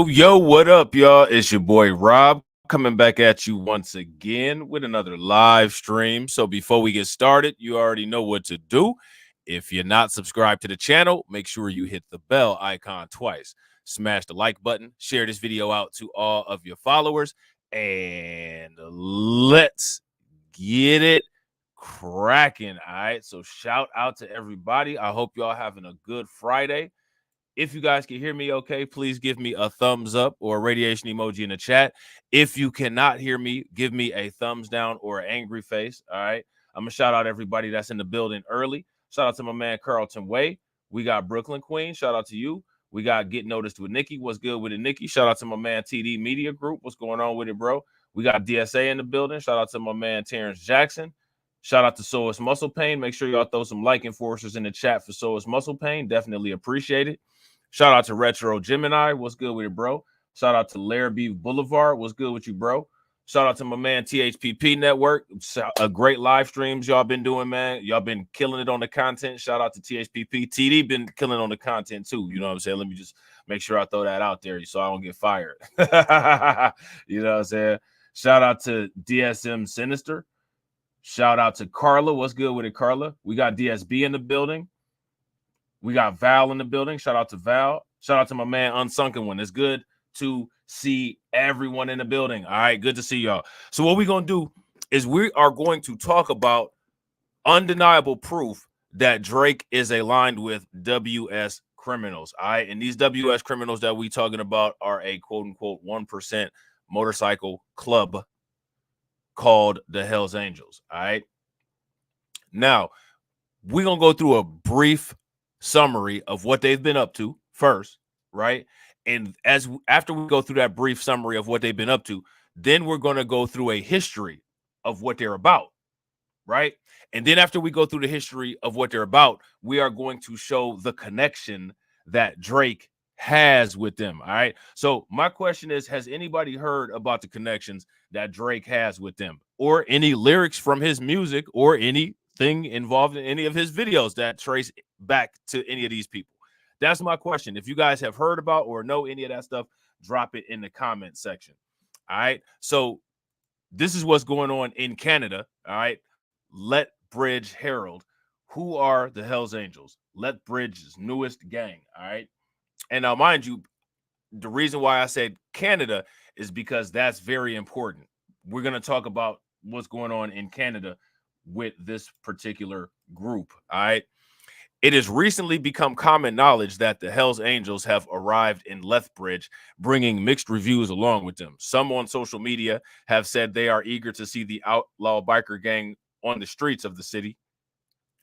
Yo, what up, y'all? It's your boy Rob coming back at you once again with another live stream. So before we get started, you already know what to do. If you're not subscribed to the channel, make sure you hit the bell icon twice. Smash the like button, share this video out to all of your followers, and let's get it cracking. All right, so shout out to everybody. I hope y'all having a good Friday. If you guys can hear me okay, please give me a thumbs up or a radiation emoji in the chat. If you cannot hear me, give me a thumbs down or an angry face. All right. I'm going to shout out everybody that's in the building early. Shout out to my man Carlton Way. We got Brooklyn Queen. Shout out to you. We got Get Noticed with Nikki. What's good with it, Nikki? Shout out to my man TD Media Group. What's going on with it, bro? We got DSA in the building. Shout out to my man Terrence Jackson. Shout out to Soas Muscle Pain. Make sure y'all throw some like enforcers in the chat for Soas Muscle Pain. Definitely appreciate it. Shout out to Retro Gemini. What's good with it, bro? Shout out to Larrabee Boulevard. What's good with you, bro? Shout out to my man THPP Network. A great live streams y'all been doing, man. Y'all been killing it on the content. Shout out to THPP. TD been killing on the content too. You know what I'm saying? Let me just make sure I throw that out there so I don't get fired. You know what I'm saying? Shout out to DSM Sinister. Shout out to Carla. What's good with it, Carla? We got DSB in the building. We got Val in the building. Shout out to Val. Shout out to my man Unsunken One. It's good to see everyone in the building. All right, good to see y'all. So what we're going to do is we are going to talk about undeniable proof that Drake is aligned with WS criminals. All right, and these WS criminals that we talking about are a quote-unquote 1% motorcycle club called the Hells Angels. All right. Now, we're going to go through a brief summary of what they've been up to first, right? And after we go through that brief summary of what they've been up to, then we're going to go through a history of what they're about, right? And then after we go through the history of what they're about, we are going to show the connection that Drake has with them. All right. So my question is, has anybody heard about the connections that Drake has with them, or any lyrics from his music, or anything involved in any of his videos that trace back to any of these people? That's my question. If you guys have heard about or know any of that stuff, drop it in the comment section. All right. So this is what's going on in Canada. All right. Lethbridge Herald. Who are the Hells Angels? Lethbridge's newest gang. All right. And now, mind you, the reason why I said Canada is because that's very important. We're going to talk about what's going on in Canada with this particular group. All right. It has recently become common knowledge that the Hells Angels have arrived in Lethbridge, bringing mixed reviews along with them. Some on social media have said they are eager to see the outlaw biker gang on the streets of the city,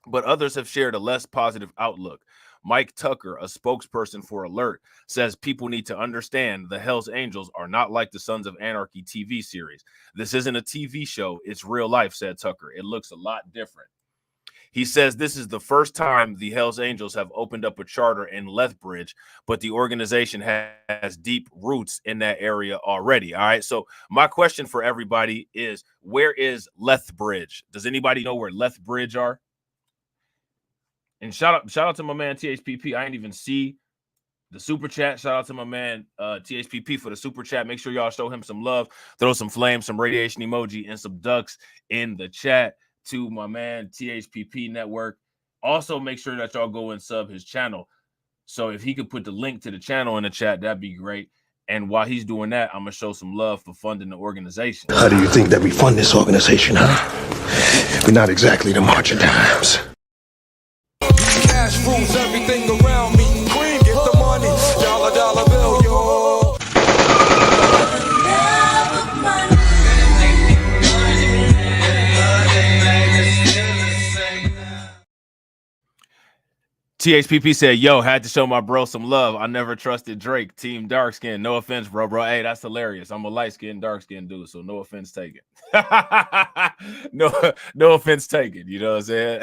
but others have shared a less positive outlook. Mike Tucker, a spokesperson for Alert, says people need to understand the Hells Angels are not like the Sons of Anarchy TV series. This isn't a TV show. It's real life, said Tucker. It looks a lot different. He says this is the first time the Hells Angels have opened up a charter in Lethbridge, but the organization has deep roots in that area already. All right. So my question for everybody is, where is Lethbridge? Does anybody know where Lethbridge are? And shout out to my man THPP. I didn't even see the super chat. Shout out to my man THPP for the super chat. Make sure y'all show him some love. Throw some flames, some radiation emoji, and some ducks in the chat to my man THPP Network. Also, make sure that y'all go and sub his channel. So if he could put the link to the channel in the chat, that'd be great. And while he's doing that, I'm going to show some love for funding the organization. How do you think that we fund this organization, huh? We're not exactly the marching times. Cash rules everything around me. Queen, get the money. Dollar bill, yo. THPP said, yo, had to show my bro some love. I never trusted Drake. Team dark skin. No offense, bro. Hey, that's hilarious. I'm a light skin, dark skin dude, so no offense taken. no offense taken. You know what I'm saying?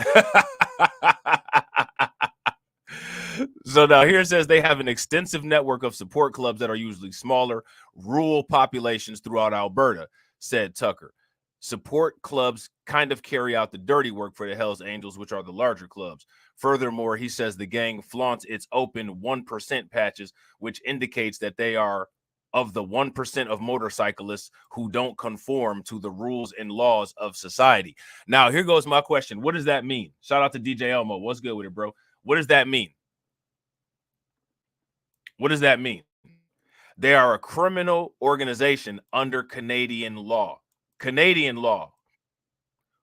So now here it says they have an extensive network of support clubs that are usually smaller, rural populations throughout Alberta, said Tucker. Support clubs kind of carry out the dirty work for the Hells Angels, which are the larger clubs. Furthermore, he says the gang flaunts its open 1% patches, which indicates that they are of the 1% of motorcyclists who don't conform to the rules and laws of society. Now, here goes my question. What does that mean? Shout out to DJ Elmo. What's good with it, bro? What does that mean? What does that mean? They are a criminal organization under Canadian law. Canadian law.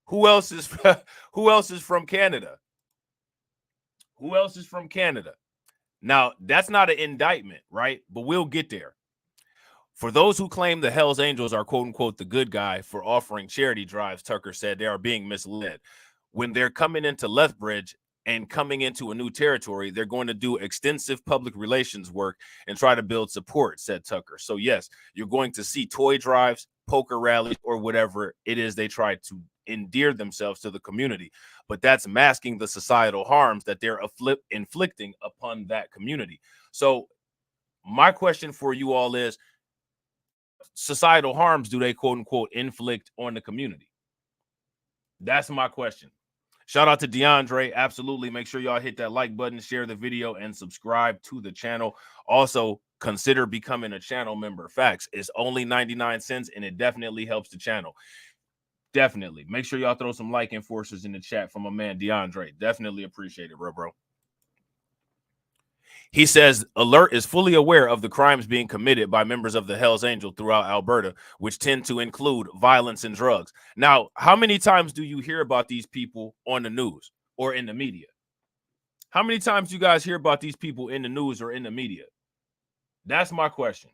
Who else is from Canada? Who else is from Canada? Now, that's not an indictment, right? But we'll get there. For those who claim the Hells Angels are quote unquote the good guy for offering charity drives, Tucker said they are being misled. When they're coming into Lethbridge and coming into a new territory, they're going to do extensive public relations work and try to build support, said Tucker. So yes, you're going to see toy drives, poker rallies, or whatever it is they try to endear themselves to the community. But that's masking the societal harms that they're inflicting upon that community. So my question for you all is, societal harms do they quote unquote inflict on the community? That's my question. Shout out to DeAndre. Absolutely. Make sure y'all hit that like button, share the video, and subscribe to the channel. Also, consider becoming a channel member. Facts. It's only 99 cents, and it definitely helps the channel. Definitely. Make sure y'all throw some like enforcers in the chat from my man DeAndre. Definitely appreciate it, bro. He says Alert is fully aware of the crimes being committed by members of the Hells Angel throughout Alberta, which tend to include violence and drugs. Now, how many times do you hear about these people on the news or in the media? How many times do you guys hear about these people in the news or in the media? That's my question.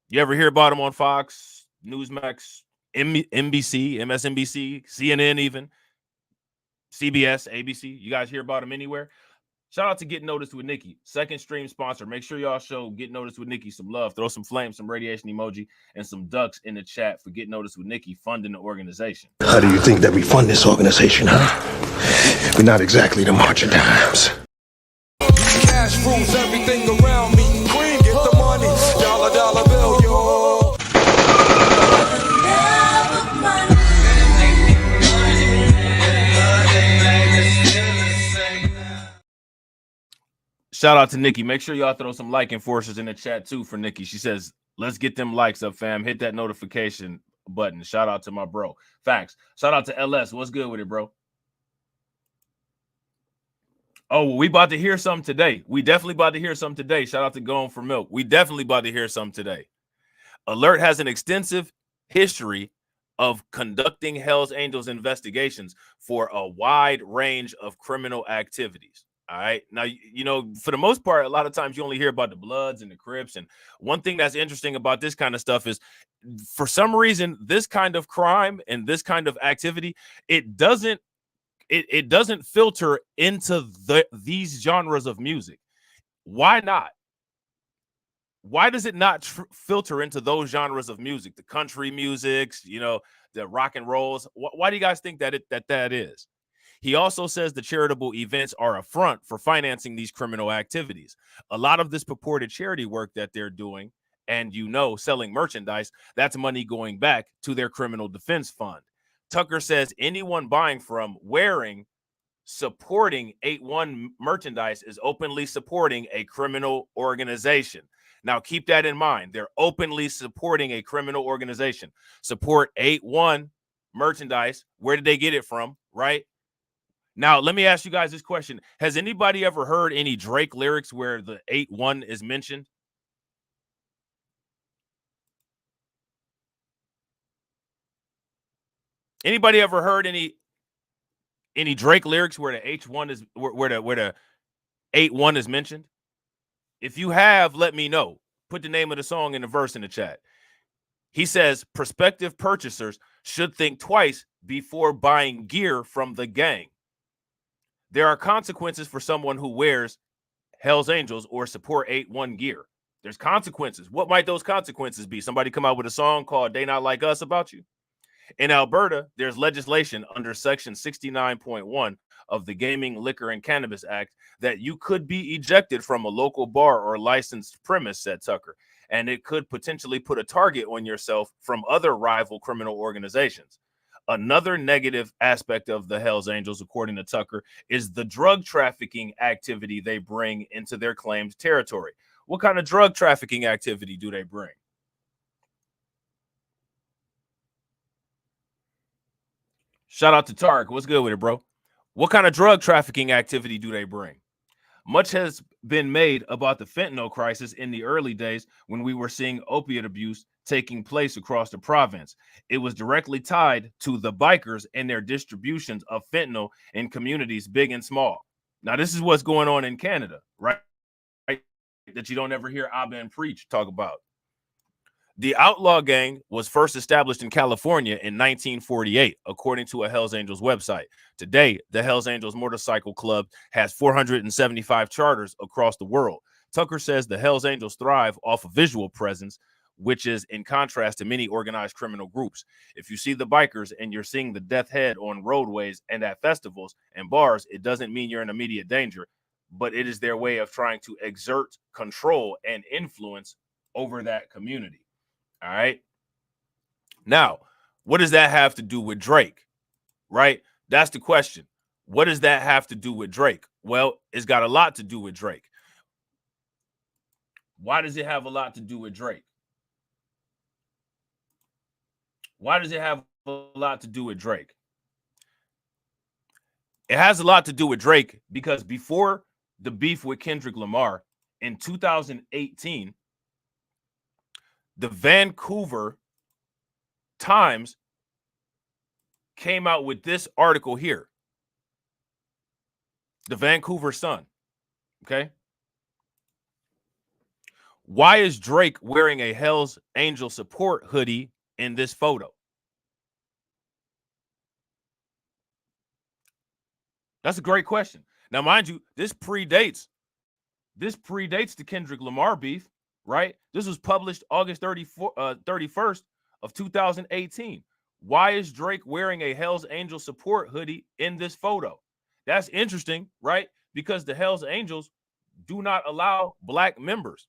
You ever hear about them on Fox, Newsmax, NBC, MSNBC, CNN, even CBS, ABC? You guys hear about them anywhere? Shout out to Get Noticed with Nikki, second stream sponsor. Make sure y'all show Get Noticed with Nikki some love. Throw some flames, some radiation emoji, and some ducks in the chat for Get Noticed with Nikki funding the organization. How do you think that we fund this organization, huh? We're not exactly the march of dimes. Cash rules everything around me. Queen, get the money. Dollar, dollar bill, yo. Shout out to Nikki. Make sure y'all throw some like enforcers in the chat too for Nikki. She says, let's get them likes up, fam. Hit that notification button. Shout out to my bro. Facts. Shout out to LS. What's good with it, bro? Oh, well, we about to hear something today. We definitely about to hear something today. Shout out to Going for Milk. We definitely about to hear something today. Alert has an extensive history of conducting Hells Angels investigations for a wide range of criminal activities. All right. Now, you know, for the most part, a lot of times you only hear about the Bloods and the Crips. And one thing that's interesting about this kind of stuff is, for some reason, this kind of crime and this kind of activity, it doesn't filter into these genres of music. Why not? Why does it not filter into those genres of music? The country musics, you know, the rock and rolls. Why do you guys think that that is? He also says the charitable events are a front for financing these criminal activities. A lot of this purported charity work that they're doing, and, you know, selling merchandise, that's money going back to their criminal defense fund. Tucker says anyone buying from, wearing, supporting 8-1 merchandise is openly supporting a criminal organization. Now, keep that in mind. They're openly supporting a criminal organization. Support 8-1 merchandise. Where did they get it from, right? Now, let me ask you guys this question. Has anybody ever heard any Drake lyrics where the 8-1 is mentioned? Anybody ever heard any Drake lyrics where the H1 is where the 8-1 is mentioned? If you have, let me know. Put the name of the song and the verse in the chat. He says prospective purchasers should think twice before buying gear from the gang. There are consequences for someone who wears Hells Angels or support 8-1 gear. There's consequences. What might those consequences be? Somebody come out with a song called They Not Like Us about you? In Alberta, there's legislation under Section 69.1 of the Gaming, Liquor, and Cannabis Act that you could be ejected from a local bar or licensed premise, said Tucker, and it could potentially put a target on yourself from other rival criminal organizations. Another negative aspect of the Hells Angels, according to Tucker, is the drug trafficking activity they bring into their claimed territory. What kind of drug trafficking activity do they bring? Shout out to Tarek. What's good with it, bro? What kind of drug trafficking activity do they bring? Much has been made about the fentanyl crisis in the early days when we were seeing opiate abuse taking place across the province. It was directly tied to the bikers and their distributions of fentanyl in communities big and small. Now, this is what's going on in Canada, right? That you don't ever hear Abba and Preach talk about. The outlaw gang was first established in California in 1948, according to a Hells Angels website. Today, the Hells Angels Motorcycle Club has 475 charters across the world. Tucker says the Hells Angels thrive off a visual presence, which is in contrast to many organized criminal groups. If you see the bikers and you're seeing the death head on roadways and at festivals and bars, it doesn't mean you're in immediate danger, but it is their way of trying to exert control and influence over that community. All right. Now, what does that have to do with Drake? Right? That's the question. What does that have to do with Drake? Well, it's got a lot to do with Drake. Why does it have a lot to do with Drake? Why does it have a lot to do with Drake? It has a lot to do with Drake because before the beef with Kendrick Lamar in 2018, the Vancouver Times came out with this article here. The Vancouver Sun. Okay. Why is Drake wearing a Hells Angel support hoodie in this photo? That's a great question. Now, mind you, this predates the Kendrick Lamar beef, right? This was published August 31st of 2018. Why is Drake wearing a Hells Angel support hoodie in this photo? That's interesting, right? Because the Hells Angels do not allow black members.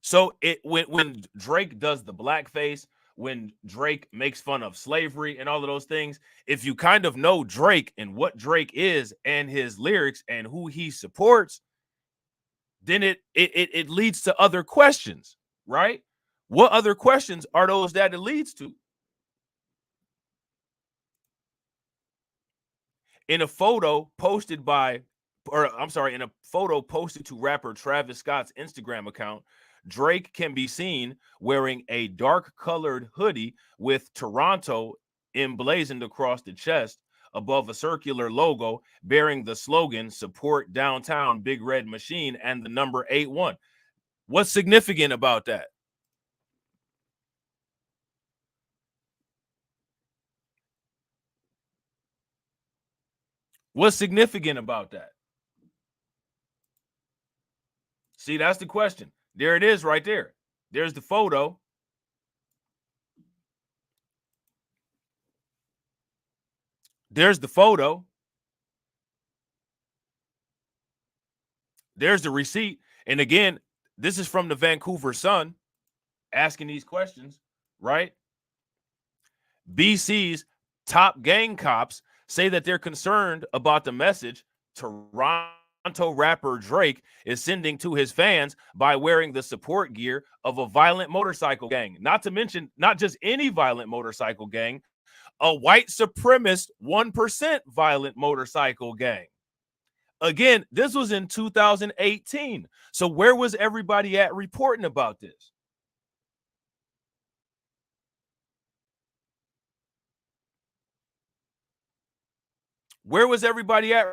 So when Drake does the blackface, when Drake makes fun of slavery and all of those things, if you kind of know Drake and what Drake is and his lyrics and who he supports, then it leads to other questions, right? What other questions are those that it leads to? In a photo posted to rapper Travis Scott's Instagram account, Drake can be seen wearing a dark-colored hoodie with Toronto emblazoned across the chest above a circular logo bearing the slogan, "Support Downtown Big Red Machine," and the number 81. What's significant about that? What's significant about that? See, that's the question. There it is right there. There's the photo. There's the photo. There's the receipt. And again, this is from the Vancouver Sun asking these questions, right? BC's top gang cops say that they're concerned about the message Toronto rapper Drake is sending to his fans by wearing the support gear of a violent motorcycle gang. Not to mention, not just any violent motorcycle gang, a white supremacist 1% violent motorcycle gang. Again, this was in 2018. So where was everybody at reporting about this? Where was everybody at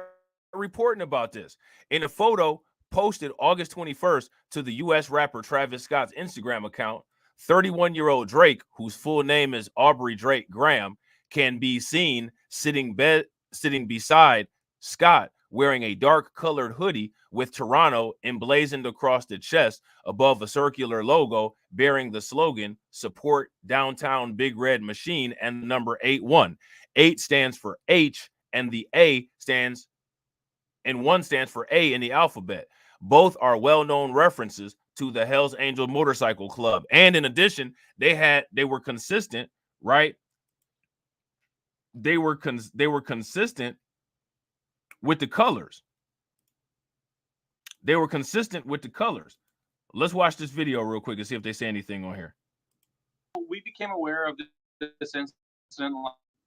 reporting about this? In a photo posted August 21st to the U.S. rapper Travis Scott's Instagram account, 31-year-old Drake, whose full name is Aubrey Drake Graham, can be seen sitting beside Scott wearing a dark colored hoodie with Toronto emblazoned across the chest above a circular logo bearing the slogan, "Support Downtown Big Red Machine," and the number 81. 8 stands for H, and the A stands, and 1 stands for A in the alphabet. Both are well-known references to the Hells Angel Motorcycle Club. And in addition, they were consistent, right? They were consistent with the colors. They were consistent with the colors. Let's watch this video real quick and see if they say anything on here. We became aware of this incident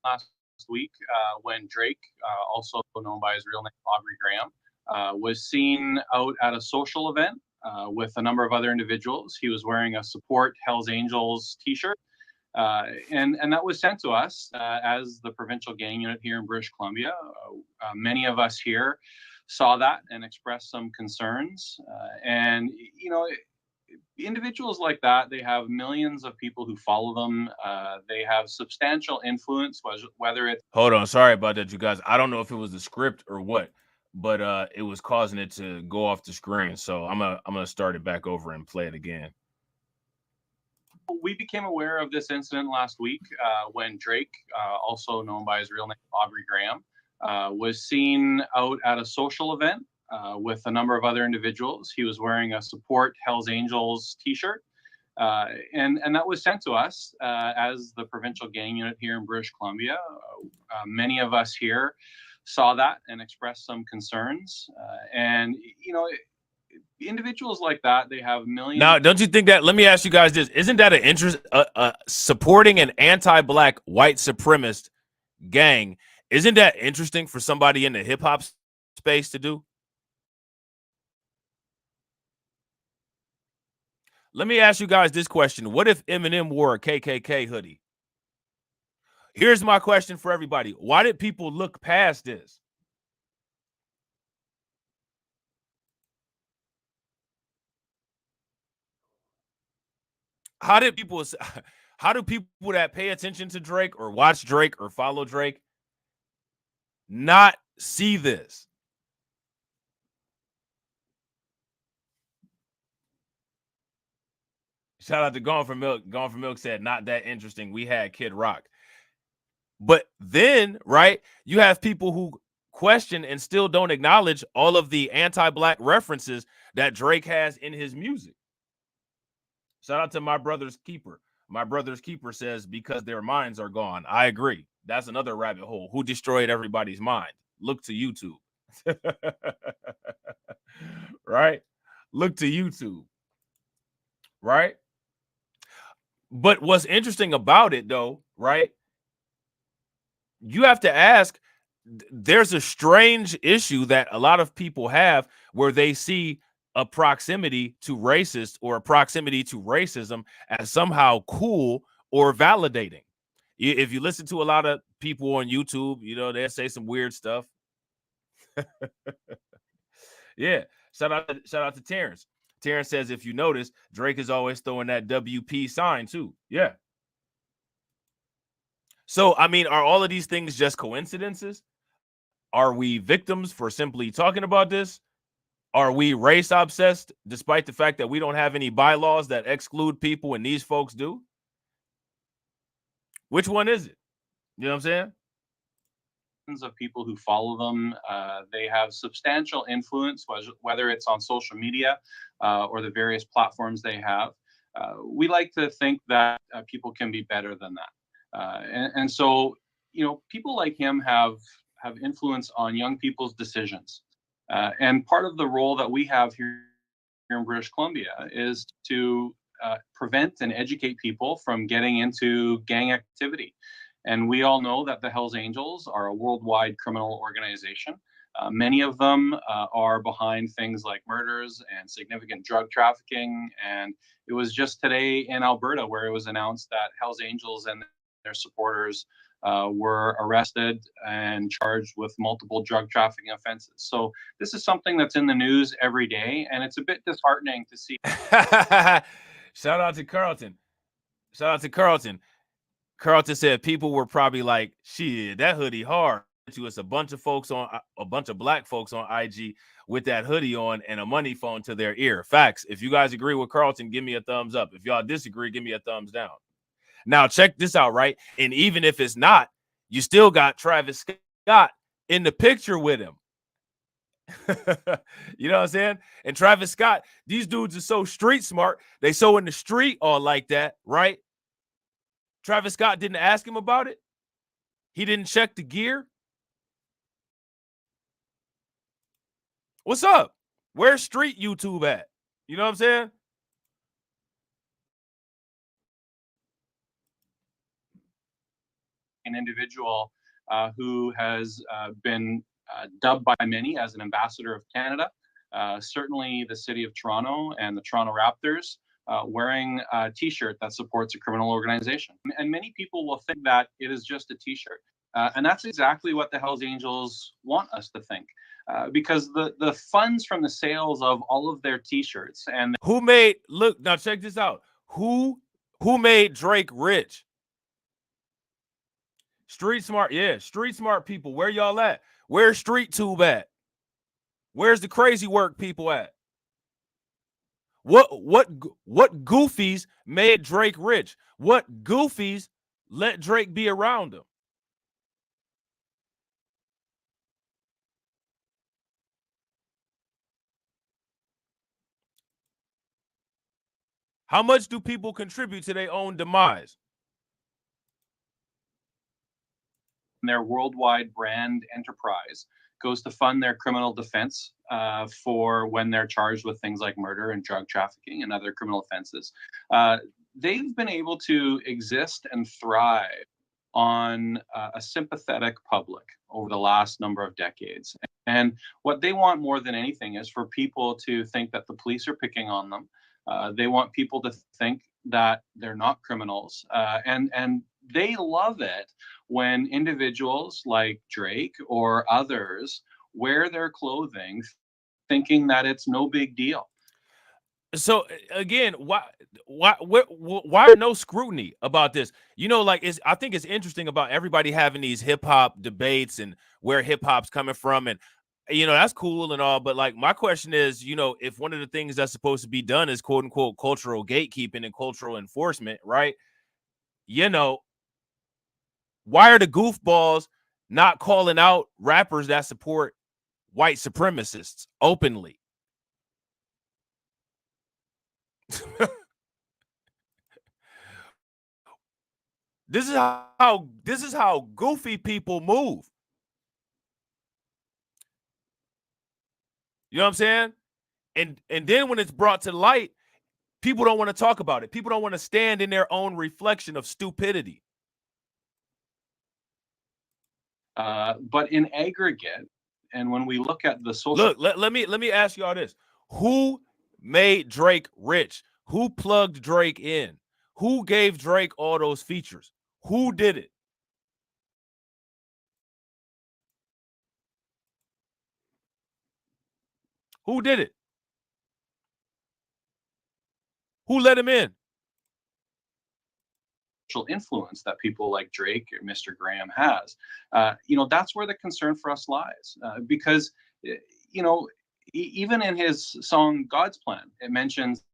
last week when Drake, also known by his real name Aubrey Graham, was seen out at a social event with a number of other individuals. He was wearing a Support Hells Angels t-shirt. And that was sent to us as the provincial gang unit here in British Columbia. Many of us here saw that and expressed some concerns. And, you know, individuals like that, they have millions of people who follow them. They have substantial influence, whether it's... Hold on. Sorry about that, you guys. I don't know if it was the script or what, but it was causing it to go off the screen. So I'm gonna start it back over and play it again. We became aware of this incident last week when Drake, also known by his real name Aubrey Graham, was seen out at a social event with a number of other individuals. He was wearing a Support Hells Angels t-shirt. And that was sent to us as the provincial gang unit here in British Columbia. Many of us here saw that and expressed some concerns. And, you know, individuals like that, they have millions. Now, don't you think that, let me ask you guys this, isn't that an interest, supporting an anti-black white supremacist gang, isn't that interesting for somebody in the hip-hop space to do? Let me ask you guys this question. What if Eminem wore a KKK hoodie? Here's my question for everybody. Why did people look past this? How do people that pay attention to Drake or watch Drake or follow Drake not see this? Shout out to Gone for Milk. Gone for Milk said, not that interesting. We had Kid Rock. But then, right, you have people who question and still don't acknowledge all of the anti-black references that Drake has in his music. Shout out to My Brother's Keeper. My Brother's Keeper says, because their minds are gone. I agree. That's another rabbit hole. Who destroyed everybody's mind? Look to YouTube. Right? Look to YouTube. Right? But what's interesting about it, though, right? You have to ask, there's a strange issue that a lot of people have where they see a proximity to racist or a proximity to racism as somehow cool or validating. If you listen to a lot of people on YouTube, you know, they'll say some weird stuff. Yeah. Shout out to Terrence. Terrence says, if you notice, Drake is always throwing that WP sign too. Yeah. So, I mean, are all of these things just coincidences? Are we victims for simply talking about this? Are we race obsessed, despite the fact that we don't have any bylaws that exclude people and these folks do? Which one is it? You know what I'm saying? Of people who follow them, they have substantial influence, whether it's on social media or the various platforms they have. We like to think that people can be better than that. And so, you know, people like him have influence on young people's decisions. And part of the role that we have here in British Columbia is to prevent and educate people from getting into gang activity. And we all know that the Hells Angels are a worldwide criminal organization. Many of them are behind things like murders and significant drug trafficking. And it was just today in Alberta where it was announced that Hells Angels and their supporters were arrested and charged with multiple drug trafficking offenses. So this is something that's in the news every day, and it's a bit disheartening to see. Shout out to Carlton. Shout out to Carlton. Carlton said people were probably like, shit, that hoodie hard. you, it's a bunch of black folks on IG with that hoodie on and a money phone to their ear. Facts. If you guys agree with Carlton, give me a thumbs up. If y'all disagree, give me a thumbs down. Now check this out, right? And even if it's not, you still got Travis Scott in the picture with him. You know what I'm saying? And Travis Scott, these dudes are so street smart. They so in the street all like that, right? Travis Scott didn't ask him about it. He didn't check the gear. What's up? Where's street YouTube at? You know what I'm saying? An individual who has been dubbed by many as an ambassador of Canada. Certainly the city of Toronto and the Toronto Raptors wearing a t-shirt that supports a criminal organization. And many people will think that it is just a t-shirt. And that's exactly what the Hells Angels want us to think. Because the funds from the sales of all of their t-shirts and look, now check this out. Who made Drake rich? Street smart, yeah, street smart people. Where y'all at? Where's Street Tube at? Where's the crazy work people at? What goofies made Drake rich? What goofies let Drake be around them? How much do people contribute to their own demise? Their worldwide brand enterprise goes to fund their criminal defense for when they're charged with things like murder and drug trafficking and other criminal offenses. They've been able to exist and thrive on a sympathetic public over the last number of decades. And what they want more than anything is for people to think that the police are picking on them. They want people to think that they're not criminals. And they love it when individuals like Drake or others wear their clothing thinking that it's no big deal. So again, why no scrutiny about this? You know, like I think it's interesting about everybody having these hip hop debates and where hip hop's coming from, and you know that's cool and all. But like my question is, you know, if one of the things that's supposed to be done is quote unquote cultural gatekeeping and cultural enforcement, right? You know, why are the goofballs not calling out rappers that support white supremacists openly? This is how goofy people move. You know what I'm saying? And then when it's brought to light, people don't want to talk about it. People don't want to stand in their own reflection of stupidity. But in aggregate, and when we look at the social let me ask you all this: who made Drake rich? Who plugged Drake in? Who gave Drake all those features? Who did it? Who did it? Who let him in? Influence that people like Drake or Mr. Graham has. You know, that's where the concern for us lies. Because, you know, even in his song God's Plan, it mentions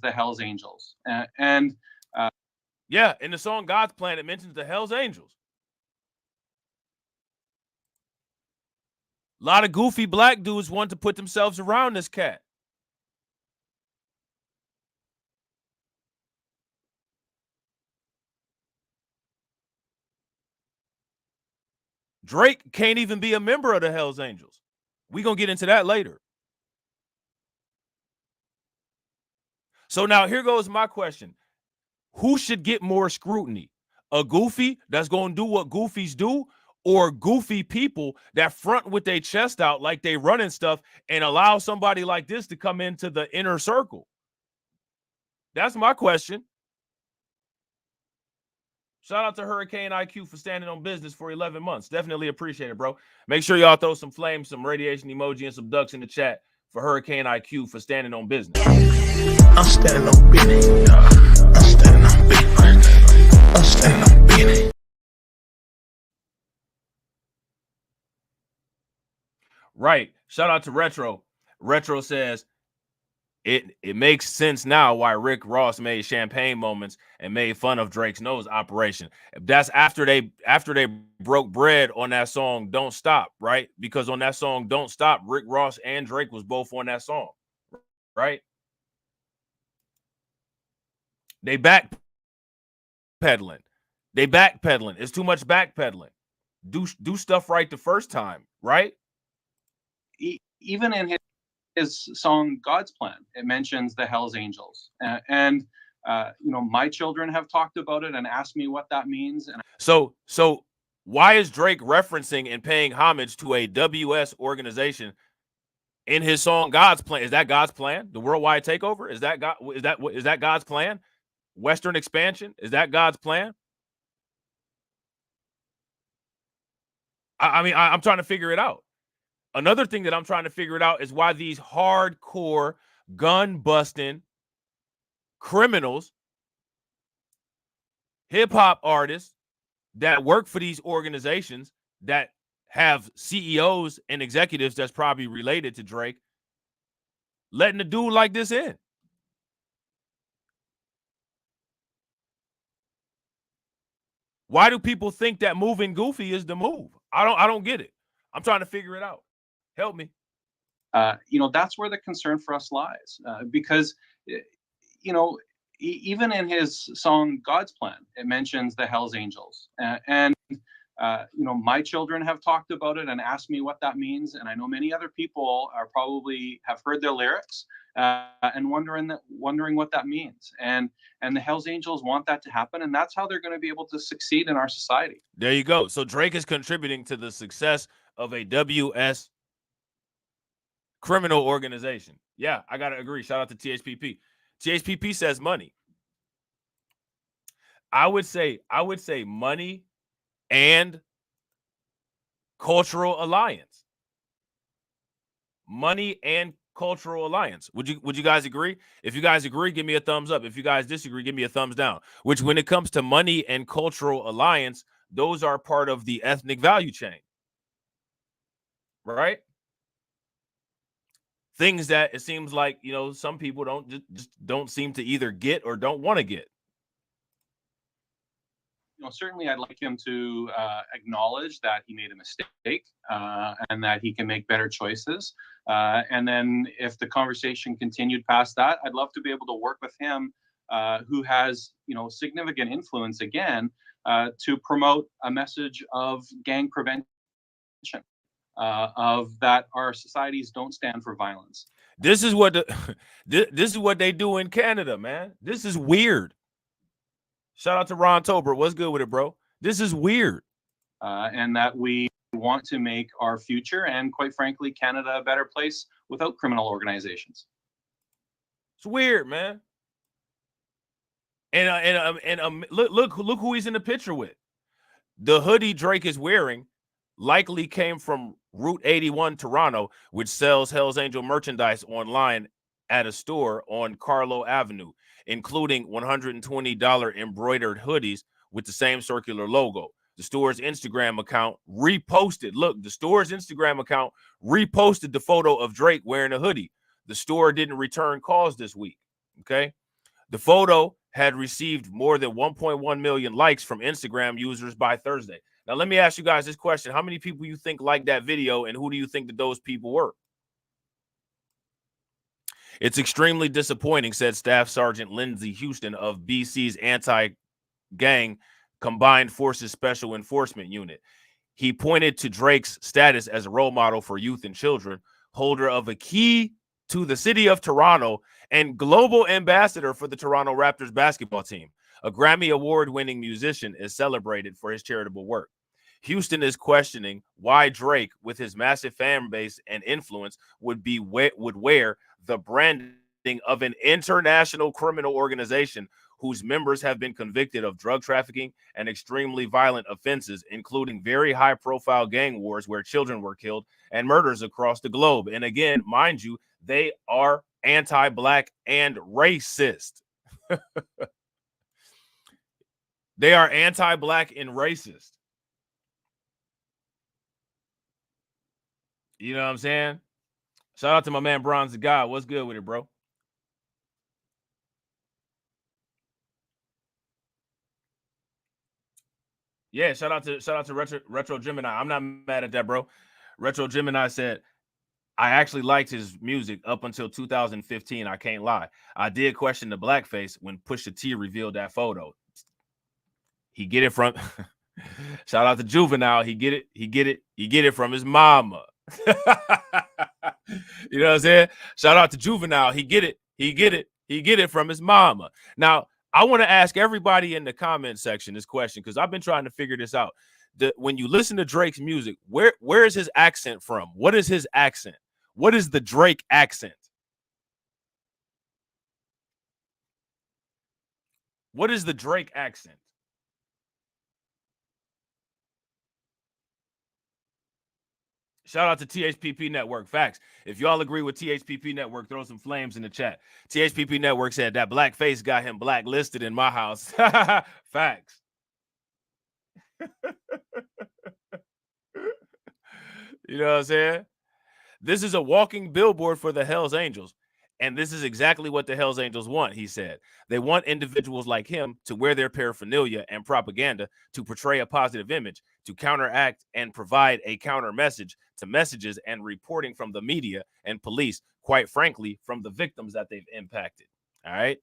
the Hells Angels. Yeah, in the song God's Plan, it mentions the Hells Angels. A lot of goofy black dudes want to put themselves around this cat. Drake can't even be a member of the Hells Angels. We're going to get into that later. So now here goes my question. Who should get more scrutiny? A goofy that's going to do what goofies do, or goofy people that front with their chest out like they running stuff and allow somebody like this to come into the inner circle? That's my question. Shout out to Hurricane IQ for standing on business for 11 months. Definitely appreciate it, bro. Make sure y'all throw some flames, some radiation emoji, and some ducks in the chat for Hurricane IQ for standing on business. I'm standing on business. I'm standing on business. I'm standing on business. Right. Shout out to Retro. Retro says it makes sense now why Rick Ross made Champagne Moments and made fun of Drake's nose operation. That's after they broke bread on that song Don't Stop, right? Because on that song Don't Stop, Rick Ross and Drake was both on that song, right? They backpedaling. They backpedaling. It's too much backpedaling. Do stuff right the first time, right? Even in his song God's Plan, it mentions the Hells Angels, and my children have talked about it and asked me what that means. And so why is Drake referencing and paying homage to a WS organization in his song God's Plan? Is that God's plan? The worldwide takeover? Is that God's plan? Western expansion? Is that God's plan? I mean, I'm trying to figure it out. Another thing that I'm trying to figure it out is why these hardcore gun busting criminals, hip hop artists that work for these organizations that have CEOs and executives that's probably related to Drake, letting a dude like this in. Why do people think that moving Goofy is the move? I don't get it. I'm trying to figure it out. Help me. That's where the concern for us lies, because even in his song God's Plan, it mentions the Hells Angels, and my children have talked about it and asked me what that means, and I know many other people are probably have heard the lyrics and wondering what that means, and the Hells Angels want that to happen, and that's how they're going to be able to succeed in our society. There you go. So Drake is contributing to the success of a WS criminal organization. Yeah, I gotta agree. Shout out to THPP. THPP says money. I would say money and cultural alliance. Money and cultural alliance. Would you guys agree? If you guys agree, give me a thumbs up. If you guys disagree, give me a thumbs down. Which, when it comes to money and cultural alliance, those are part of the ethnic value chain, right? Things that it seems like some people just don't seem to either get or don't want to get. Certainly I'd like him to acknowledge that he made a mistake and that he can make better choices. And then if the conversation continued past that, I'd love to be able to work with him, who has, significant influence again, to promote a message of gang prevention, of that our societies don't stand for violence. This is what this is what they do in Canada, man. This is weird. Shout out to Ron Tober. What's good with it, bro? This is weird. And that we want to make our future and, quite frankly, Canada a better place without criminal organizations. It's weird, man. And look who he's in the picture with. The hoodie Drake is wearing likely came from Route 81 Toronto, which sells Hells Angel merchandise online at a store on Carlo Avenue, including $120 embroidered hoodies with the same circular logo. The store's Instagram account reposted. Look, the store's Instagram account reposted the photo of Drake wearing a hoodie. The store didn't return calls this week. Okay. The photo had received more than 1.1 million likes from Instagram users by Thursday. Now, let me ask you guys this question. How many people you think liked that video, and who do you think that those people were? It's extremely disappointing, said Staff Sergeant Lindsey Houston of BC's anti-gang Combined Forces Special Enforcement Unit. He pointed to Drake's status as a role model for youth and children, holder of a key to the city of Toronto, and global ambassador for the Toronto Raptors basketball team. A Grammy Award-winning musician is celebrated for his charitable work. Houston is questioning why Drake, with his massive fan base and influence, would wear the branding of an international criminal organization whose members have been convicted of drug trafficking and extremely violent offenses, including very high-profile gang wars where children were killed and murders across the globe. And again, mind you, they are anti-Black and racist. They are anti-Black and racist. You know what I'm saying? Shout out to my man Bronze the God. What's good with it, bro? Yeah, shout out to Retro Gemini. I'm not mad at that, bro. Retro Gemini said, I actually liked his music up until 2015. I can't lie. I did question the blackface when Pusha T revealed that photo. He get it from shout out to Juvenile. He get it from his mama. You know what I'm saying? Shout out to Juvenile. He get it from his mama. Now, I want to ask everybody in the comment section this question because I've been trying to figure this out. When you listen to Drake's music, where is his accent from? What is his accent? What is the Drake accent? What is the Drake accent? Shout out to THPP Network. Facts. If y'all agree with THPP Network, throw some flames in the chat. THPP Network said that blackface got him blacklisted in my house. Facts. You know what I'm saying? This is a walking billboard for the Hells Angels. And this is exactly what the Hells Angels want, he said. They want individuals like him to wear their paraphernalia and propaganda to portray a positive image, to counteract and provide a counter message to messages and reporting from the media and police, quite frankly, from the victims that they've impacted. All right.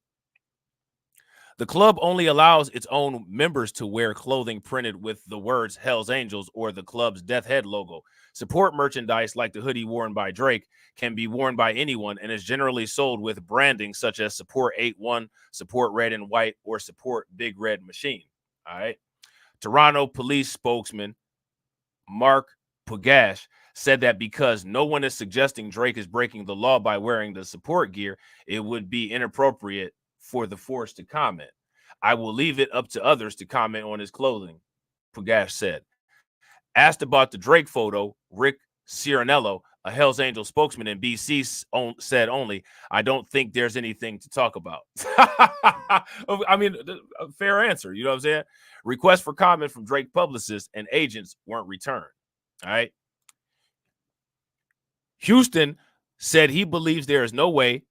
The club only allows its own members to wear clothing printed with the words Hells Angels or the club's Death Head logo. Support merchandise like the hoodie worn by Drake can be worn by anyone and is generally sold with branding such as Support 8-1, Support Red and White, or Support Big Red Machine. All right. Toronto police spokesman Mark Pugash said that because no one is suggesting Drake is breaking the law by wearing the support gear, it would be inappropriate for the force to comment. I will leave it up to others to comment on his clothing, Pugash said. Asked about the Drake photo, Rick Cirinello, a Hells Angel spokesman in BC, said only, I don't think there's anything to talk about. I mean, a fair answer. You know what I'm saying? Requests for comment from Drake publicists and agents weren't returned. All right. Houston said he believes there is no way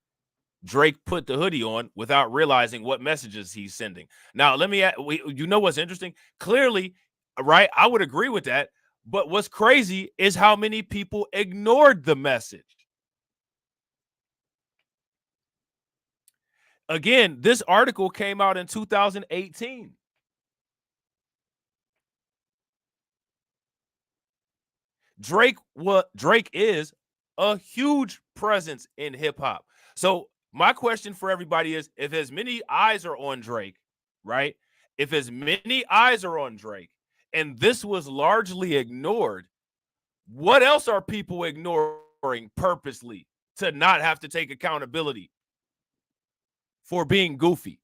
Drake put the hoodie on without realizing what messages he's sending. Now, let me, you know what's interesting? Clearly, right, I would agree with that. But what's crazy is how many people ignored the message. Again, this article came out in 2018. Drake is a huge presence in hip hop. So my question for everybody is, if as many eyes are on Drake, right? If as many eyes are on Drake and this was largely ignored, what else are people ignoring purposely to not have to take accountability for being goofy?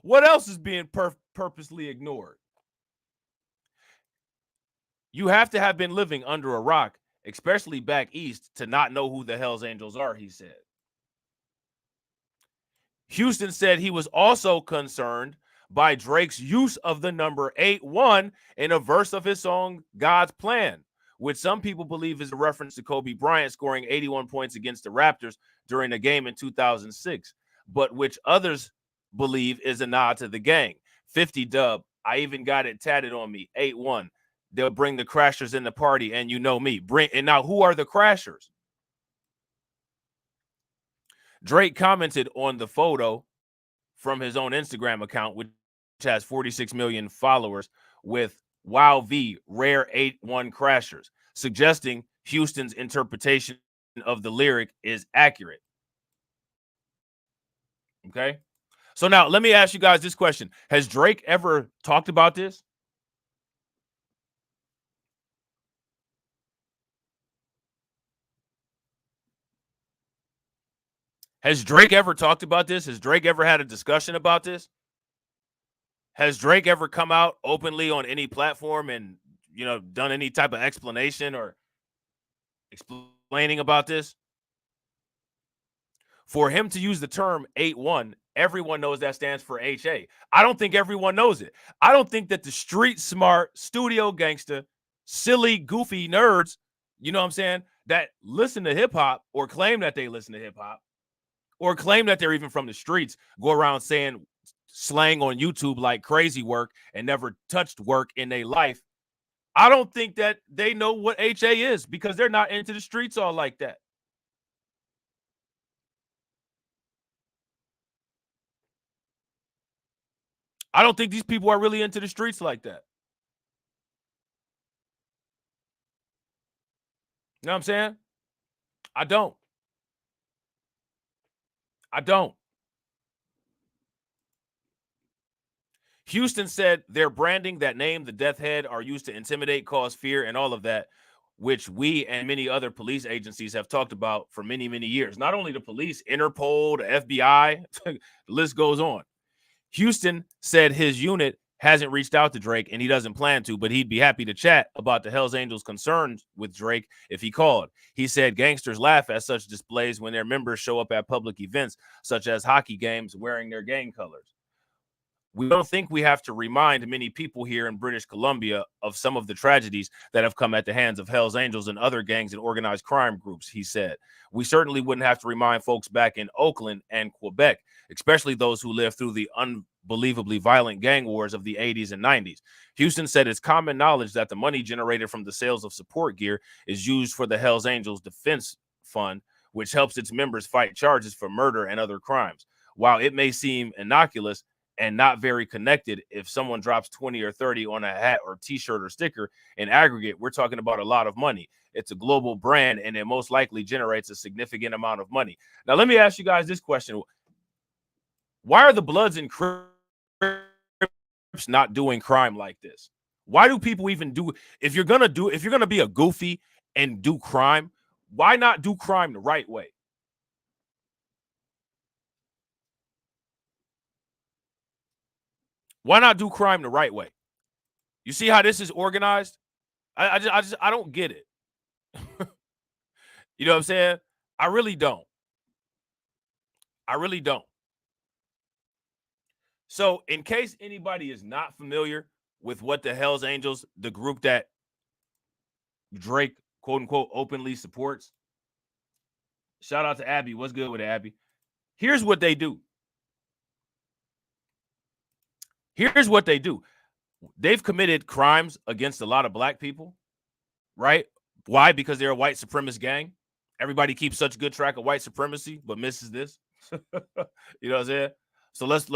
What else is being purposely ignored? You have to have been living under a rock, especially back east, to not know who the Hells Angels are, he said. Houston said he was also concerned by Drake's use of the number 8-1 in a verse of his song God's Plan, which some people believe is a reference to Kobe Bryant scoring 81 points against the Raptors during a game in 2006, but which others believe is a nod to the gang. 50 dub, I even got it tatted on me, 8-1. They'll bring the crashers in the party, and you know me. And now, who are the crashers? Drake commented on the photo from his own Instagram account, which has 46 million followers, with Wow V, rare 8-1 crashers, suggesting Houston's interpretation of the lyric is accurate. Okay? So now, let me ask you guys this question. Has Drake ever talked about this? Has Drake ever talked about this? Has Drake ever had a discussion about this? Has Drake ever come out openly on any platform and, you know, done any type of explanation or explaining about this? For him to use the term 8-1, everyone knows that stands for HA. I don't think everyone knows it. I don't think that the street smart studio gangster silly, goofy nerds, you know what I'm saying, that listen to hip hop or claim that they listen to hip hop or claim that they're even from the streets, go around saying slang on YouTube like crazy work and never touched work in their life. I don't think that they know what HA is because they're not into the streets all like that. I don't think these people are really into the streets like that. You know what I'm saying? I don't. Houston said their branding, that name, the death head, are used to intimidate, cause fear, and all of that, which we and many other police agencies have talked about for many, many years. Not only the police, Interpol, the FBI, the list goes on. Houston said his unit hasn't reached out to Drake and he doesn't plan to, but he'd be happy to chat about the Hells Angels' concerns with Drake if he called. He said gangsters laugh at such displays when their members show up at public events, such as hockey games, wearing their gang colors. We don't think we have to remind many people here in British Columbia of some of the tragedies that have come at the hands of Hells Angels and other gangs and organized crime groups, he said. We certainly wouldn't have to remind folks back in Oakland and Quebec, especially those who lived through the unbelievably violent gang wars of the 80s and 90s. Houston said it's common knowledge that the money generated from the sales of support gear is used for the Hells Angels Defense Fund, which helps its members fight charges for murder and other crimes. While it may seem innocuous and not very connected, if someone drops 20 or 30 on a hat or t-shirt or sticker, in aggregate, we're talking about a lot of money. It's a global brand, and it most likely generates a significant amount of money. Now, let me ask you guys this question. Why are the Bloods and Crips not doing crime like this? Why do people even do, if you're going to be a goofy and do crime, why not do crime the right way? Why not do crime the right way? You see how this is organized? I don't get it. You know what I'm saying? I really don't. So, in case anybody is not familiar with what the Hells Angels, the group that Drake, quote unquote, openly supports, shout out to Abby. What's good with it, Abby? Here's what they do. They've committed crimes against a lot of black people, right? Why? Because they're a white supremacist gang. Everybody keeps such good track of white supremacy, but misses this. You know what I'm saying? So let's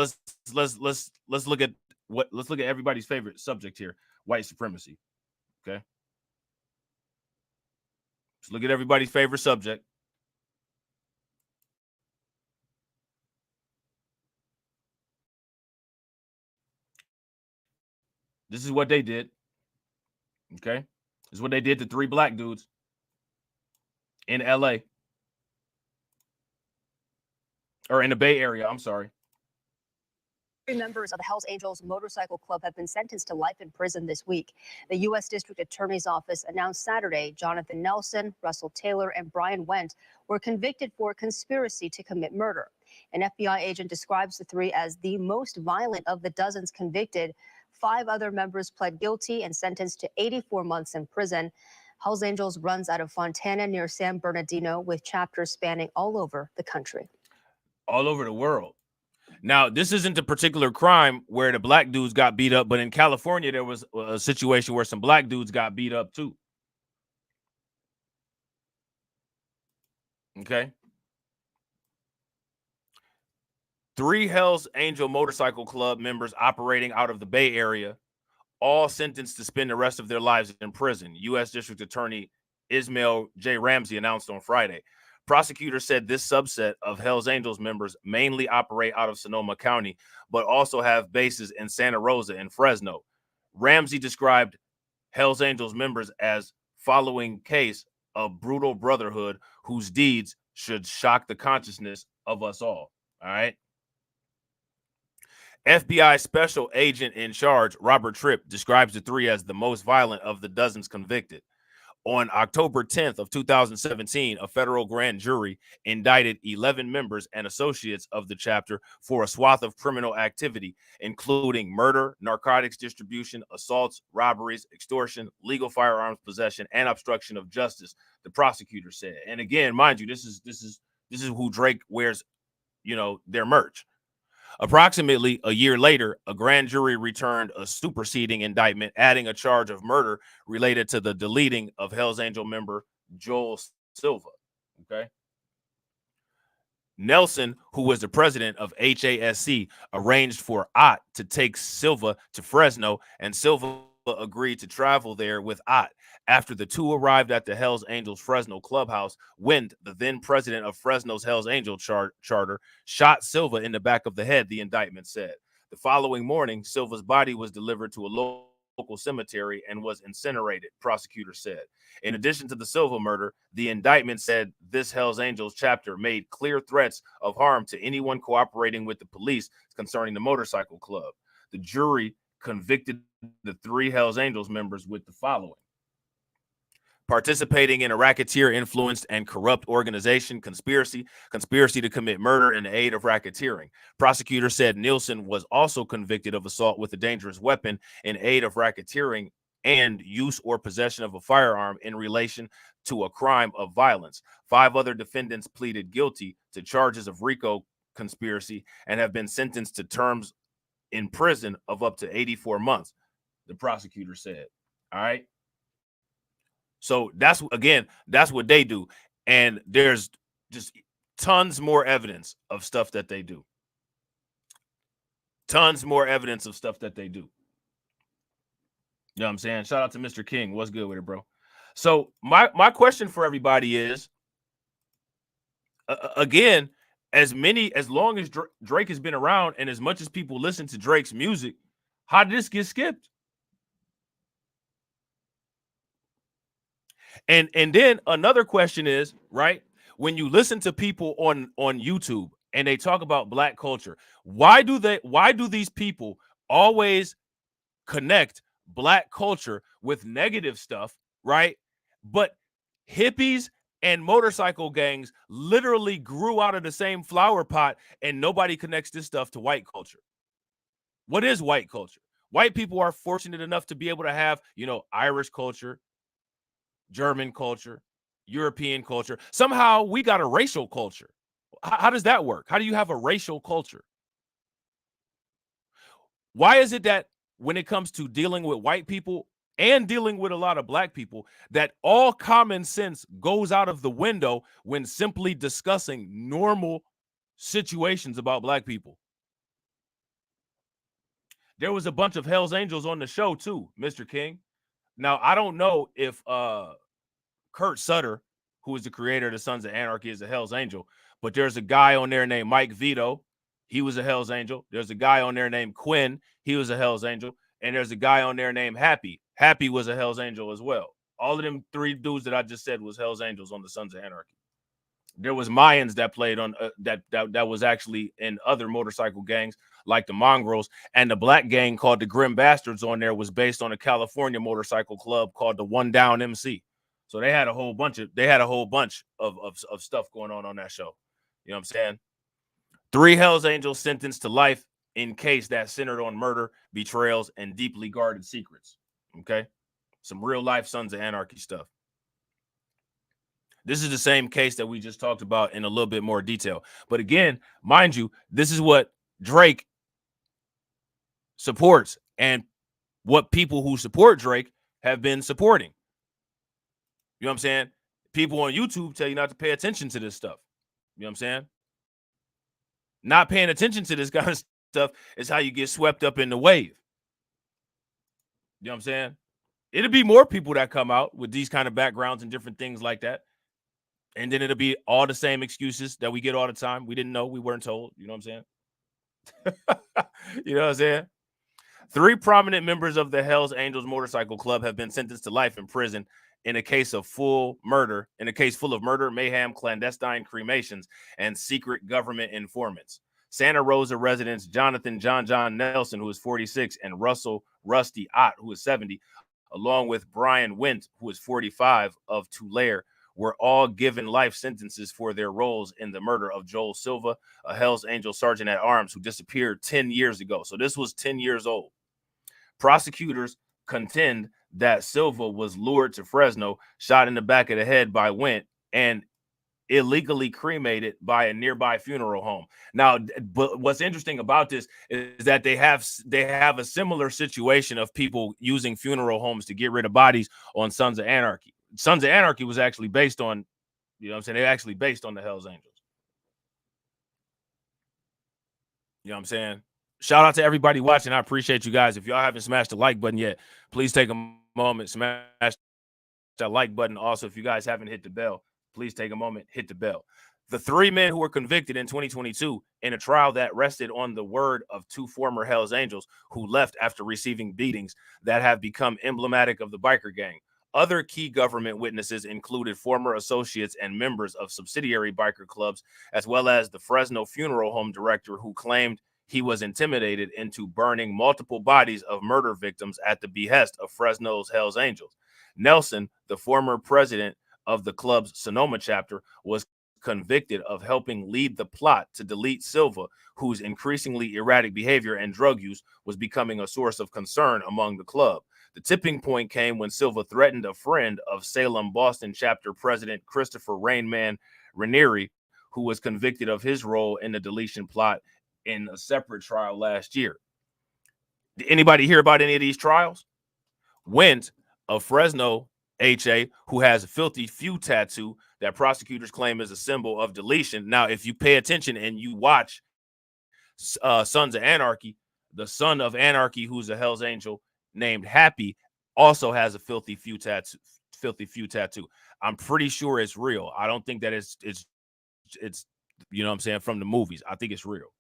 look at everybody's favorite subject here: white supremacy. Okay, let's look at everybody's favorite subject. This is what they did. Okay, this is what they did to 3 black dudes in LA. Or in the Bay Area, I'm sorry. 3 members of the Hells Angels Motorcycle Club have been sentenced to life in prison this week. The U.S. District Attorney's Office announced Saturday Jonathan Nelson, Russell Taylor, and Brian Wendt were convicted for conspiracy to commit murder. An FBI agent describes the 3 as the most violent of the dozens convicted. 5 other members pled guilty and sentenced to 84 months in prison. Hells Angels runs out of Fontana near San Bernardino with chapters spanning all over the country. All over the world. Now, this isn't a particular crime where the black dudes got beat up, but in California, there was a situation where some black dudes got beat up too. Okay. 3 Hells Angel Motorcycle Club members operating out of the Bay Area, all sentenced to spend the rest of their lives in prison, U.S. District Attorney Ismail J. Ramsey announced on Friday. Prosecutors said this subset of Hells Angels members mainly operate out of Sonoma County, but also have bases in Santa Rosa and Fresno. Ramsey described Hells Angels members as following case of brutal brotherhood whose deeds should shock the consciousness of us all. All right. FBI Special Agent in Charge, Robert Tripp, describes the 3 as the most violent of the dozens convicted. On October 10th of 2017, a federal grand jury indicted 11 members and associates of the chapter for a swath of criminal activity, including murder, narcotics distribution, assaults, robberies, extortion, legal firearms possession, and obstruction of justice, the prosecutor said. And again, mind you, this is who Drake wears, their merch. Approximately a year later, a grand jury returned a superseding indictment, adding a charge of murder related to the deleting of Hell's Angel member Joel Silva. Okay. Nelson, who was the president of HASC, arranged for Ott to take Silva to Fresno, and Silva agreed to travel there with Ott. After the two arrived at the Hells Angels Fresno clubhouse, Wendt, the then president of Fresno's Hells Angel charter, shot Silva in the back of the head, the indictment said. The following morning, Silva's body was delivered to a local cemetery and was incinerated, prosecutors said. In addition to the Silva murder, the indictment said this Hells Angels chapter made clear threats of harm to anyone cooperating with the police concerning the motorcycle club. The jury convicted the three Hells Angels members with the following: participating in a racketeer influenced and corrupt organization, conspiracy to commit murder in the aid of racketeering. Prosecutors said Nielsen was also convicted of assault with a dangerous weapon in aid of racketeering and use or possession of a firearm in relation to a crime of violence. 5 other defendants pleaded guilty to charges of RICO conspiracy and have been sentenced to terms in prison of up to 84 months, the prosecutor said. All right. So that's what they do. And there's just tons more evidence of stuff that they do. Tons more evidence of stuff that they do. You know what I'm saying? Shout out to Mr. King. What's good with it, bro? So my question for everybody is, again, as long as Drake has been around and as much as people listen to Drake's music, how did this get skipped? And then another question is, right, when you listen to people on YouTube and they talk about Black culture, why do these people always connect Black culture with negative stuff, right? But hippies and motorcycle gangs literally grew out of the same flower pot, and nobody connects this stuff to white culture. What is white culture? White people are fortunate enough to be able to have, Irish culture, German culture, European culture. Somehow we got a racial culture. How does that work? How do you have a racial culture? Why is it that when it comes to dealing with white people and dealing with a lot of Black people, that all common sense goes out of the window when simply discussing normal situations about Black people? There was a bunch of Hells Angels on the show too, Mr. King. Now, I don't know if Kurt Sutter, who is the creator of the Sons of Anarchy, is a Hells Angel, but there's a guy on there named Mike Vito. He was a Hells Angel. There's a guy on there named Quinn. He was a Hells Angel. And there's a guy on there named Happy. Happy was a Hells Angel as well. All of them 3 dudes that I just said was Hells Angels on the Sons of Anarchy. There was Mayans that played on that was actually in other motorcycle gangs like the Mongrels, and the Black gang called the Grim Bastards on there was based on a California motorcycle club called the One Down MC. So they had a whole bunch of stuff going on that show. You know what I'm saying? 3 Hells Angels sentenced to life in case that centered on murder, betrayals, and deeply guarded secrets. Okay, some real life Sons of Anarchy stuff. This is the same case that we just talked about in a little bit more detail. But again, mind you, this is what Drake supports and what people who support Drake have been supporting. You know what I'm saying? People on YouTube tell you not to pay attention to this stuff. You know what I'm saying? Not paying attention to this kind of stuff is how you get swept up in the wave. You know what I'm saying? It'll be more people that come out with these kind of backgrounds and different things like that. And then it'll be all the same excuses that we get all the time. We didn't know, we weren't told. You know what I'm saying? You know what I'm saying? 3 prominent members of the Hells Angels Motorcycle Club have been sentenced to life in prison in a case full of murder, mayhem, clandestine cremations, and secret government informants. Santa Rosa residents Jonathan John Nelson, who is 46, and Russell Rusty Ott, who is 70, along with Brian Wendt, who is 45, of Tulare, were all given life sentences for their roles in the murder of Joel Silva, a Hells Angel sergeant at arms who disappeared 10 years ago. So this was 10 years old. Prosecutors contend that Silva was lured to Fresno, shot in the back of the head by Wendt, and illegally cremated by a nearby funeral home. Now, but what's interesting about this is that they have a similar situation of people using funeral homes to get rid of bodies on Sons of Anarchy. Sons of Anarchy was actually based on, you know what I'm saying? They're actually based on the Hells Angels. You know what I'm saying? Shout out to everybody watching. I appreciate you guys. If y'all haven't smashed the like button yet, please take a moment, smash that like button. Also, if you guys haven't hit the bell, please take a moment, hit the bell. The 3 men who were convicted in 2022 in a trial that rested on the word of 2 former Hells Angels who left after receiving beatings that have become emblematic of the biker gang. Other key government witnesses included former associates and members of subsidiary biker clubs, as well as the Fresno funeral home director who claimed he was intimidated into burning multiple bodies of murder victims at the behest of Fresno's Hells Angels. Nelson, the former president of the club's Sonoma chapter, was convicted of helping lead the plot to delete Silva, whose increasingly erratic behavior and drug use was becoming a source of concern among the club. The tipping point came when Silva threatened a friend of Salem Boston chapter president Christopher Rainman Ranieri, who was convicted of his role in the deletion plot in a separate trial last year. Did anybody hear about any of these trials? Wendt of Fresno HA, who has a filthy few tattoo that prosecutors claim is a symbol of deletion. Now, if you pay attention and you watch Sons of Anarchy, the son of Anarchy, who's a Hells Angel named Happy, also has a filthy few tattoo. I'm pretty sure it's real. I don't think that it's you know what I'm saying, from the movies. I think it's real.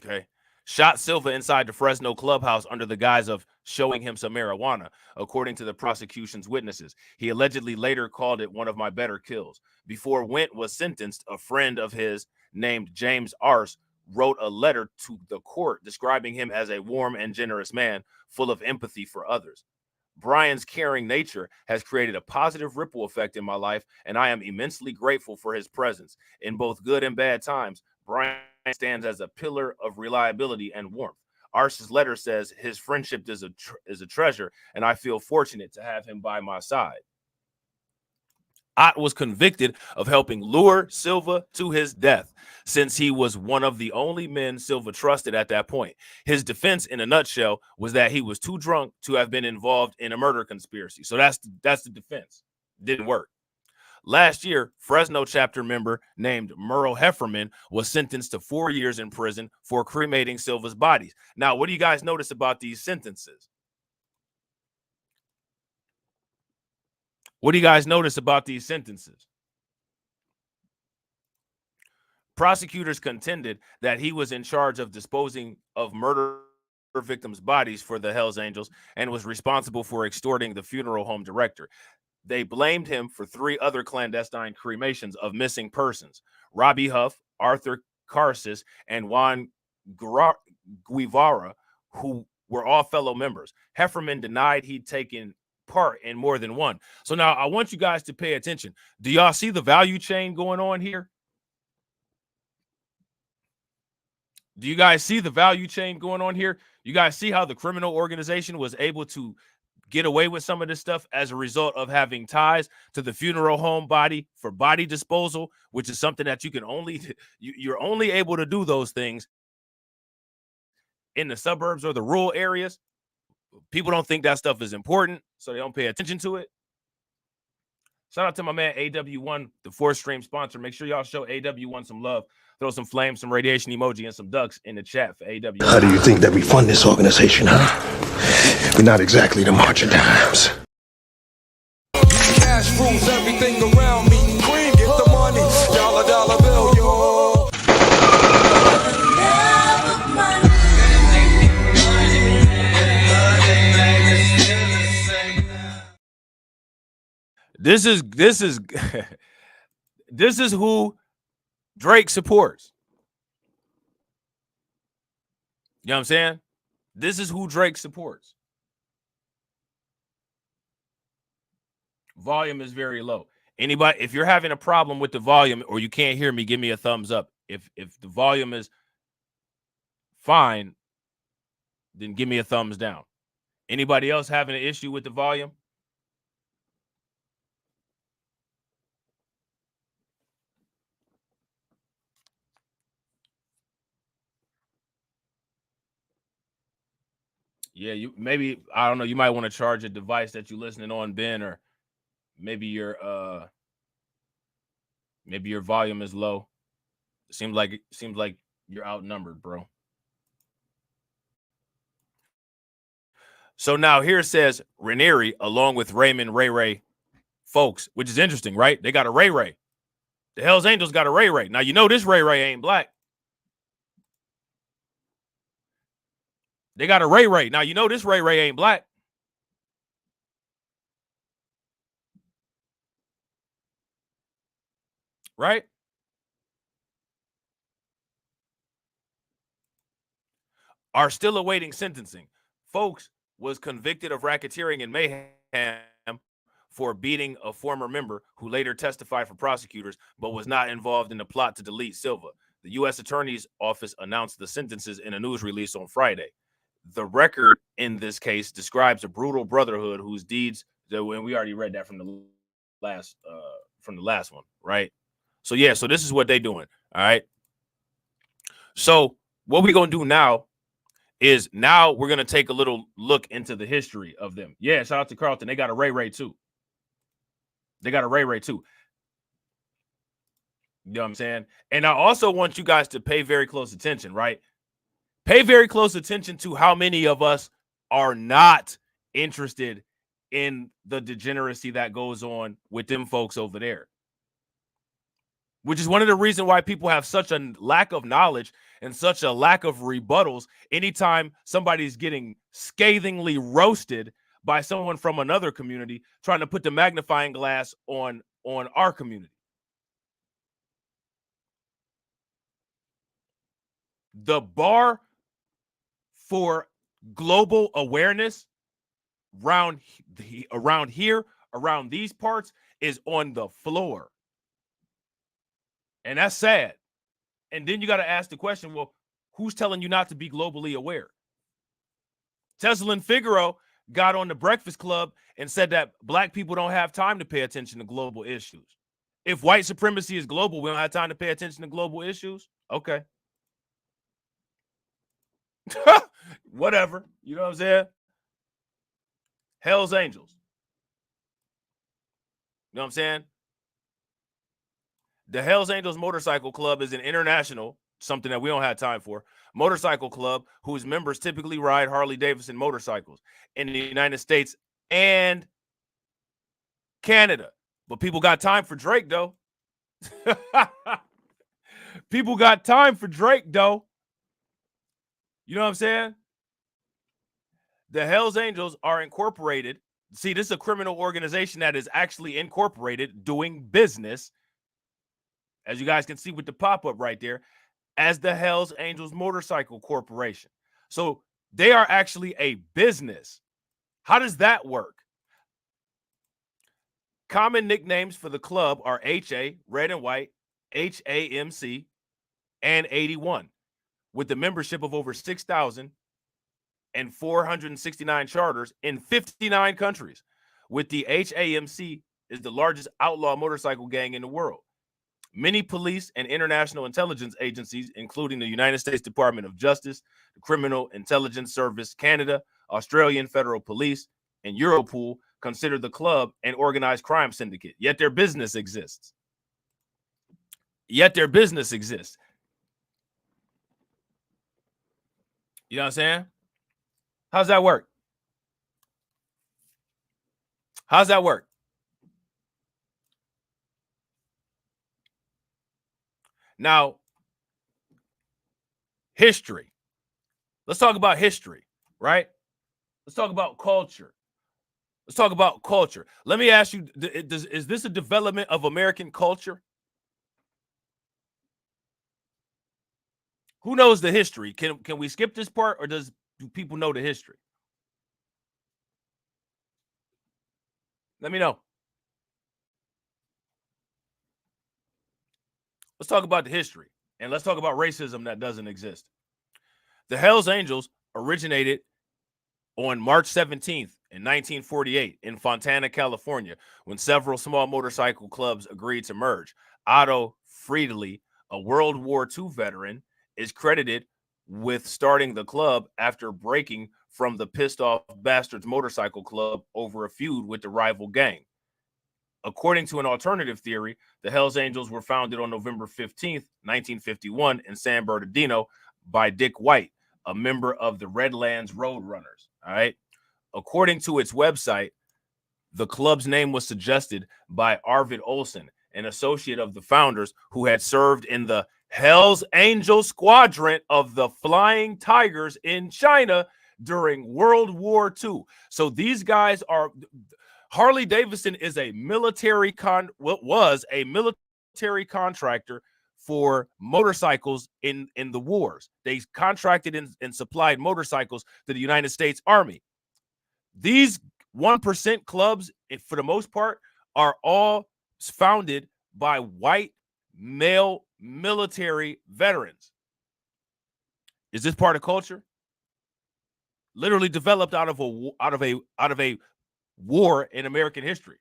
Okay. Shot Silva inside the Fresno clubhouse under the guise of showing him some marijuana, according to the prosecution's witnesses. He allegedly later called it one of my better kills. Before Wendt was sentenced, a friend of his named James Arce wrote a letter to the court describing him as a warm and generous man full of empathy for others. Brian's caring nature has created a positive ripple effect in my life, and I am immensely grateful for his presence. In both good and bad times, Brian stands as a pillar of reliability and warmth. Arce's letter says his friendship is a treasure, and I feel fortunate to have him by my side. Ott was convicted of helping lure Silva to his death, since he was one of the only men Silva trusted at that point. His defense, in a nutshell, was that he was too drunk to have been involved in a murder conspiracy. So that's the defense. Didn't work. Last year, Fresno chapter member named Merle Hefferman was sentenced to 4 years in prison for cremating Silva's bodies. Now, what do you guys notice about these sentences? What do you guys notice about these sentences? Prosecutors contended that he was in charge of disposing of murder victims' bodies for the Hells Angels and was responsible for extorting the funeral home director. They blamed him for 3 other clandestine cremations of missing persons: Robbie Huff, Arthur Carsis, and Juan Guevara, who were all fellow members. Hefferman denied he'd taken part in more than one. So now I want you guys to pay attention. Do y'all see the value chain going on here? Do you guys see the value chain going on here? You guys see how the criminal organization was able to get away with some of this stuff as a result of having ties to the funeral home body for body disposal, which is something that you can you're only able to do those things in the suburbs or the rural areas. People don't think that stuff is important, so they don't pay attention to it. Shout out to my man AW1, the 4th stream sponsor. Make sure y'all show AW1 some love. Throw some flames, some radiation emoji, and some ducks in the chat for AW1. How do you think that we fund this organization, huh? We're not exactly the march of dimes. Cash rules everything around me. Cream, get the money. Dollar bill, yo. This is this is who Drake supports. You know what I'm saying? This is who Drake supports. Volume is very low. Anybody, if you're having a problem with the volume or you can't hear me, give me a thumbs up. If the volume is fine, then give me a thumbs down. Anybody else having an issue with the volume? Yeah, you maybe, I don't know, you might want to charge a device that you're listening on, Ben, or maybe your volume is low. Seems like you're outnumbered, bro. So now here it says Ranieri along with Raymond Ray Ray folks, which is interesting, right? They got a Ray Ray. The Hells Angels got a Ray Ray. Now you know this Ray Ray ain't black. They got a Ray Ray. Now you know this Ray Ray ain't black. Right? Are still awaiting sentencing. Folks was convicted of racketeering and mayhem for beating a former member who later testified for prosecutors but was not involved in the plot to delete Silva. The U.S. Attorney's Office announced the sentences in a news release on Friday. The record in this case describes a brutal brotherhood whose deeds, and we already read that from the last one, right? So yeah, so this is what they're doing. All right. So what we're gonna do now is we're gonna take a little look into the history of them. Yeah, shout out to Carlton. They got a Ray Ray too. You know what I'm saying? And I also want you guys to pay very close attention, right? Pay very close attention to how many of us are not interested in the degeneracy that goes on with them folks over there. Which is one of the reasons why people have such a lack of knowledge and such a lack of rebuttals anytime somebody's getting scathingly roasted by someone from another community trying to put the magnifying glass on our community. The bar for global awareness around these parts is on the floor. And that's sad. And then you got to ask the question, well, who's telling you not to be globally aware? Tesla and Figaro got on the Breakfast Club and said that black people don't have time to pay attention to global issues. If white supremacy is global, we don't have time to pay attention to global issues? Okay. Whatever. You know what I'm saying? Hells Angels. You know what I'm saying? The Hells Angels Motorcycle Club is an international, something that we don't have time for, motorcycle club whose members typically ride Harley-Davidson motorcycles in the United States and Canada. But people got time for Drake, though. People got time for Drake, though. You know what I'm saying? The Hells Angels are incorporated. See, this is a criminal organization that is actually incorporated, doing business, as you guys can see with the pop-up right there, as the Hells Angels Motorcycle Corporation. So they are actually a business. How does that work? Common nicknames for the club are HA, Red and White, HAMC, and 81, with the membership of over 6,469 charters in 59 countries, with the HAMC is the largest outlaw motorcycle gang in the world. Many police and international intelligence agencies, including the United States Department of Justice, the Criminal Intelligence Service, Canada, Australian Federal Police, and Europol, consider the club an organized crime syndicate. Yet their business exists. You know what I'm saying? How's that work? Now, history. Let's talk about history, right? Let's talk about culture. Let me ask you, is this a development of American culture? Who knows the history? Can we skip this part, or do people know the history? Let me know. talk about the history, and let's talk about racism that doesn't exist. The Hells Angels originated on March 17th in 1948 in Fontana, California, when several small motorcycle clubs agreed to merge. Otto Friedli, a World War II veteran, is credited with starting the club after breaking from the Pissed Off Bastards Motorcycle Club over a feud with the rival gang. According to an alternative theory, the Hells Angels were founded on November 15th, 1951 in San Bernardino by Dick White, a member of the Redlands Roadrunners. All right. According to its website, the club's name was suggested by Arvid Olsen, an associate of the founders who had served in the Hells Angel Squadron of the Flying Tigers in China during World War II. So these guys are Harley Davidson is a military was a military contractor for motorcycles in the wars. They contracted and supplied motorcycles to the United States Army. These 1% clubs, for the most part, are all founded by white male military veterans. Is this part of culture? Literally developed out of a war in American history.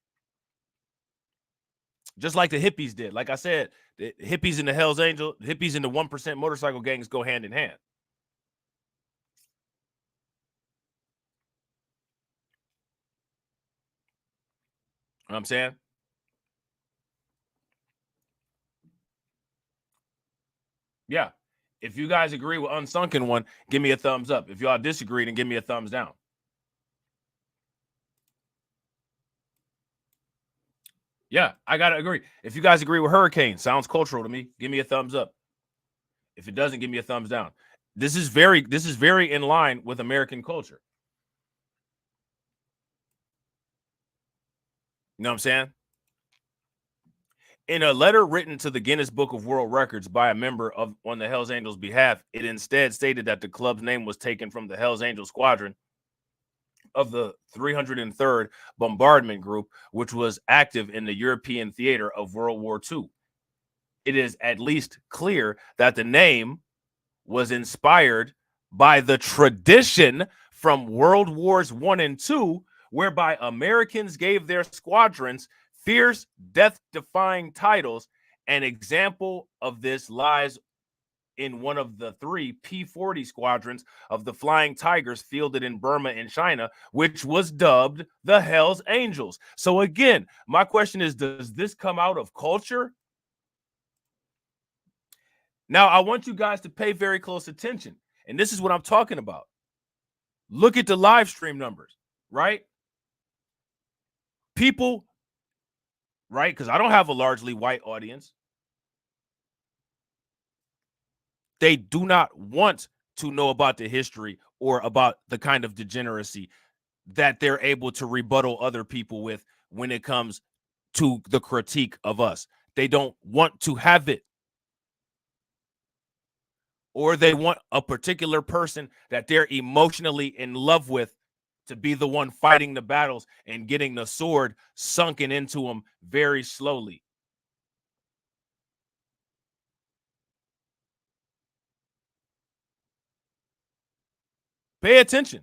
Just like the hippies did. Like I said, the hippies and the Hells Angels, hippies and the 1% motorcycle gangs go hand in hand. You know what I'm saying? Yeah. If you guys agree with Unsunken One, give me a thumbs up. If y'all disagree, then give me a thumbs down. Yeah, I gotta agree. If you guys agree with Hurricane, sounds cultural to me. Give me a thumbs up. If it doesn't, give me a thumbs down. This is very in line with American culture. You know what I'm saying? In a letter written to the Guinness Book of World Records by a member on the Hells Angels' behalf, it instead stated that the club's name was taken from the Hells Angels Squadron of the 303rd Bombardment Group, which was active in the European theater of World War II. It is at least clear that the name was inspired by the tradition from World Wars I and II, whereby Americans gave their squadrons fierce, death-defying titles. An example of this lies in one of the 3 P-40 squadrons of the Flying Tigers fielded in Burma and China, which was dubbed the Hells Angels. So again, my question is, does this come out of culture? Now, I want you guys to pay very close attention, and this is what I'm talking about. Look at the live stream numbers, right? People, right? Because I don't have a largely white audience. They do not want to know about the history or about the kind of degeneracy that they're able to rebuttal other people with when it comes to the critique of us. They don't want to have it. Or they want a particular person that they're emotionally in love with to be the one fighting the battles and getting the sword sunken into them very slowly. Pay attention.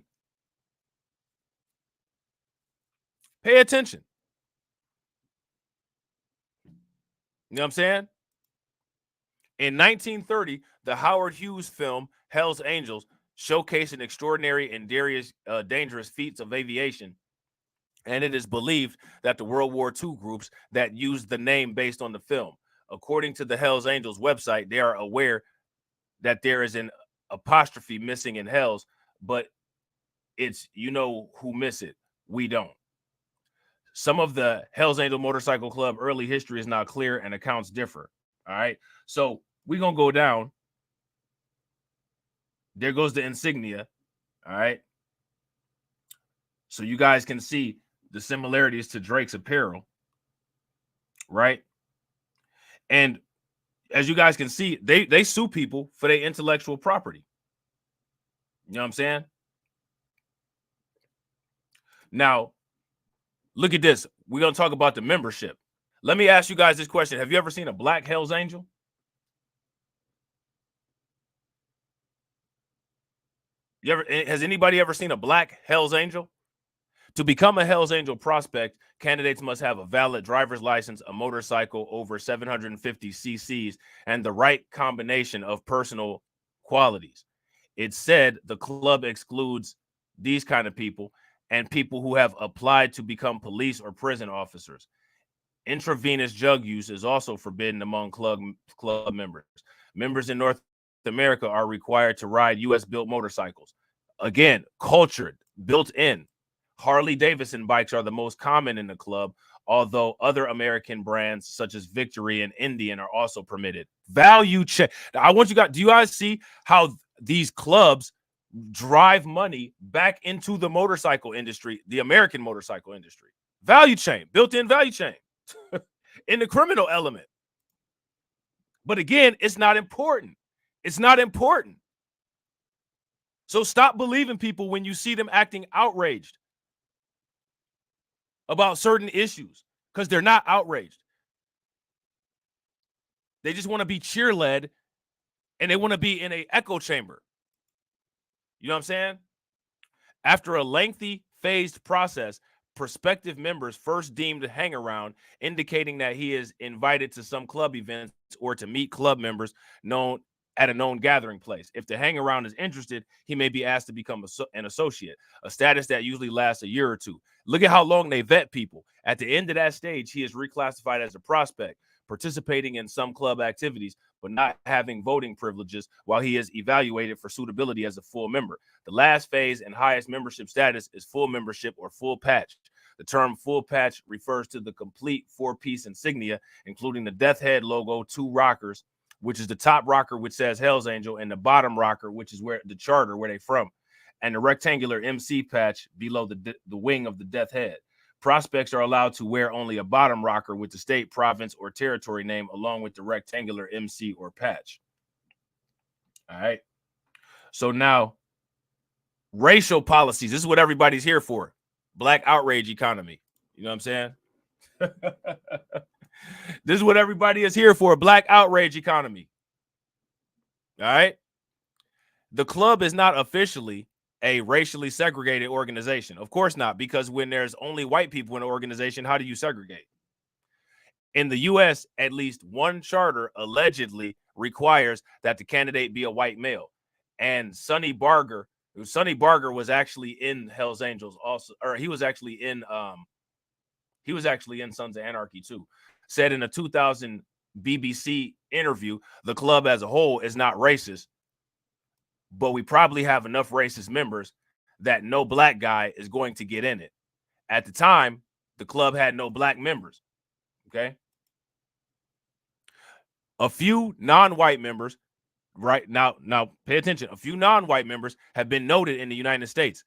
Pay attention. You know what I'm saying? In 1930, the Howard Hughes film Hell's Angels showcased extraordinary and dangerous feats of aviation, and it is believed that the World War II groups that used the name based on the film. According to the Hells Angels website, they are aware that there is an apostrophe missing in Hells, but it's, you know who miss it. We don't. Some of the Hells Angel Motorcycle Club early history is not clear and accounts differ. All right. So we're going to go down. There goes the insignia. All right. So you guys can see the similarities to Drake's apparel. Right. And as you guys can see, they sue people for their intellectual property. You know what I'm saying? Now, look at this. We're going to talk about the membership. Let me ask you guys this question. Have you ever seen a black Hells Angel? Has anybody ever seen a black Hell's Angel? To become a Hell's Angel prospect, candidates must have a valid driver's license, a motorcycle over 750 cc's, and the right combination of personal qualities. It said the club excludes these kind of people and people who have applied to become police or prison officers. Intravenous drug use is also forbidden among club members. Members in North America are required to ride U.S.-built motorcycles. Again, cultured, built in. Harley Davidson bikes are the most common in the club, although other American brands such as Victory and Indian are also permitted. Value check. I want you guys, do you guys see how these clubs drive money back into the motorcycle industry, the American motorcycle industry? Value chain, built-in value chain in the criminal element. But again, it's not important. It's not important. So stop believing people when you see them acting outraged about certain issues, because they're not outraged. They just want to be cheer-led, and they want to be in an echo chamber. You know what I'm saying? After a lengthy phased process, prospective members first deemed a hang around, indicating that he is invited to some club events or to meet club members known at a known gathering place. If the hang around is interested, he may be asked to become an associate, a status that usually lasts a year or two. Look at how long they vet people. At the end of that stage, he is reclassified as a prospect, participating in some club activities, but not having voting privileges while he is evaluated for suitability as a full member. The last phase and highest membership status is full membership or full patch. The term full patch refers to the complete four-piece insignia, including the death head logo, two rockers, which is the top rocker, which says Hell's Angel, and the bottom rocker, which is where the charter, where they from, and the rectangular MC patch below the wing of the death head. Prospects are allowed to wear only a bottom rocker with the state, province, or territory name, along with the rectangular MC or patch. All right. So now, racial policies. This is what everybody's here for. Black outrage economy. You know what I'm saying? This is what everybody is here for. Black outrage economy. All right. The club is not officially a racially segregated organization. Of course not, because when there's only white people in an organization, how do you segregate? In the U.S., at least one charter allegedly requires that the candidate be a white male. And Sonny Barger was actually in Hell's Angels also, or he was actually in Sons of Anarchy too. Said in a 2000 BBC interview, the club as a whole is not racist, but we probably have enough racist members that no black guy is going to get in it. At the time, the club had no black members. Okay. A few non-white members, right now pay attention. A few non-white members have been noted in the United States.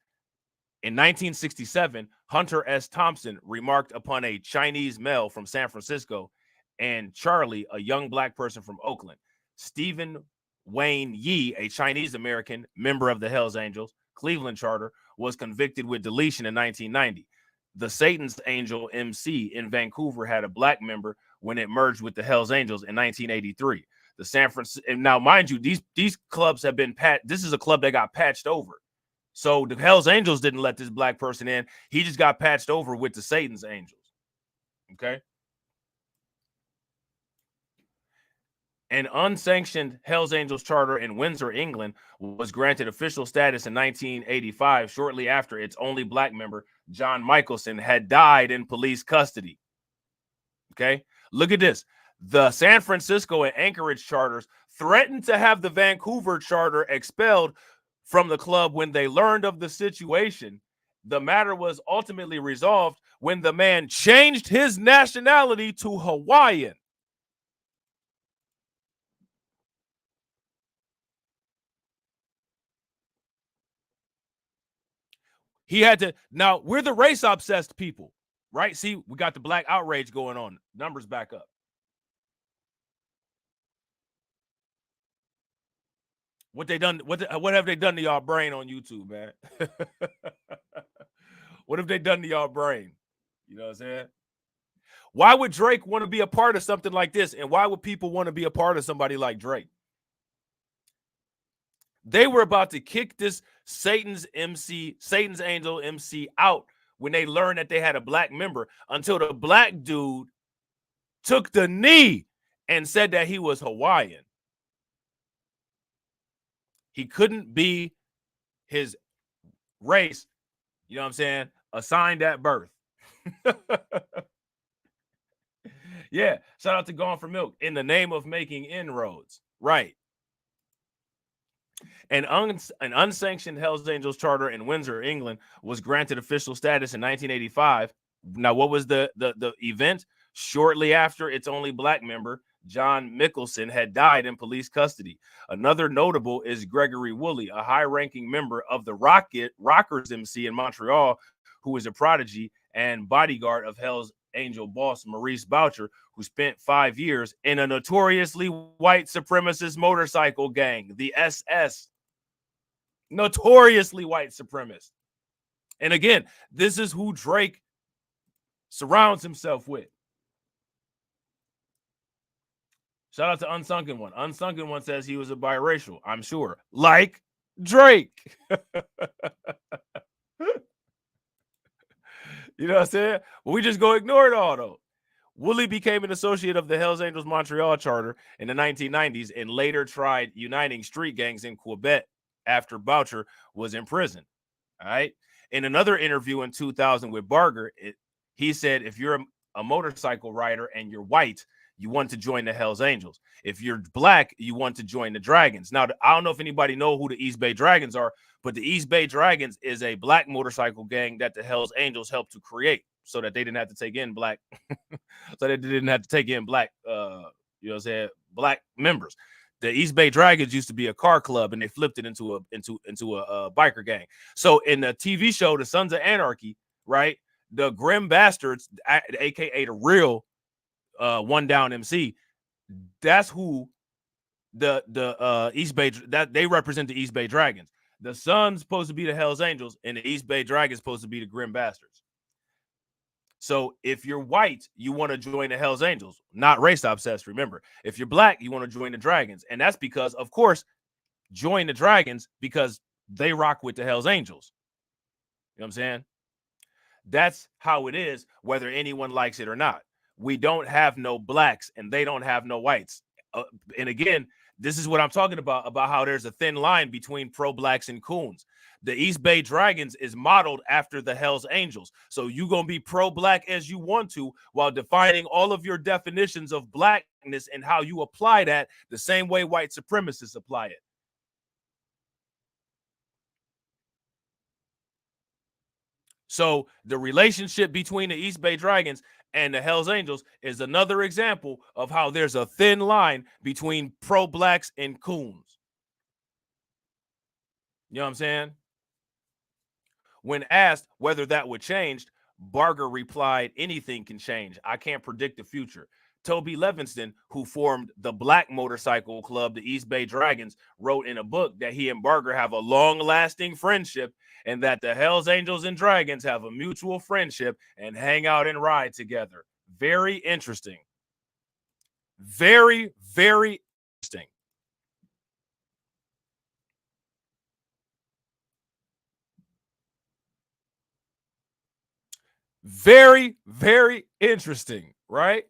In 1967, Hunter S. Thompson remarked upon a Chinese male from San Francisco and Charlie, a young black person from Oakland. Stephen Wayne Yee, a Chinese-American member of the Hells Angels Cleveland charter, was convicted with deletion in 1990. The Satan's Angel MC in Vancouver had a black member when it merged with the Hells Angels in 1983. The San Francisco, and now mind you, these clubs have been this is a club that got patched over. So the Hells Angels didn't let this black person in. He just got patched over with the Satan's Angels. Okay. An unsanctioned Hells Angels charter in Windsor, England, was granted official status in 1985, shortly after its only black member, John Michelson, had died in police custody. Okay. Look at this. The San Francisco and Anchorage charters threatened to have the Vancouver charter expelled from the club when they learned of the situation. The matter was ultimately resolved when the man changed his nationality to Hawaiian. He had to. Now, we're the race obsessed people, right? See, we got the black outrage going on. Numbers back up. What they done? What have they done to y'all brain on YouTube, man? What have they done to y'all brain? You know what I'm saying? Why would Drake want to be a part of something like this? And why would people want to be a part of somebody like Drake? They were about to kick this Satan's Angel MC out when they learned that they had a black member, until the black dude took the knee and said that he was Hawaiian. He couldn't be his race, you know what I'm saying, assigned at birth. Yeah, shout out to Gone for Milk. In the name of making inroads. Right. An unsanctioned Hells Angels charter in Windsor, England, was granted official status in 1985. Now, what was the event? Shortly after its only black member, John Mickelson, had died in police custody. Another notable is Gregory Woolley, a high-ranking member of the Rockers MC in Montreal, who is a prodigy and bodyguard of Hell's Angel boss Maurice Boucher, who spent 5 years in a notoriously white supremacist motorcycle gang, the SS. Notoriously white supremacist. And again, this is who Drake surrounds himself with. Shout out to Unsunken One. Unsunken One says he was a biracial, I'm sure. Like Drake. You know what I'm saying? But we just go ignore it all, though. Woolley became an associate of the Hells Angels Montreal charter in the 1990s and later tried uniting street gangs in Quebec after Boucher was in prison. All right. In another interview in 2000 with Barger, he said, if you're a motorcycle rider and you're white, you want to join the Hells Angels. If you're black, you want to join the Dragons. Now, I don't know if anybody know who the East Bay Dragons are, but the East Bay Dragons is a black motorcycle gang that the Hells Angels helped to create so that they didn't have to take in black, black members. The East Bay Dragons used to be a car club, and they flipped it into a biker gang. So in the TV show, The Sons of Anarchy, right, the Grim Bastards, aka the real One Down MC, that's who the East Bay, that they represent the East Bay Dragons. The Sun's supposed to be the Hells Angels, and the East Bay Dragons supposed to be the Grim Bastards. So if you're white, you want to join the Hells Angels, not race obsessed. Remember, if you're black, you want to join the Dragons. And that's because, of course, join the Dragons because they rock with the Hells Angels. You know what I'm saying? That's how it is, whether anyone likes it or not. We don't have no blacks and they don't have no whites. And again, this is what I'm talking about how there's a thin line between pro-blacks and coons. The East Bay Dragons is modeled after the Hells Angels. So you're going to be pro-black as you want to while defining all of your definitions of blackness and how you apply that the same way white supremacists apply it. So the relationship between the East Bay Dragons and the Hells Angels is another example of how there's a thin line between pro-blacks and coons. You know what I'm saying? When asked whether that would change, Barger replied, anything can change. I can't predict the future. Toby Levinston, who formed the Black Motorcycle Club, the East Bay Dragons, wrote in a book that he and Barger have a long-lasting friendship and that the Hells Angels and Dragons have a mutual friendship and hang out and ride together. Very interesting. Very, very interesting. Very, very interesting, right?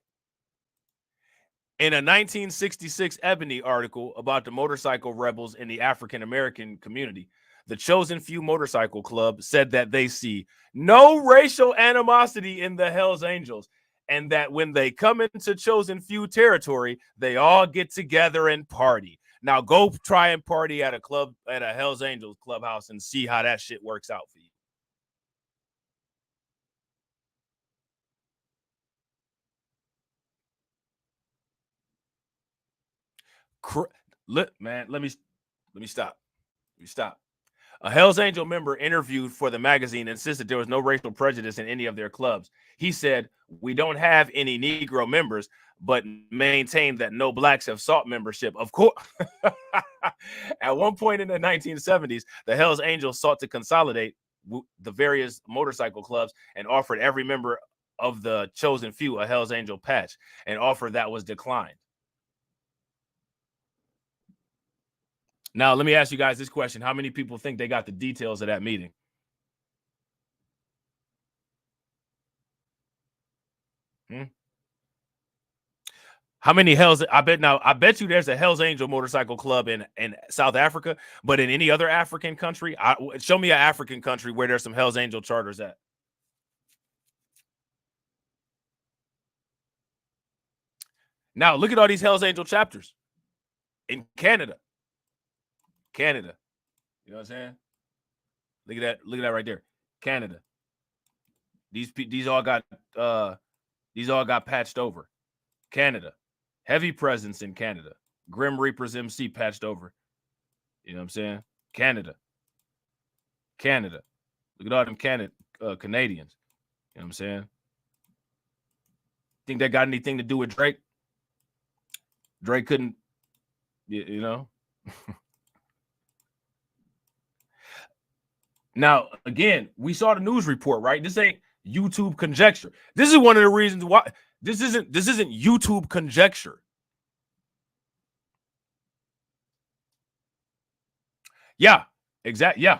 In a 1966 Ebony article about the motorcycle rebels in the African-American community, the Chosen Few Motorcycle Club said that they see no racial animosity in the Hells Angels and that when they come into Chosen Few territory, they all get together and party. Now go try and party at a Hells Angels clubhouse and see how that shit works out for you. Man, let me stop. A Hells Angel member interviewed for the magazine insisted there was no racial prejudice in any of their clubs. He said, we don't have any Negro members, but maintain that no blacks have sought membership. Of course. At one point in the 1970s, the Hells Angels sought to consolidate the various motorcycle clubs and offered every member of the Chosen Few a Hells Angel patch, an offer that was declined. Now, let me ask you guys this question. How many people think they got the details of that meeting? How many Hells? I bet you there's a Hells Angel motorcycle club in South Africa, but in any other African country, show me an African country where there's some Hells Angel charters at. Now, look at all these Hells Angel chapters in Canada. Canada. You know what I'm saying? Look at that. Look at that right there. Canada. These all got patched over. Canada. Heavy presence in Canada. Grim Reaper's MC patched over. You know what I'm saying? Canada. Canada. Look at all them Canadians. You know what I'm saying? Think that got anything to do with Drake? Drake couldn't, you know? Now, again, we saw the news report, right? This ain't YouTube conjecture. This is one of the reasons why this isn't YouTube conjecture. Yeah, exactly. Yeah.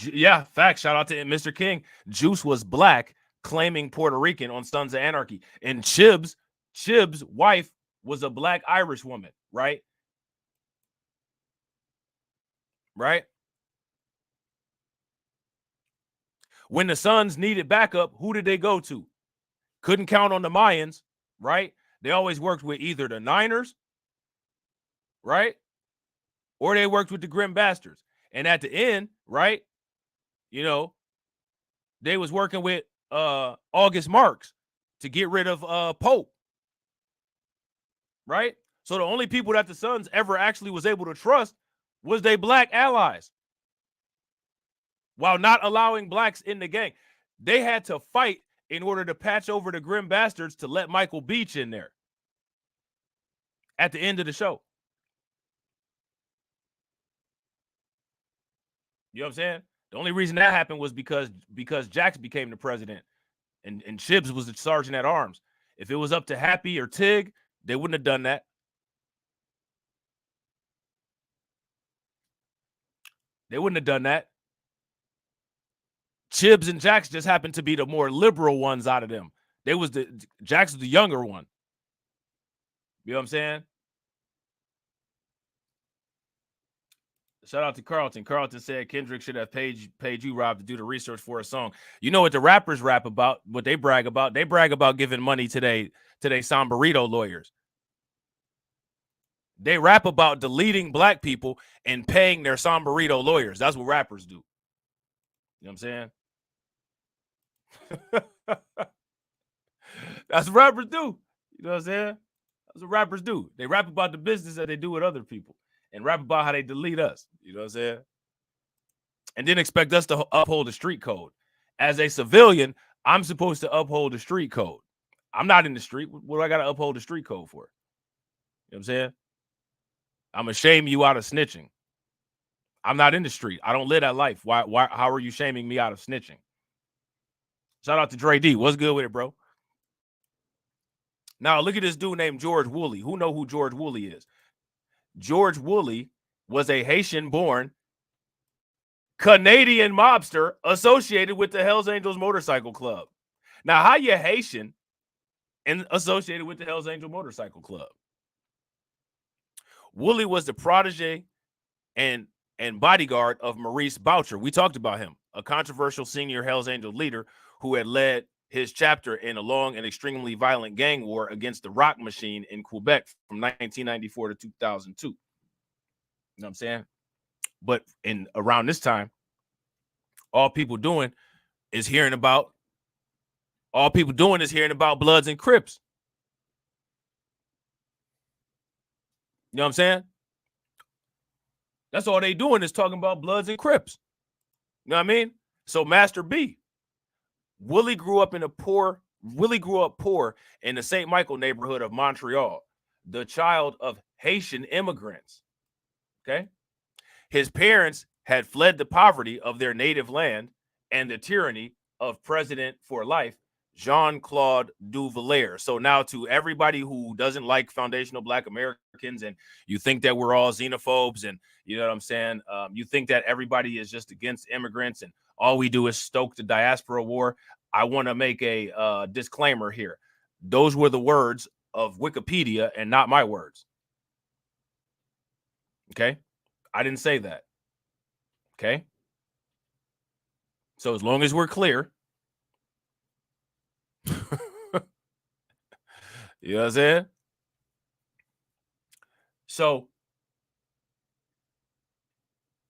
Yeah, facts. Shout out to Mr. King. Juice was black, claiming Puerto Rican on Sons of Anarchy. And Chib's wife was a black Irish woman, right? Right? When the Suns needed backup, who did they go to? Couldn't count on the Mayans, right? They always worked with either the Niners, right? Or they worked with the Grim Bastards. And at the end, right, you know, they was working with August Marks to get rid of Pope, right? So the only people that the Suns ever actually was able to trust was they black allies, while not allowing blacks in the gang. They had to fight in order to patch over the Grim Bastards to let Michael Beach in there at the end of the show. You know what I'm saying? The only reason that happened was because Jax became the president and Chibs was the sergeant at arms. If it was up to Happy or Tig, they wouldn't have done that. They wouldn't have done that. Chibs and Jax just happened to be the more liberal ones out of them. Jax was the younger one. You know what I'm saying? Shout out to Carlton. Carlton said Kendrick should have paid you, Rob, to do the research for a song. You know what the rappers rap about, what they brag about? They brag about giving money to they Sombrerito lawyers. They rap about deleting black people and paying their Sombrerito lawyers. That's what rappers do. You know what I'm saying? That's what rappers do. You know what I'm saying? That's what rappers do. They rap about the business that they do with other people and rap about how they delete us. You know what I'm saying? And then expect us to uphold the street code. As a civilian, I'm supposed to uphold the street code. I'm not in the street. What do I got to uphold the street code for? You know what I'm saying? I'm going to shame you out of snitching. I'm not in the street. I don't live that life. Why? How are you shaming me out of snitching? Shout out to Dre D. What's good with it, bro? Now, look at this dude named George Woolley. Who know who George Woolley is? George Woolley was a Haitian-born Canadian mobster associated with the Hells Angels Motorcycle Club. Now, how you Haitian and associated with the Hells Angel Motorcycle Club? Woolley was the protege and bodyguard of Maurice Boucher. We talked about him, a controversial senior Hells Angel leader who had led his chapter in a long and extremely violent gang war against the Rock Machine in Quebec from 1994 to 2002. You know what I'm saying? But around this time, all people doing is hearing about Bloods and Crips. You know what I'm saying? That's all they doing is talking about Bloods and Crips. You know what I mean? So Master B, Willie grew up poor in the St. Michael neighborhood of Montreal, the child of Haitian immigrants. Okay? His parents had fled the poverty of their native land and the tyranny of President for Life, Jean-Claude Duvalier. So now to everybody who doesn't like foundational Black Americans and you think that we're all xenophobes and you know what I'm saying? You think that everybody is just against immigrants and all we do is stoke the diaspora war. I want to make a disclaimer here. Those were the words of Wikipedia and not my words. Okay? I didn't say that. Okay? So as long as we're clear, you know what I'm saying? So,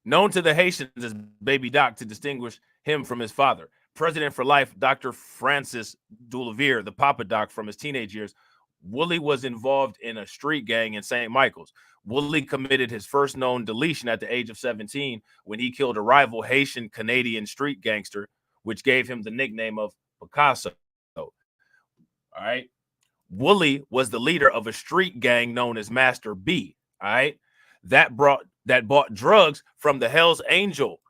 known to the Haitians as Baby Doc to distinguish him from his father. President for life, Dr. Francis Dulavier, the Papa Doc from his teenage years, Wooly was involved in a street gang in St. Michael's. Wooly committed his first known deletion at the age of 17 when he killed a rival Haitian-Canadian street gangster, which gave him the nickname of Picasso. All right. Wooly was the leader of a street gang known as Master B. All right. That bought drugs from the Hells Angel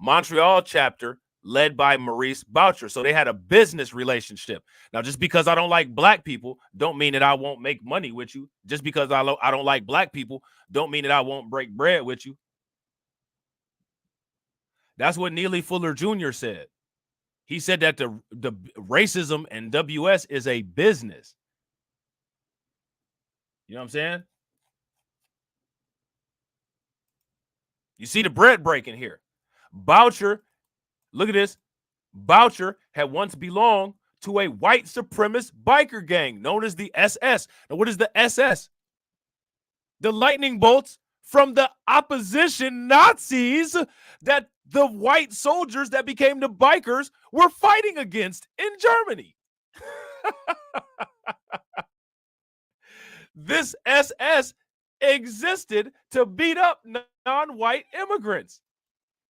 Montreal chapter led by Maurice Boucher. So they had a business relationship. Now, just because I don't like Black people don't mean that I won't make money with you. Just because I don't like Black people don't mean that I won't break bread with you. That's what Neely Fuller Jr. said. He said that the racism and WS is a business. You know what I'm saying? You see the bread breaking here. Boucher, look at this. Boucher had once belonged to a white supremacist biker gang known as the SS. Now, what is the SS? The lightning bolts from the opposition Nazis that the white soldiers that became the bikers were fighting against in Germany. This SS existed to beat up non-white immigrants.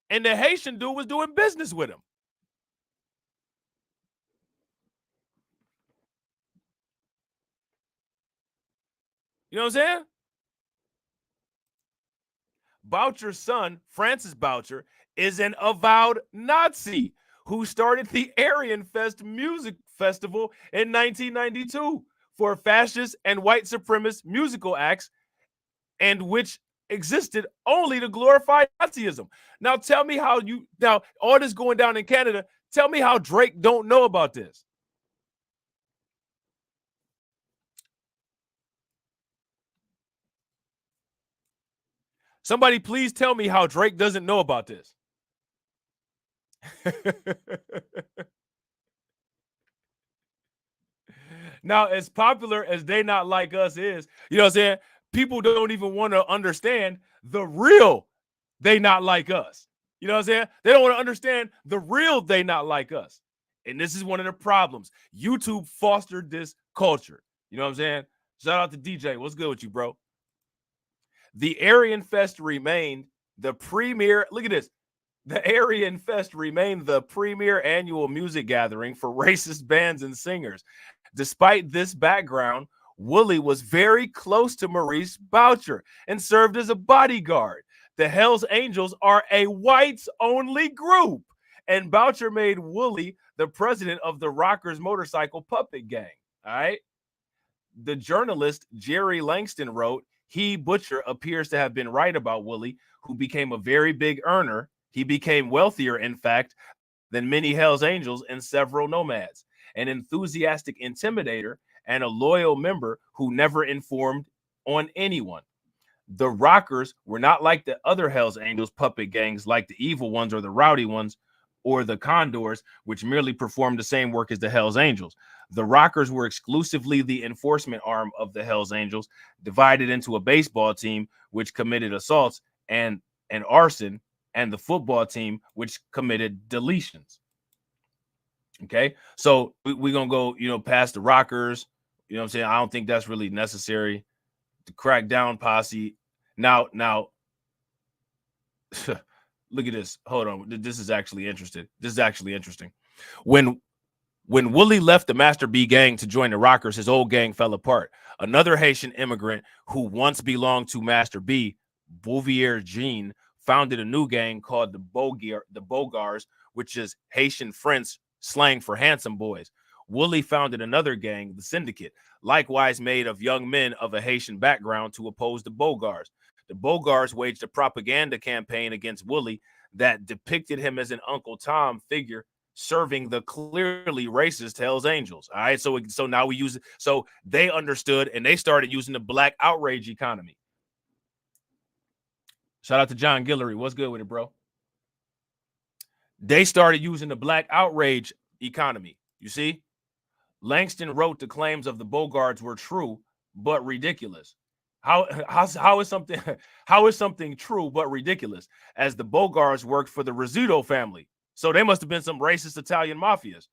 And the Haitian dude was doing business with him. You know what I'm saying? Boucher's son, Francis Boucher, is an avowed Nazi who started the Aryan Fest music festival in 1992 for fascist and white supremacist musical acts, and which existed only to glorify Nazism. Now tell me how all this going down in Canada, tell me how Drake don't know about this. Somebody please tell me how Drake doesn't know about this. Now, as popular as They Not Like Us is, you know what I'm saying? People don't even want to understand the real They Not Like Us. You know what I'm saying? They don't want to understand the real They Not Like Us. And this is one of the problems. YouTube fostered this culture. You know what I'm saying? Shout out to DJ. What's good with you, bro? The Aryan Fest remained the premier, look at this. The Aryan Fest remained the premier annual music gathering for racist bands and singers. Despite this background, Wooly was very close to Maurice Boucher and served as a bodyguard. The Hells Angels are a whites-only group, and Boucher made Wooly the president of the Rockers Motorcycle Puppet Gang. All right. The journalist Jerry Langston wrote, he, Butcher, appears to have been right about Wooly, who became a very big earner. He became wealthier, in fact, than many Hells Angels and several nomads, an enthusiastic intimidator, and a loyal member who never informed on anyone. The Rockers were not like the other Hells Angels puppet gangs, like the Evil Ones or the Rowdy Ones or the Condors, which merely performed the same work as the Hells Angels. The Rockers were exclusively the enforcement arm of the Hells Angels, divided into a baseball team, which committed assaults and arson, and the football team, which committed deletions. Okay, so we're going to go, past the Rockers. You know what I'm saying? I don't think that's really necessary. The Crackdown posse. Now, look at this. Hold on. This is actually interesting. When Wooly left the Master B gang to join the Rockers, his old gang fell apart. Another Haitian immigrant who once belonged to Master B, Bouvier Jean, founded a new gang called the Bogars, which is Haitian French slang for handsome boys. Woolley founded another gang, the Syndicate, likewise made of young men of a Haitian background to oppose the Bogars. The Bogars waged a propaganda campaign against Woolley that depicted him as an Uncle Tom figure serving the clearly racist Hells Angels. All right, so now we use it. So they understood and they started using the black outrage economy. Shout out to John Guillory. What's good with it, bro? They started using the black outrage economy. You see? Langston wrote the claims of the Bogarts were true but ridiculous. How is something true but ridiculous? As the Bogarts worked for the Rizzuto family. So they must have been some racist Italian mafias.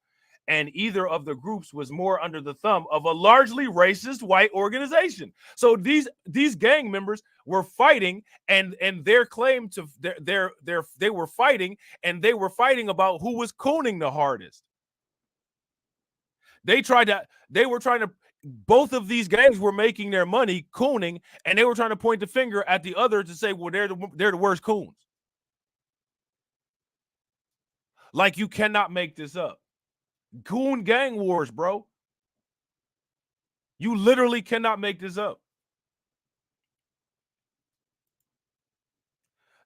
And either of the groups was more under the thumb of a largely racist white organization. So these gang members were fighting, and their claim to they were fighting about who was cooning the hardest. Both of these gangs were making their money cooning, and they were trying to point the finger at the other to say, well, they're the worst coons. Like, you cannot make this up. Coon gang wars, bro. You literally cannot make this up.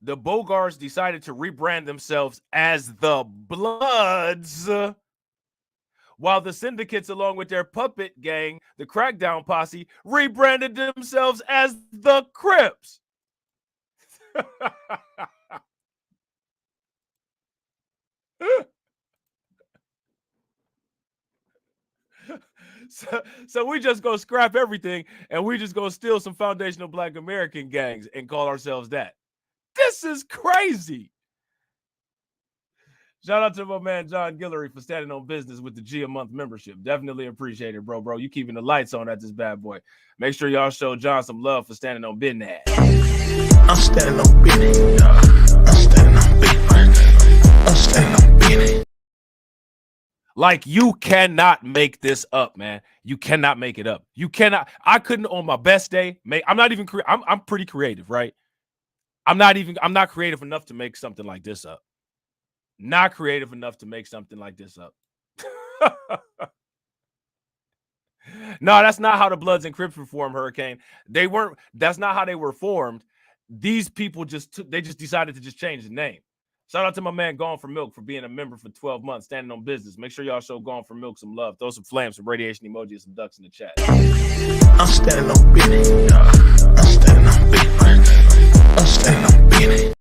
The Bogarts decided to rebrand themselves as the Bloods, while the Syndicates, along with their puppet gang, the Crackdown Posse, rebranded themselves as the Crips. So we just go scrap everything and we just go steal some foundational Black American gangs and call ourselves that. This is crazy. Shout out to my man John Guillory for standing on business with the G a month membership. Definitely appreciate it, bro. You keeping the lights on at this bad boy. Make sure y'all show John some love for standing on business. I'm standing on business. I'm standing on business. I'm standing on business. Like, you cannot make this up, man. You cannot make it up. You cannot. I couldn't on my best day make. I'm not even. I'm pretty creative, right? I'm not creative enough to make something like this up. Not creative enough to make something like this up. No, that's not how the Bloods and Crips were formed, Hurricane. They weren't. That's not how they were formed. These people they just decided to just change the name. Shout out to my man Gone for Milk for being a member for 12 months, standing on business. Make sure y'all show Gone for Milk some love. Throw some flames, some radiation emojis, some ducks in the chat. I'm standing on business. I'm standing on business. I'm standing on business.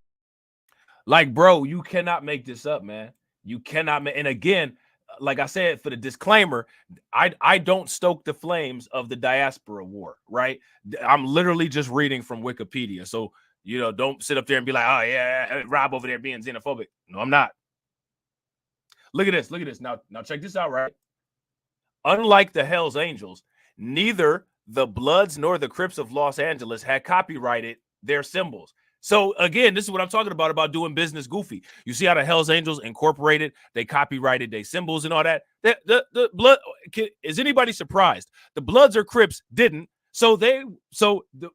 Like, bro, you cannot make this up, man. You cannot make. And again, like I said, for the disclaimer, I don't stoke the flames of the diaspora war, right? I'm literally just reading from Wikipedia. So, you know, don't sit up there and be like, oh, yeah, Rob over there being xenophobic. No, I'm not. Look at this. Look at this. Now check this out, right? Unlike the Hells Angels, neither the Bloods nor the Crips of Los Angeles had copyrighted their symbols. So, again, this is what I'm talking about doing business goofy. You see how the Hells Angels Incorporated, they copyrighted their symbols and all that. The Blood, is anybody surprised? The Bloods or Crips didn't.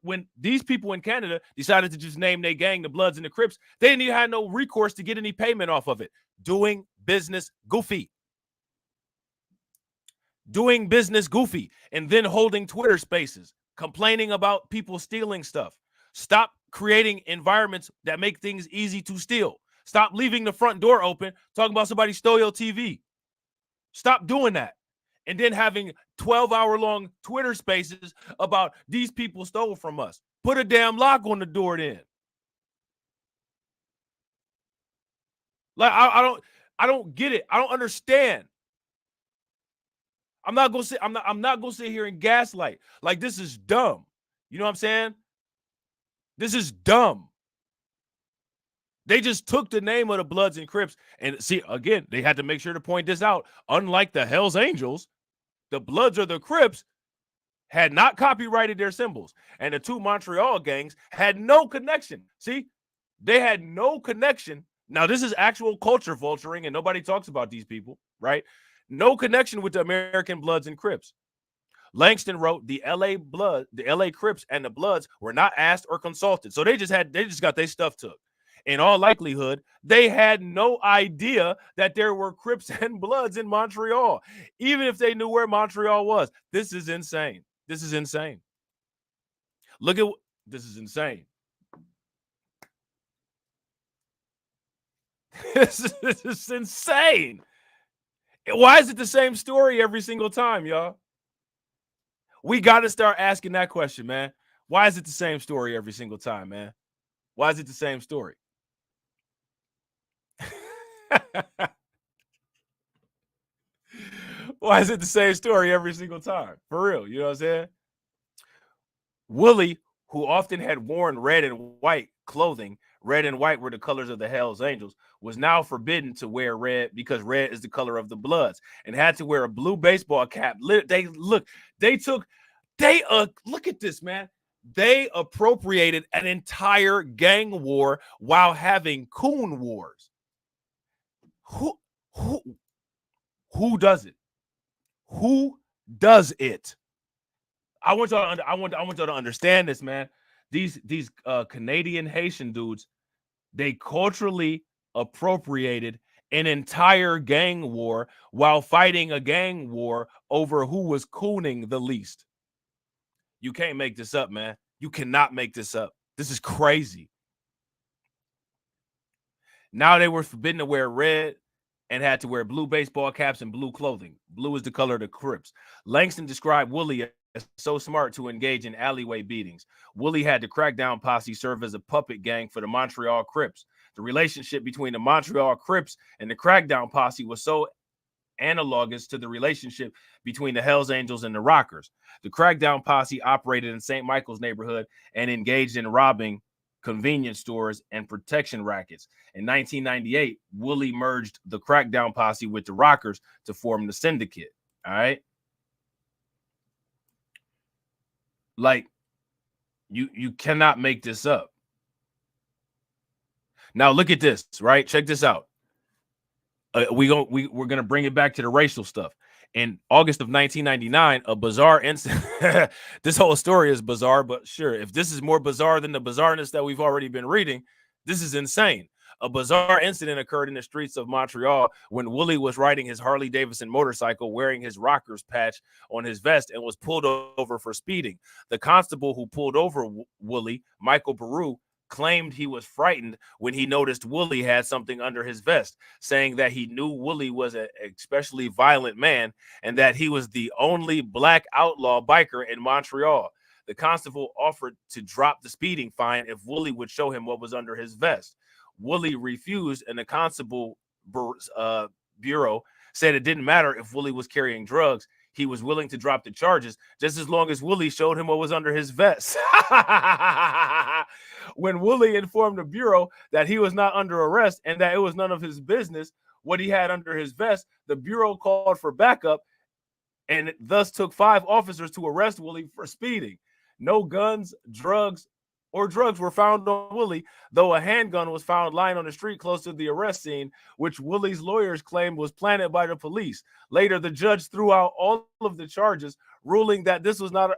When these people in Canada decided to just name their gang the Bloods and the Crips, they didn't even have no recourse to get any payment off of it. Doing business goofy. Doing business goofy. And then holding Twitter spaces, complaining about people stealing stuff. Stop creating environments that make things easy to steal. Stop leaving the front door open, talking about somebody stole your TV. Stop doing that. And then having 12-hour-long Twitter spaces about these people stole from us. Put a damn lock on the door then. Like, I don't get it. I don't understand. I'm not gonna sit here and gaslight. Like, this is dumb. You know what I'm saying? This is dumb. They just took the name of the Bloods and Crips. And see, again, they had to make sure to point this out. Unlike the Hells Angels, the Bloods or the Crips had not copyrighted their symbols. And the two Montreal gangs had no connection. See, they had no connection. Now, this is actual culture vulturing, and nobody talks about these people, right? No connection with the American Bloods and Crips. Langston wrote the LA Crips and the Bloods were not asked or consulted. So they just got their stuff took. in all likelihood, they had no idea that there were Crips and Bloods in Montreal, even if they knew where Montreal was. This is insane. This is insane. Look at this is insane. This is insane. Why is it the same story every single time, y'all? We got to start asking that question, man. Why is it the same story every single time, man? Why is it the same story? Why is it the same story every single time? For real, you know what I'm saying? Willie, who often had worn red and white clothing, red and white were the colors of the Hells Angels, was now forbidden to wear red because red is the color of the Bloods, and had to wear a blue baseball cap. Look at this, man. They appropriated an entire gang war while having coon wars. Who does it? Who does it? I want y'all to understand this, man. These Canadian Haitian dudes, they culturally appropriated an entire gang war while fighting a gang war over who was cooning the least. You can't make this up, man. You cannot make this up. This is crazy. Now they were forbidden to wear red and had to wear blue baseball caps and blue clothing. Blue is the color of the Crips. Langston described Willie as so smart to engage in alleyway beatings. Willie had the Crackdown Posse serve as a puppet gang for the Montreal Crips. The relationship between the Montreal Crips and the Crackdown Posse was so analogous to the relationship between the Hells Angels and the Rockers. The Crackdown Posse operated in St. Michael's neighborhood and engaged in robbing convenience stores and protection rackets. In 1998, Willie merged the Crackdown Posse with the Rockers to form the Syndicate. All right. Like, you cannot make this up. Now look at this, right? Check this out. We're gonna bring it back to the racial stuff. In August of 1999, a bizarre incident. This whole story is bizarre, but sure, if this is more bizarre than the bizarreness that we've already been reading, this is insane. A bizarre incident occurred in the streets of Montreal when Willie was riding his Harley Davidson motorcycle wearing his Rockers patch on his vest and was pulled over for speeding. The constable who pulled over Willie, Michael Baru, claimed he was frightened when he noticed Willie had something under his vest, saying that he knew Willie was an especially violent man and that he was the only black outlaw biker in Montreal. The constable offered to drop the speeding fine if Willie would show him what was under his vest. Willie refused, and the constable bureau said it didn't matter if Willie was carrying drugs. He was willing to drop the charges just as long as Willie showed him what was under his vest. When Willie informed the bureau that he was not under arrest and that it was none of his business what he had under his vest, the bureau called for backup and thus took 5 officers to arrest Willie for speeding. No guns, drugs were found on Willie, though a handgun was found lying on the street close to the arrest scene, which Willie's lawyers claimed was planted by the police. Later, the judge threw out all of the charges, ruling that this was not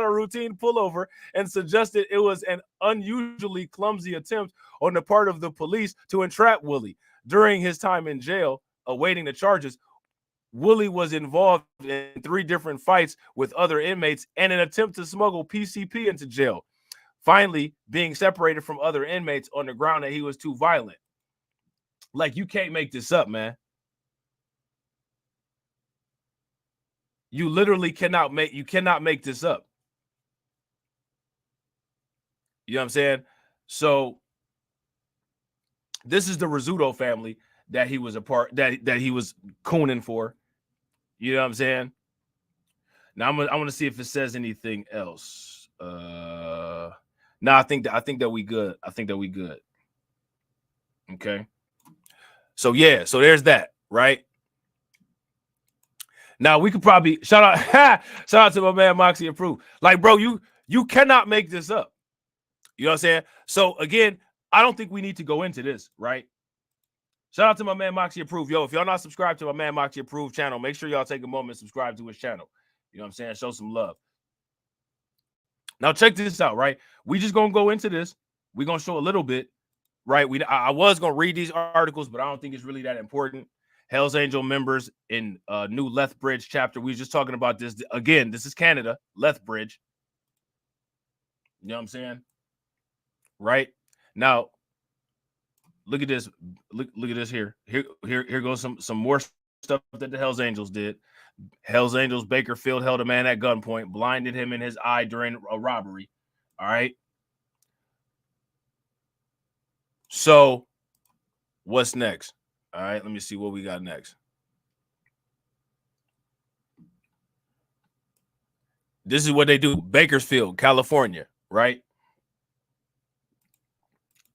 a routine pullover and suggested it was an unusually clumsy attempt on the part of the police to entrap Willie. During his time in jail, awaiting the charges, Willie was involved in 3 different fights with other inmates and an attempt to smuggle PCP into jail, finally being separated from other inmates on the ground that he was too violent. Like, you can't make this up, man. You literally cannot make this up. You know what I'm saying? So this is the Rizzuto family that he was a part, that he was cooning for. You know what I'm saying? Now I'm gonna see if it says anything else. No, I think that we good. I think that we good. Okay. So yeah, so there's that, right? Now we could probably shout out to my man Moxie Approved. Like, bro, you cannot make this up. You know what I'm saying? So again, I don't think we need to go into this, right? Shout out to my man Moxie Approved. Yo, if y'all not subscribed to my man Moxie Approved channel, make sure y'all take a moment and subscribe to his channel. You know what I'm saying? Show some love. Now check this out, right? We just gonna go into this. We're gonna show a little bit, right? I was gonna read these articles, but I don't think it's really that important. Hell's Angel members in new Lethbridge chapter. We were just talking about this again. This is Canada, Lethbridge. You know what I'm saying? Right now, look at this. Look at this here. Here goes some more stuff that the Hell's Angels did. Hell's Angels Bakerfield held a man at gunpoint, blinded him in his eye during a robbery. All right. So, what's next? All right, let me see what we got next. This is what they do. Bakersfield, California, right?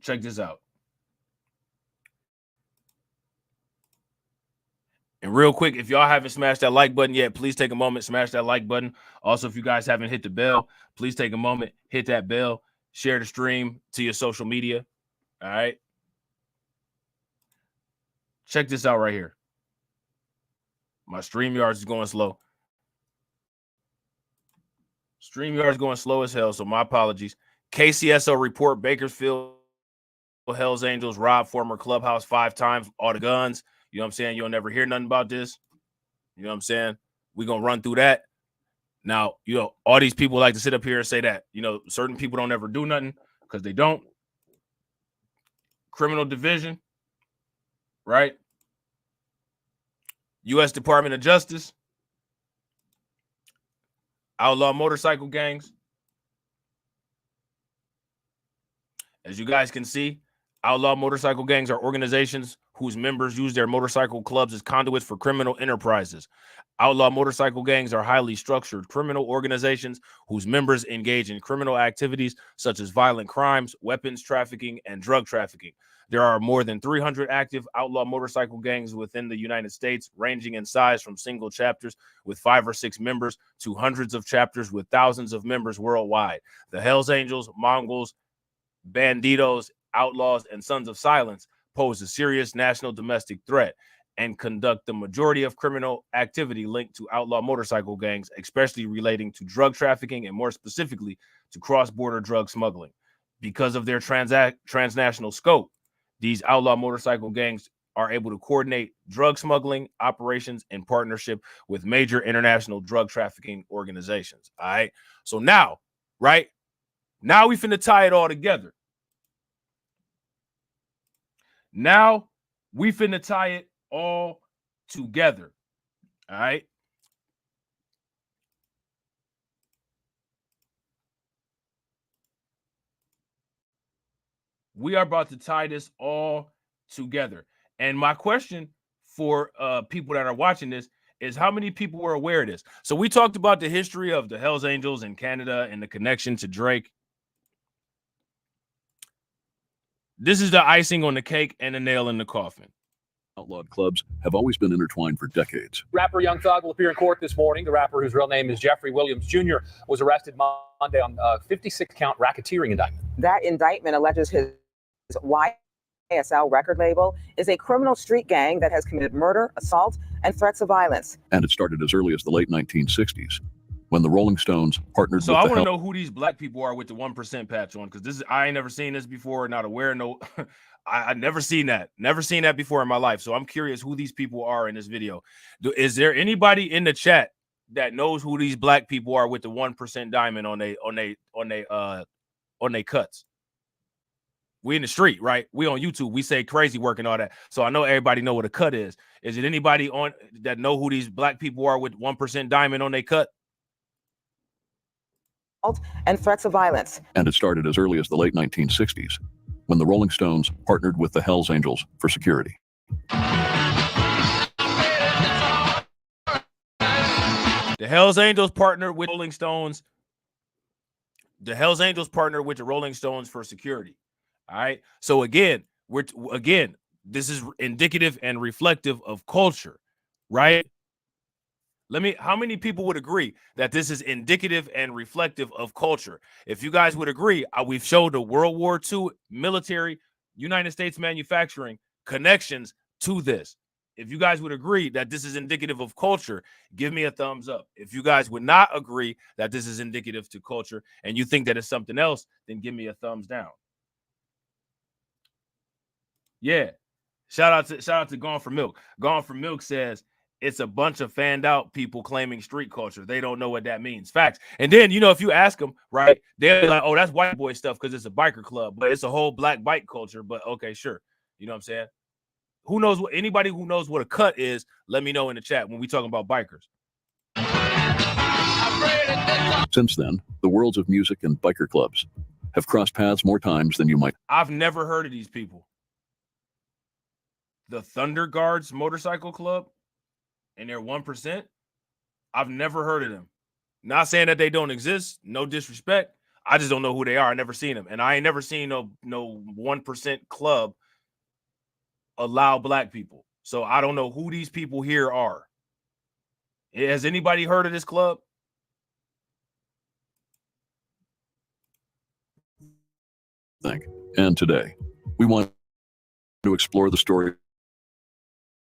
Check this out. And real quick, if y'all haven't smashed that like button yet, please take a moment, smash that like button. Also, if you guys haven't hit the bell, please take a moment, hit that bell, share the stream to your social media. All right. Check this out right here. My StreamYard is going slow. StreamYard is going slow as hell, so my apologies. KCSO report, Bakersfield Hell's Angels robbed former clubhouse 5 times, all the guns. You know what I'm saying? You'll never hear nothing about this. You know what I'm saying? We're going to run through that. Now, you know, all these people like to sit up here and say that, you know, certain people don't ever do nothing because they don't. Criminal division, right? U.S. Department of Justice. Outlaw motorcycle gangs. As you guys can see, outlaw motorcycle gangs are organizations whose members use their motorcycle clubs as conduits for criminal enterprises. Outlaw motorcycle gangs are highly structured criminal organizations whose members engage in criminal activities such as violent crimes, weapons trafficking, and drug trafficking. There are more than 300 active outlaw motorcycle gangs within the United States, ranging in size from single chapters with 5 or 6 members to hundreds of chapters with thousands of members worldwide. The Hells Angels, Mongols, Banditos, Outlaws, and Sons of Silence pose a serious national domestic threat and conduct the majority of criminal activity linked to outlaw motorcycle gangs, especially relating to drug trafficking and more specifically to cross-border drug smuggling. Because of their transnational scope, these outlaw motorcycle gangs are able to coordinate drug smuggling operations in partnership with major international drug trafficking organizations. All right. So now, right now, we finna tie it all together. Now we finna tie it all together. All right. We are about to tie this all together. And my question for people that are watching this is how many people were aware of this? So we talked about the history of the Hells Angels in Canada and the connection to Drake. This is the icing on the cake and the nail in the coffin. Outlawed clubs have always been intertwined for decades. Rapper Young Thug will appear in court this morning. The rapper, whose real name is Jeffrey Williams Jr., was arrested Monday on a 56-count racketeering indictment. That indictment alleges his YSL record label is a criminal street gang that has committed murder, assault, and threats of violence. And it started as early as the late 1960s, when the Rolling Stones partnered with So I want to know who these black people are with the 1% patch on, because this is, I ain't never seen this before, not aware, no, I never seen that before in my life. So I'm curious who these people are in this video. Is there anybody in the chat that knows who these black people are with the 1% diamond on they cuts? We in the street, right? We on YouTube. We say crazy work and all that. So I know everybody know what a cut is. Is it anybody on that know who these black people are with 1% diamond on they cut? And threats of violence. And it started as early as the late 1960s, when the Rolling Stones partnered with the Hells Angels for security. The Hells Angels partnered with Rolling Stones. The Hells Angels partnered with the Rolling Stones for security. All right. So again, this is indicative and reflective of culture, right? How many people would agree that this is indicative and reflective of culture? If you guys would agree, we've showed the World War II military, United States manufacturing connections to this. If you guys would agree that this is indicative of culture, give me a thumbs up. If you guys would not agree that this is indicative to culture and you think that it's something else, then give me a thumbs down. Yeah. Shout out to Gone for Milk. Gone for Milk says it's a bunch of fanned out people claiming street culture. They don't know what that means. Facts. And then, you know, if you ask them, right, they're like, oh, that's white boy stuff because it's a biker club, but it's a whole black bike culture. But okay, sure. You know what I'm saying? Who knows what anybody who knows what a cut is, let me know in the chat when we talking about bikers. Since then, the worlds of music and biker clubs have crossed paths more times than you might. I've never heard of these people. The Thunder Guards Motorcycle Club and their 1%. I've never heard of them. Not saying that they don't exist. No disrespect. I just don't know who they are. I never seen them. And I ain't never seen no 1% club allow black people. So I don't know who these people here are. Has anybody heard of this club? And today, we want to explore the story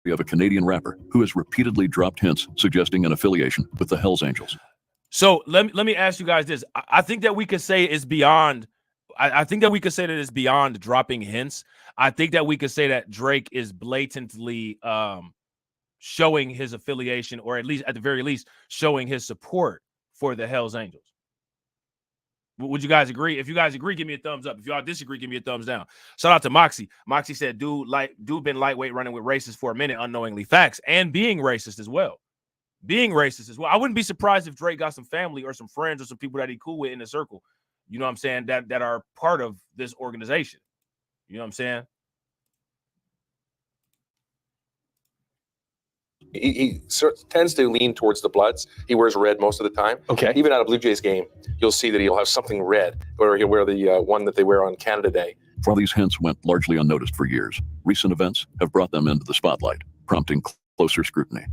of a Canadian rapper who has repeatedly dropped hints suggesting an affiliation with the Hells Angels. So let me ask you guys this. I think that we could say it's beyond. I think that we could say that it's beyond dropping hints. I think that we could say that Drake is blatantly showing his affiliation, or at least at the very least showing his support for the Hells Angels. Would you guys agree? If you guys agree, give me a thumbs up. If y'all disagree, give me a thumbs down. Shout out to Moxie. Moxie said, dude been lightweight running with racists for a minute, unknowingly. Facts. And being racist as well. I wouldn't be surprised if Drake got some family or some friends or some people that he cool with in the circle. You know what I'm saying? That are part of this organization. You know what I'm saying? He tends to lean towards the Bloods. He wears red most of the time. Okay. Even at a Blue Jays game, you'll see that he'll have something red, or he'll wear the one that they wear on Canada Day. While these hints went largely unnoticed for years, recent events have brought them into the spotlight, prompting closer scrutiny.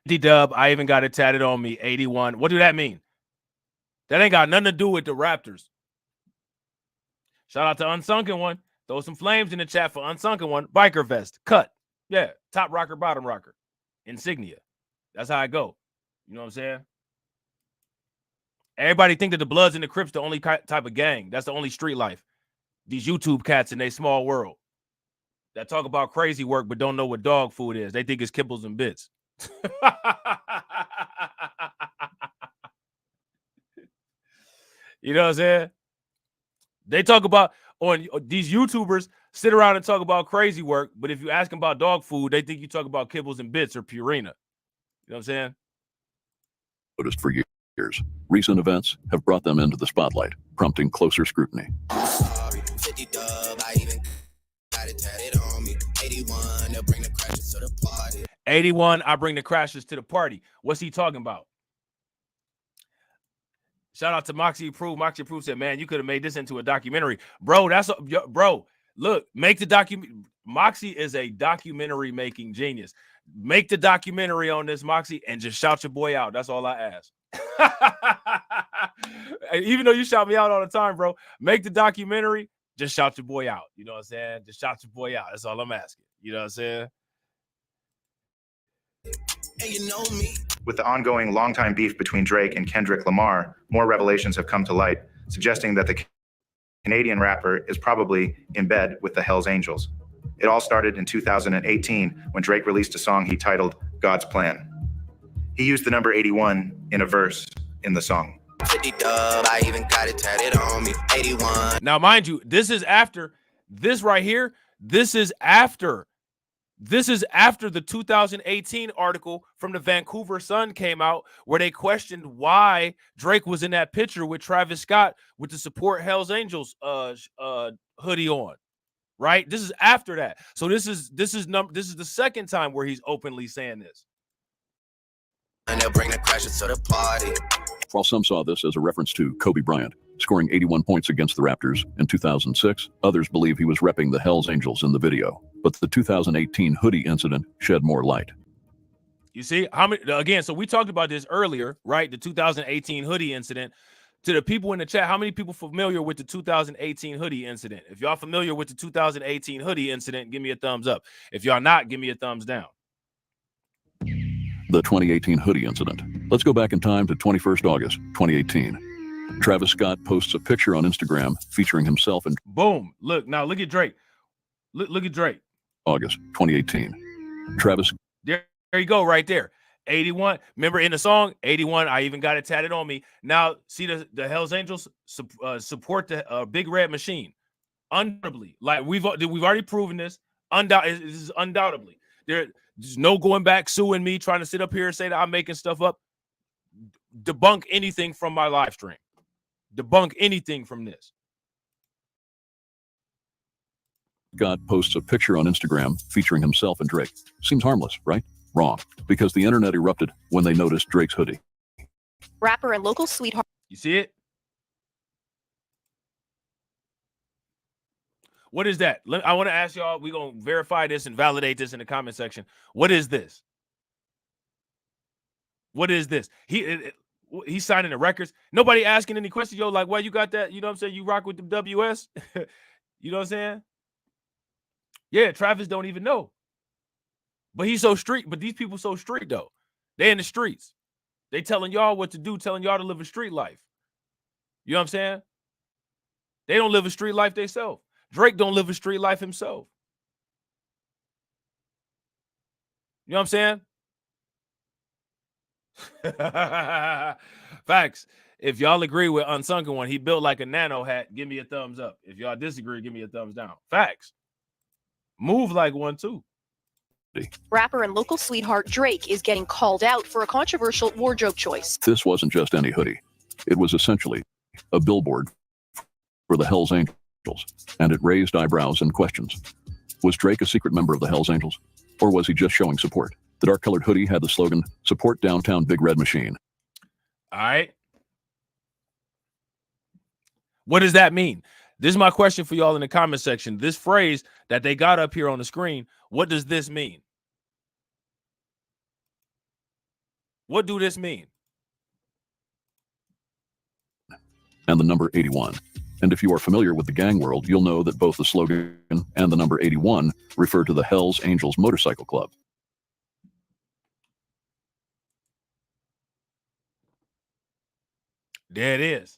D-Dub, I even got it tatted on me. 81. What do that mean? That ain't got nothing to do with the Raptors. Shout out to Unsunken One. Throw some flames in the chat for Unsunken One. Biker vest. Cut. Yeah. Top rocker, bottom rocker. Insignia. That's how I go. You know what I'm saying? Everybody think that the Bloods and the Crips the only type of gang. That's the only street life. These YouTube cats in their small world that talk about crazy work but don't know what dog food is. They think it's kibbles and bits. You know what I'm saying? They talk about, on these YouTubers sit around and talk about crazy work, but if you ask them about dog food, they think you talk about kibbles and bits or Purina. You know what I'm saying? Noticed for years, recent events have brought them into the spotlight, prompting closer scrutiny. 81, I bring the crashers to the party. What's he talking about? Shout out to Moxie Approved. Moxie Approved said, man, you could have made this into a documentary. Bro, bro, look, make the document. Moxie is a documentary making genius. Make the documentary on this, Moxie, and just shout your boy out. That's all I ask. Even though you shout me out all the time, bro, make the documentary, just shout your boy out. You know what I'm saying? Just shout your boy out. That's all I'm asking. You know what I'm saying? And you know me. With the ongoing longtime beef between Drake and Kendrick Lamar, more revelations have come to light, suggesting that the Canadian rapper is probably in bed with the Hells Angels. It all started in 2018 when Drake released a song he titled God's Plan. He used the number 81 in a verse in the song. 50 dub, I even got it tatted on me. 81. Now, mind you, this is after this right here. This is after the 2018 article from the Vancouver Sun came out where they questioned why Drake was in that picture with Travis Scott with the Support Hells Angels hoodie on. Right? This is after that. So this is the second time where he's openly saying this. And they'll bring the crashers to the party. While some saw this as a reference to Kobe Bryant scoring 81 points against the Raptors in 2006, others believe he was repping the Hells Angels in the video. But the 2018 hoodie incident shed more light. You see, how many again? So we talked about this earlier, right? The 2018 hoodie incident. To the people in the chat, how many people familiar with the 2018 hoodie incident? If y'all familiar with the 2018 hoodie incident, give me a thumbs up. If y'all not, give me a thumbs down. The 2018 hoodie incident. Let's go back in time to 21st August, 2018. Travis Scott posts a picture on Instagram featuring himself in Boom. Look at Drake. Look at Drake. August 2018. Travis. There you go, right there. 81. Remember in the song 81, I even got it tatted on me. Now see the Hells Angels support the Big Red Machine. Undoubtedly. Like we've already proven this. This is undoubtedly. There's no going back, suing me, trying to sit up here and say that I'm making stuff up. Debunk anything from my live stream. Debunk anything from this. Scott posts a picture on Instagram featuring himself and Drake. Seems harmless, right? Wrong, because the internet erupted when they noticed Drake's hoodie. Rapper and local sweetheart. You see it? What is that? I want to ask y'all, we're going to verify this and validate this in the comment section. What is this? What is this? He's signing the records. Nobody asking any questions, yo, like, why you got that? You know what I'm saying? You rock with the WS? You know what I'm saying? Yeah, Travis don't even know. But he's so street. But these people so street, though. They in the streets. They telling y'all what to do, telling y'all to live a street life. You know what I'm saying? They don't live a street life themselves. Drake don't live a street life himself. You know what I'm saying? Facts. If y'all agree with Unsunken One, he built like a nano hat, give me a thumbs up. If y'all disagree, give me a thumbs down. Facts. Move like one, too. Rapper and local sweetheart Drake is getting called out for a controversial wardrobe choice. This wasn't just any hoodie. It was essentially a billboard for the Hells Angels, and it raised eyebrows and questions. Was Drake a secret member of the Hells Angels, or was he just showing support? The dark-colored hoodie had the slogan, "Support Downtown Big Red Machine." All right. What does that mean? This is my question for y'all in the comment section. This phrase that they got up here on the screen, what does this mean? What do this mean? And the number 81. And if you are familiar with the gang world, you'll know that both the slogan and the number 81 refer to the Hells Angels Motorcycle Club. There it is.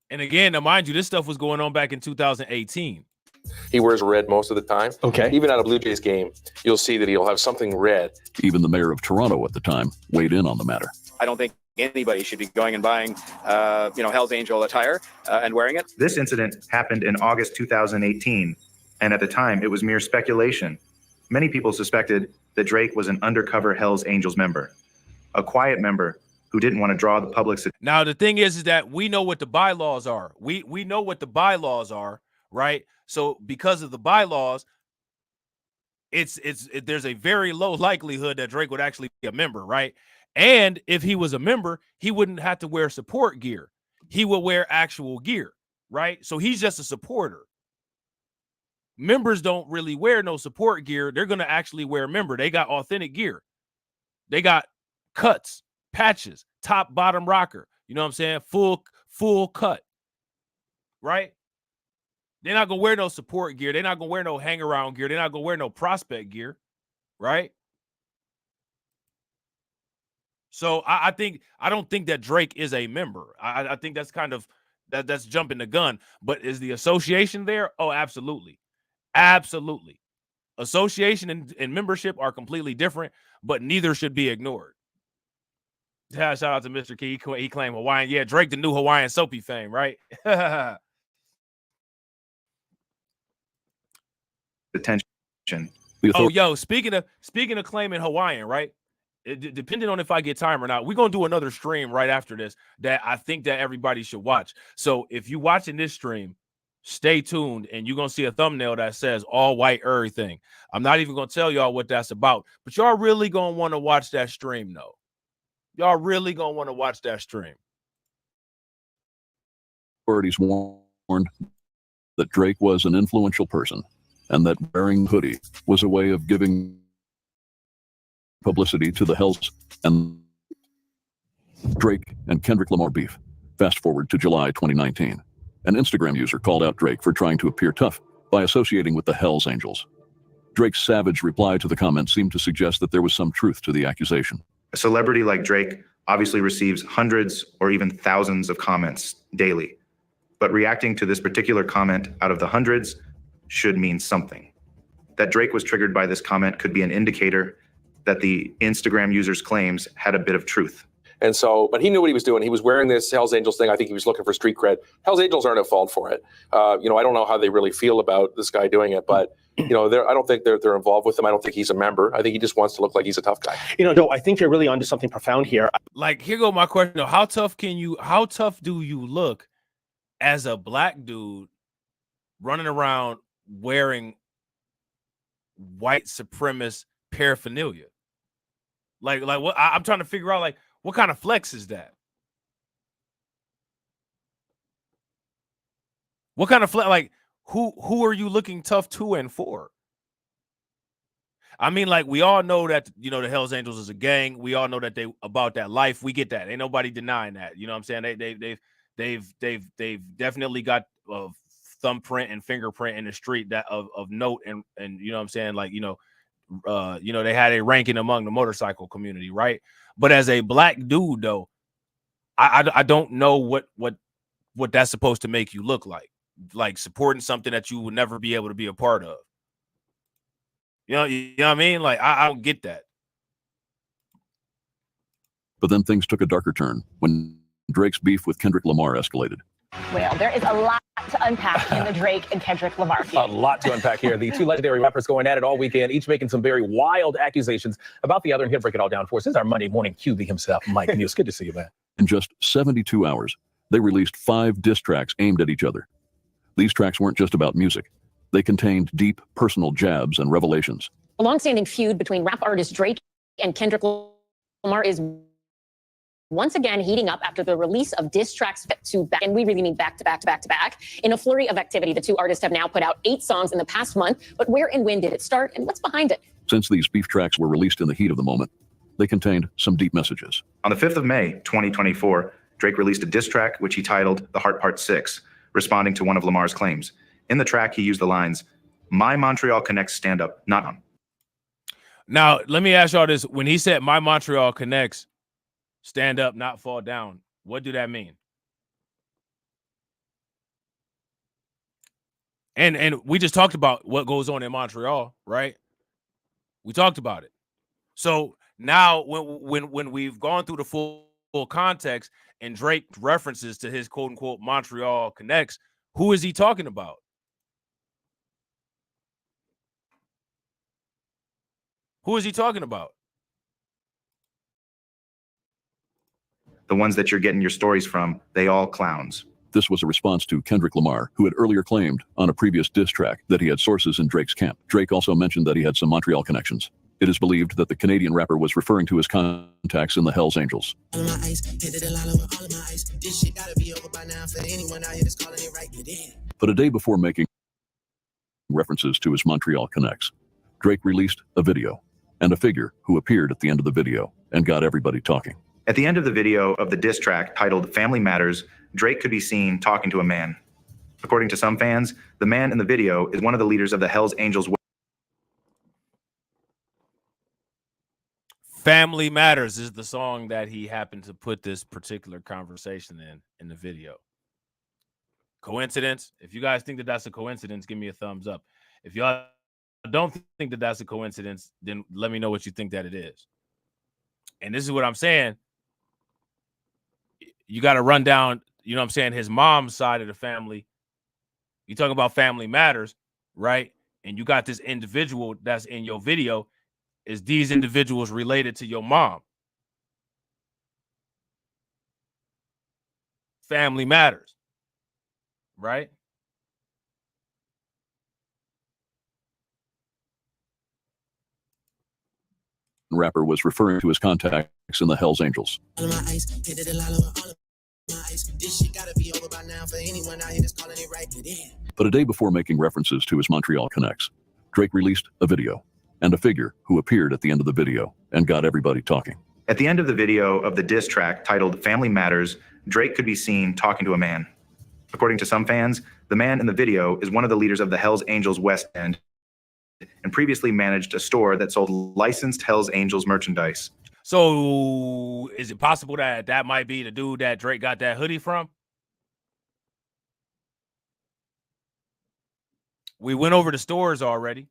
And again, now mind you, this stuff was going on back in 2018. He wears red most of the time. Okay. Even at a Blue Jays game, you'll see that he'll have something red. Even the mayor of Toronto at the time weighed in on the matter. I don't think anybody should be going and buying, Hells Angel attire and wearing it. This incident happened in August 2018, and at the time, it was mere speculation. Many people suspected that Drake was an undercover Hells Angels member, a quiet member who didn't want to draw the public's attention. Now, the thing is that we know what the bylaws are. We know what the bylaws are, right? So because of the bylaws, there's a very low likelihood that Drake would actually be a member, right? And if he was a member, he wouldn't have to wear support gear. He would wear actual gear, right? So he's just a supporter. Members don't really wear no support gear. They're going to actually wear member. They got authentic gear. They got cuts, patches, top, bottom rocker. You know what I'm saying? Full cut, right? They're not going to wear no support gear. They're not going to wear no hang around gear. They're not going to wear no prospect gear, right? So I don't think that Drake is a member. I think that's kind of that's jumping the gun. But is the association there? Oh, absolutely. Absolutely. Association and membership are completely different, but neither should be ignored. Yeah, shout out to Mr. Key. He claimed Hawaiian. Yeah, Drake, the new Hawaiian soapy fame, right? Attention. Oh, yo, speaking of claiming Hawaiian, right? Depending on if I get time or not, we're going to do another stream right after this that I think that everybody should watch. So if you're watching this stream, stay tuned and you're going to see a thumbnail that says all white everything. I'm not even going to tell y'all what that's about, but y'all really going to want to watch that stream, though. Y'all really going to want to watch that stream. Authorities warned that Drake was an influential person and that wearing hoodie was a way of giving publicity to the Hells and Drake and Kendrick Lamar beef. Fast forward to July 2019. An Instagram user called out Drake for trying to appear tough by associating with the Hells Angels. Drake's savage reply to the comment seemed to suggest that there was some truth to the accusation. A celebrity like Drake obviously receives hundreds or even thousands of comments daily, but reacting to this particular comment out of the hundreds should mean something. That Drake was triggered by this comment could be an indicator that the Instagram user's claims had a bit of truth. And so, but he knew what he was doing. He was wearing this Hells Angels thing. I think he was looking for street cred. Hells Angels aren't at fault for it. I don't know how they really feel about this guy doing it, but I don't think they're involved with him. I don't think he's a member. I think he just wants to look like he's a tough guy. Joe, I think you're really onto something profound here. Like, here go my question. How tough do you look as a black dude running around wearing white supremacist paraphernalia? Like what I'm trying to figure out, like, what kind of flex is that? What kind of flex? Like, who are you looking tough to and for? I mean, like, we all know that, the Hells Angels is a gang. We all know that they about that life. We get that. Ain't nobody denying that. You know what I'm saying? They've definitely got a thumbprint and fingerprint in the street that of note, and you know what I'm saying? Like, they had a ranking among the motorcycle community, right? But as a black dude, though, I don't know what that's supposed to make you look like supporting something that you would never be able to be a part of. You know what I mean? Like, I don't get that. But then things took a darker turn when Drake's beef with Kendrick Lamar escalated. Well, there is a lot to unpack in the Drake and Kendrick Lamar feud. A lot to unpack here. The two legendary rappers going at it all weekend, each making some very wild accusations about the other, and he'll break it all down for us. This is our Monday morning QB himself, Mike News. Good to see you, man. In just 72 hours, they released 5 diss tracks aimed at each other. These tracks weren't just about music. They contained deep personal jabs and revelations. A longstanding feud between rap artist Drake and Kendrick Lamar is once again heating up after the release of diss tracks to back, and we really mean back to back to back to back. In a flurry of activity, the two artists have now put out 8 songs in the past month. But where and when did it start, and what's behind it? Since these beef tracks were released in the heat of the moment, they contained some deep messages. On the 5th of May, 2024, Drake released a diss track, which he titled The Heart Part 6, responding to one of Lamar's claims. In the track, he used the lines, "My Montreal connects stand up, not on." Now, let me ask y'all this. When he said, "My Montreal connects stand up, not fall down," what do that mean? And we just talked about what goes on in Montreal, right? We talked about it. So now when we've gone through the full context and Drake references to his quote unquote Montreal connects, who is he talking about? Who is he talking about? The ones that you're getting your stories from, they all clowns. This was a response to Kendrick Lamar, who had earlier claimed on a previous diss track that he had sources in Drake's camp. Drake also mentioned that he had some Montreal connections. It is believed that the Canadian rapper was referring to his contacts in the Hells Angels. But a day before making references to his Montreal connects, Drake released a video and a figure who appeared at the end of the video and got everybody talking. At the end of the video of the diss track titled Family Matters, Drake could be seen talking to a man. According to some fans, the man in the video is one of the leaders of the Hells Angels. Family Matters is the song that he happened to put this particular conversation in the video. Coincidence? If you guys think that that's a coincidence, give me a thumbs up. If y'all don't think that that's a coincidence, then let me know what you think that it is. And this is what I'm saying. You got to run down, you know what I'm saying, his mom's side of the family. You talking about Family Matters, right? And you got this individual that's in your video. Is these individuals related to your mom? Family Matters, right? Rapper was referring to his contacts in the Hells Angels. But a day before making references to his Montreal connects, Drake released a video and a figure who appeared at the end of the video and got everybody talking. At the end of the video of the diss track titled Family Matters, Drake could be seen talking to a man. According to some fans, the man in the video is one of the leaders of the Hells Angels West End and previously managed a store that sold licensed Hells Angels merchandise. So is it possible that that might be the dude that Drake got that hoodie from? We went over the stores already.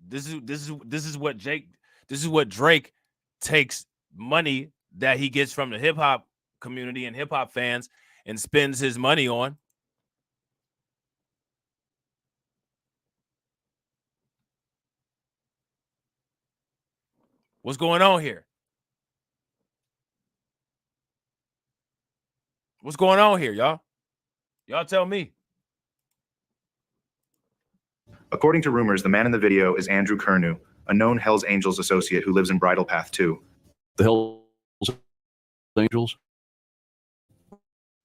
This is what Drake takes money that he gets from the hip hop community and hip hop fans and spends his money on. What's going on here? What's going on here, y'all? Y'all tell me. According to rumors, the man in the video is Andrew Kernu, a known Hells Angels associate who lives in Bridle Path 2. The Hells Angels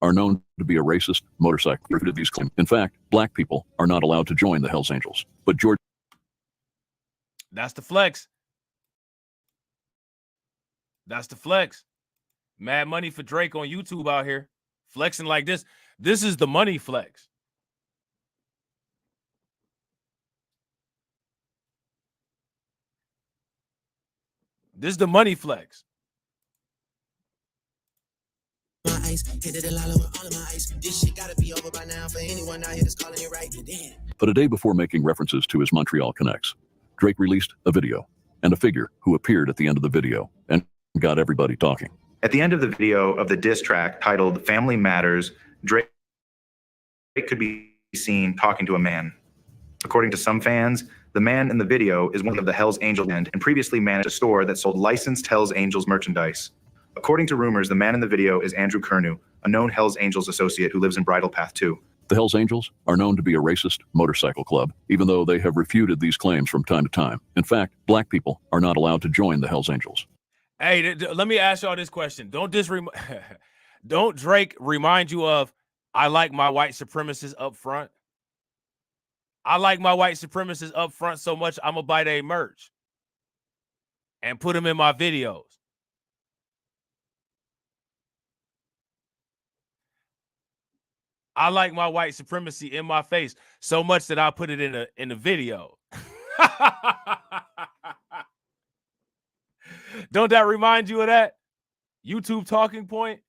are known to be a racist motorcycle. These claims. In fact, black people are not allowed to join the Hells Angels. But George, that's the flex. That's the flex. Mad money for Drake on YouTube out here. Flexing like this. This is the money flex. This is the money flex. But a day before making references to his Montreal connects, Drake released a video and a figure who appeared at the end of the video and got everybody talking. At the end of the video of the diss track titled Family Matters, Drake could be seen talking to a man. According to some fans, the man in the video is one of the Hells Angels and previously managed a store that sold licensed Hells Angels merchandise. According to rumors, the man in the video is Andrew Kernu, a known Hells Angels associate who lives in Bridle Path 2. The Hells Angels are known to be a racist motorcycle club, even though they have refuted these claims from time to time. In fact, black people are not allowed to join the Hells Angels. Hey, let me ask y'all this question. Don't Drake remind you of, I like my white supremacists up front? I like my white supremacists up front so much, I'm going to buy their merch and put them in my videos. I like my white supremacy in my face so much that I put it in a video. Don't that remind you of that? YouTube talking point?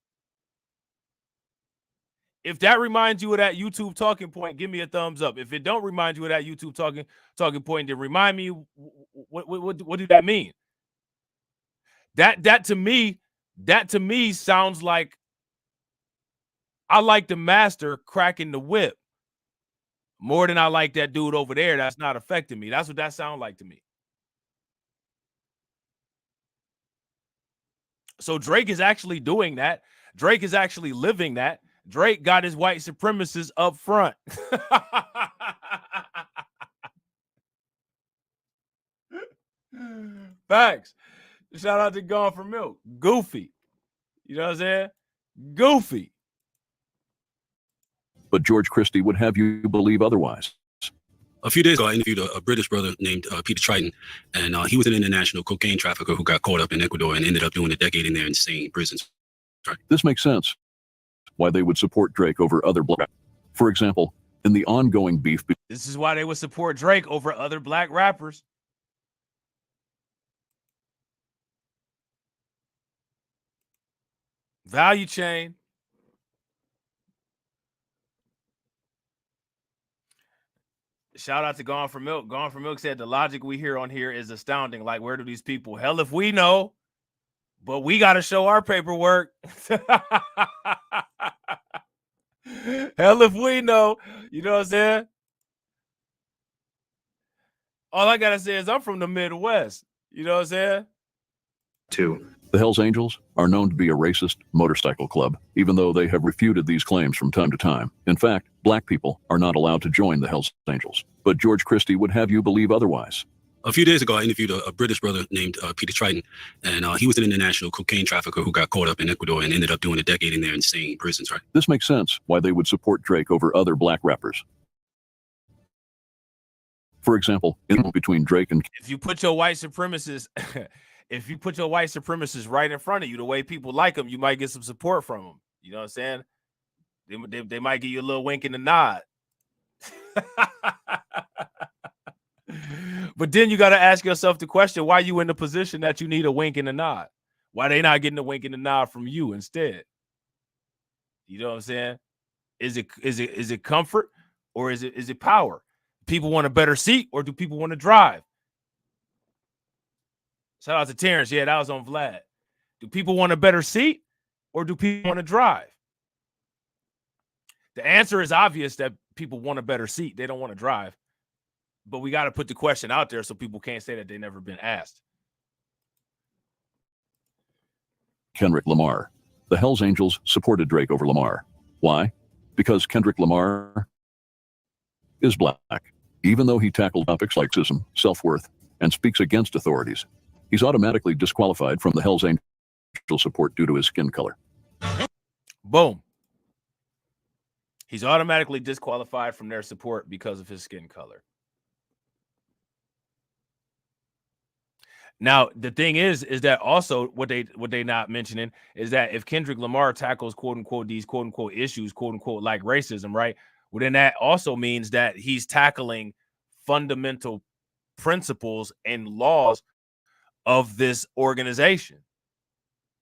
If that reminds you of that YouTube talking point, give me a thumbs up. If it don't remind you of that YouTube talking point, then remind me what do that mean? That to me sounds like I like the master cracking the whip more than I like that dude over there that's not affecting me. That's what that sounds like to me. So Drake is actually doing that. Drake is actually living that. Drake got his white supremacists up front. Facts. Shout out to Gone for Milk. Goofy. You know what I'm saying? Goofy. But George Christie would have you believe otherwise. A few days ago, I interviewed a British brother named Peter Triton, and he was an international cocaine trafficker who got caught up in Ecuador and ended up doing a decade in their insane prisons. Right. This makes sense. Why they would support Drake over other black. For example, in the ongoing beef. This is why they would support Drake over other black rappers. Value chain. Shout out to Gone for Milk. Gone for Milk said the logic we hear on here is astounding. Like, where do these people? Hell if we know, but we got to show our paperwork. Hell if we know. You know what I'm saying? All I got to say is I'm from the Midwest. You know what I'm saying? 2. The Hells Angels are known to be a racist motorcycle club, even though they have refuted these claims from time to time. In fact, black people are not allowed to join the Hells Angels. But George Christie would have you believe otherwise. A few days ago, I interviewed a British brother named Peter Triton, and he was an international cocaine trafficker who got caught up in Ecuador and ended up doing a decade in their insane prisons. Right. This makes sense why they would support Drake over other black rappers. For example, in between Drake and if you put your white supremacists, if you put your white supremacists right in front of you, the way people like them, you might get some support from them. You know what I'm saying? They might give you a little wink and a nod. But then you got to ask yourself the question, why you in the position that you need a wink and a nod? Why they not getting a wink and a nod from you instead? You know what I'm saying? Is it comfort or is it power? People want a better seat or do people want to drive? Shout out to Terrence. Yeah, that was on Vlad. Do people want a better seat or do people want to drive? The answer is obvious that people want a better seat. They don't want to drive. But we got to put the question out there so people can't say that they've never been asked. Kendrick Lamar. The Hells Angels supported Drake over Lamar. Why? Because Kendrick Lamar is black. Even though he tackled topics like racism, self-worth, and speaks against authorities, he's automatically disqualified from the Hells Angels support due to his skin color. Boom. He's automatically disqualified from their support because of his skin color. Now, the thing is that also what they not mentioning is that if Kendrick Lamar tackles quote unquote these quote unquote issues, quote unquote, like racism, right? Well, then that also means that he's tackling fundamental principles and laws of this organization,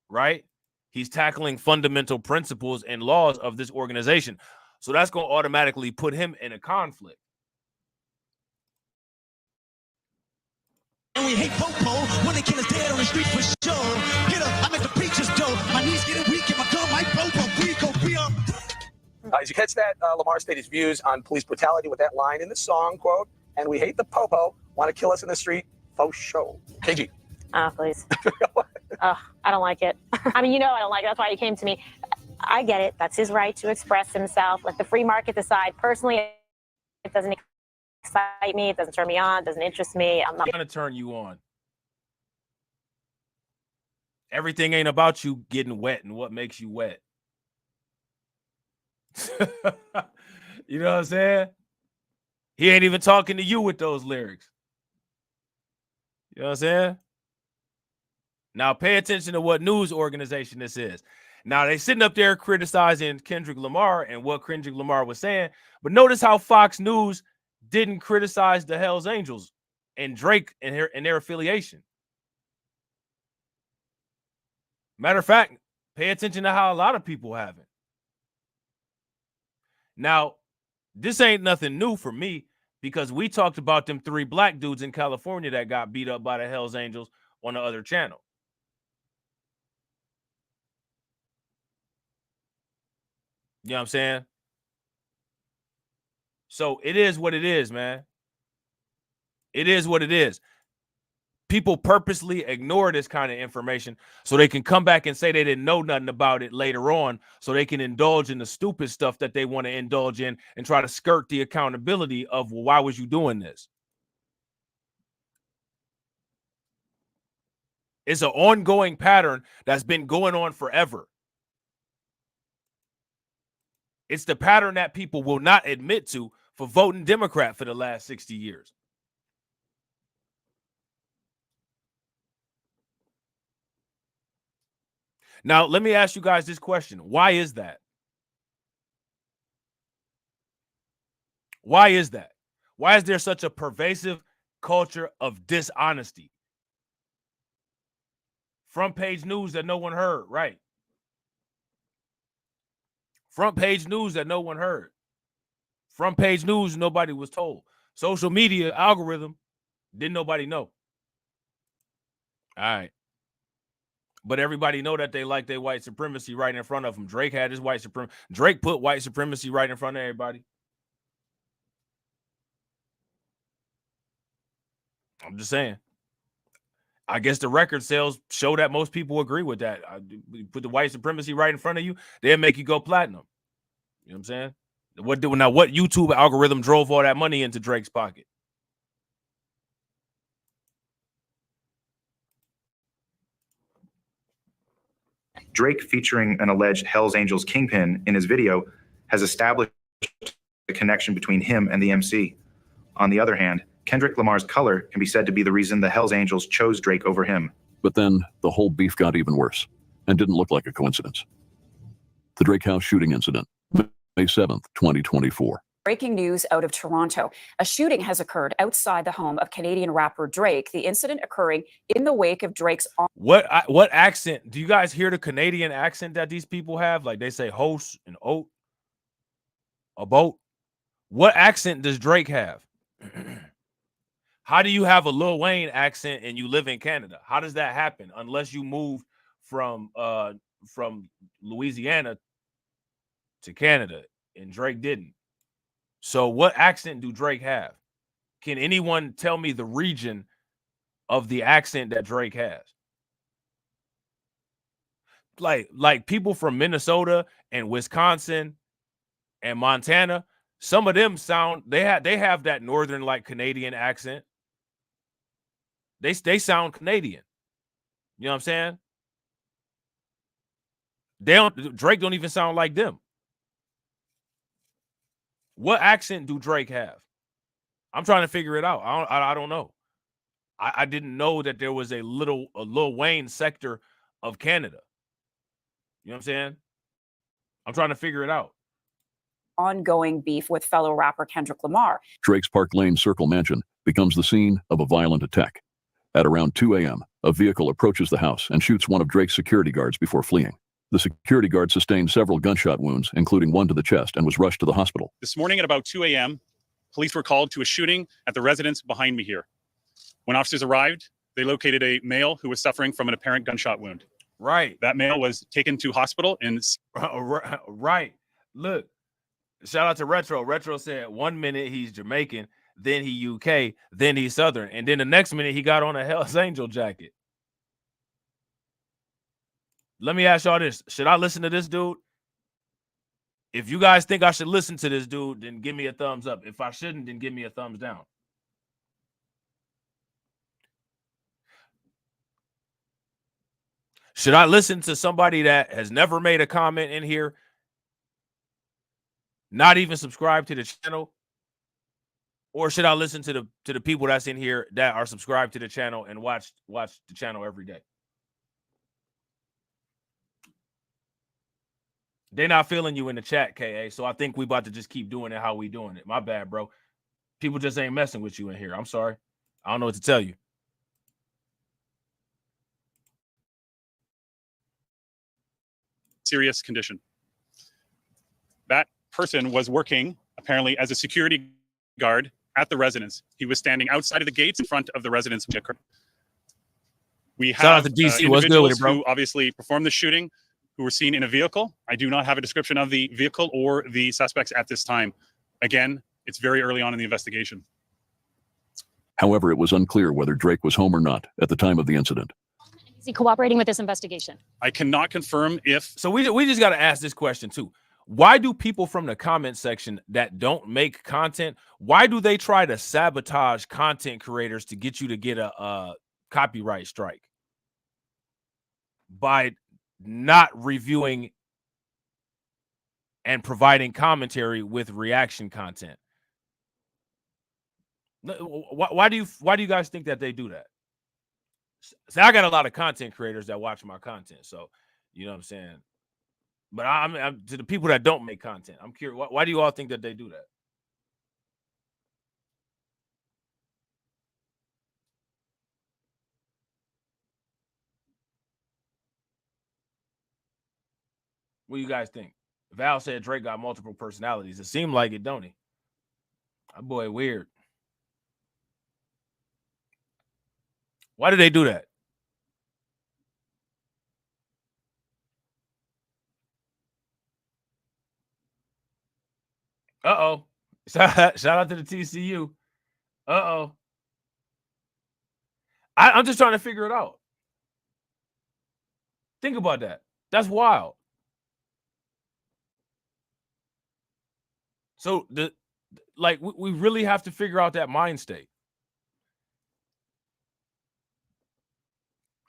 right? He's tackling fundamental principles and laws of this organization. So that's going to automatically put him in a conflict. And we hate popo when they kill us dead on the street for sure. Hit up, I make the preachers dope. My knees getting weak and my gun might popo. We go be up. As you catch that, Lamar stated his views on police brutality with that line in the song, quote, and we hate the popo, want to kill us in the street, faux show. KG. Oh, please. I don't like it. I mean, I don't like it. That's why he came to me. I get it. That's his right to express himself. Let the free market decide. Personally, it doesn't excite me. It doesn't turn me on. It doesn't interest me. I'm not going to turn you on. Everything ain't about you getting wet and what makes you wet. You know what I'm saying? He ain't even talking to you with those lyrics. You know what I'm saying? Now pay attention to what news organization this is. Now they sitting up there criticizing Kendrick Lamar and what Kendrick Lamar was saying, but notice how Fox News didn't criticize the Hells Angels and Drake and their affiliation. Matter of fact, pay attention to how a lot of people haven't. Now, this ain't nothing new for me because we talked about them 3 black dudes in California that got beat up by the Hells Angels on the other channel. You know what I'm saying? So it is what it is, man. It is what it is. People purposely ignore this kind of information so they can come back and say they didn't know nothing about it later on, so they can indulge in the stupid stuff that they want to indulge in and try to skirt the accountability of, well, why was you doing this? It's an ongoing pattern that's been going on forever. It's the pattern that people will not admit to for voting Democrat for the last 60 years. Now, let me ask you guys this question. Why is that? Why is that? Why is there such a pervasive culture of dishonesty? Front page news that no one heard, right? Front page news that no one heard. Front page news nobody was told. Social media algorithm didn't nobody know. All right. But everybody know that they like their white supremacy right in front of them. Drake had his white supremacy. Drake put white supremacy right in front of everybody. I'm just saying. I guess the record sales show that most people agree with that. Put the white supremacy right in front of you, they'll make you go platinum. You know what I'm saying? What YouTube algorithm drove all that money into Drake's pocket? Drake, featuring an alleged Hells Angels kingpin in his video, has established a connection between him and the MC. On the other hand, Kendrick Lamar's color can be said to be the reason the Hells Angels chose Drake over him. But then the whole beef got even worse and didn't look like a coincidence. The Drake House shooting incident, May 7th, 2024. Breaking news out of Toronto. A shooting has occurred outside the home of Canadian rapper Drake. The incident occurring in the wake of Drake's... What accent? Do you guys hear the Canadian accent that these people have? Like they say host and oat, a boat. What accent does Drake have? How do you have a Lil Wayne accent and you live in Canada? How does that happen? Unless you moved from Louisiana to Canada, and Drake didn't. So what accent do Drake have? Can anyone tell me the region of the accent that Drake has? Like people from Minnesota and Wisconsin and Montana, some of them sound they have that northern like Canadian accent. They sound Canadian. You know what I'm saying? Drake don't even sound like them. What accent do Drake have? I'm trying to figure it out. I don't know. I didn't know that there was a Lil Wayne sector of Canada. You know what I'm saying? I'm trying to figure it out. Ongoing beef with fellow rapper Kendrick Lamar. Drake's Park Lane Circle mansion becomes the scene of a violent attack. At around 2 a.m., a vehicle approaches the house and shoots one of Drake's security guards before fleeing. The security guard sustained several gunshot wounds, including one to the chest, and was rushed to the hospital. This morning at about 2 a.m., police were called to a shooting at the residence behind me here. When officers arrived, they located a male who was suffering from an apparent gunshot wound. Right. That male was taken to hospital in... Right. Look, shout out to Retro. Retro said 1 minute he's Jamaican, then he UK, then he's Southern, and then the next minute he got on a Hells Angel jacket. Let me ask y'all this. Should I listen to this dude? If you guys think I should listen to this dude, then give me a thumbs up. If I shouldn't, then give me a thumbs down. Should I listen to somebody that has never made a comment in here, not even subscribed to the channel? Or should I listen to the people that's in here that are subscribed to the channel and watch the channel every day? They're not feeling you in the chat, KA. So I think we about to just keep doing it how we doing it. My bad, bro. People just ain't messing with you in here. I'm sorry. I don't know what to tell you. Serious condition. That person was working apparently as a security guard at the residence. He was standing outside of the gates in front of the residence. We have shout out to DC. What's good with it, bro? Who obviously performed the shooting, who were seen in a vehicle. I do not have a description of the vehicle or the suspects at this time. Again, it's very early on in the investigation. However, it was unclear whether Drake was home or not at the time of the incident. Is he cooperating with this investigation? I cannot confirm if... So we just got to ask this question too. Why do people from the comment section that don't make content, why do they try to sabotage content creators to get you to get a copyright strike? By not reviewing and providing commentary with reaction content. Why do you guys think that they do that? See, I got a lot of content creators that watch my content, so you know what I'm saying. But I'm to the people that don't make content, I'm curious. Why do you all think that they do that? What do you guys think? Val said Drake got multiple personalities. It seemed like it, don't he? That boy weird. Why did they do that? Uh-oh. Shout out to the TCU. Uh-oh. I'm just trying to figure it out. Think about that. That's wild. So we really have to figure out that mind state.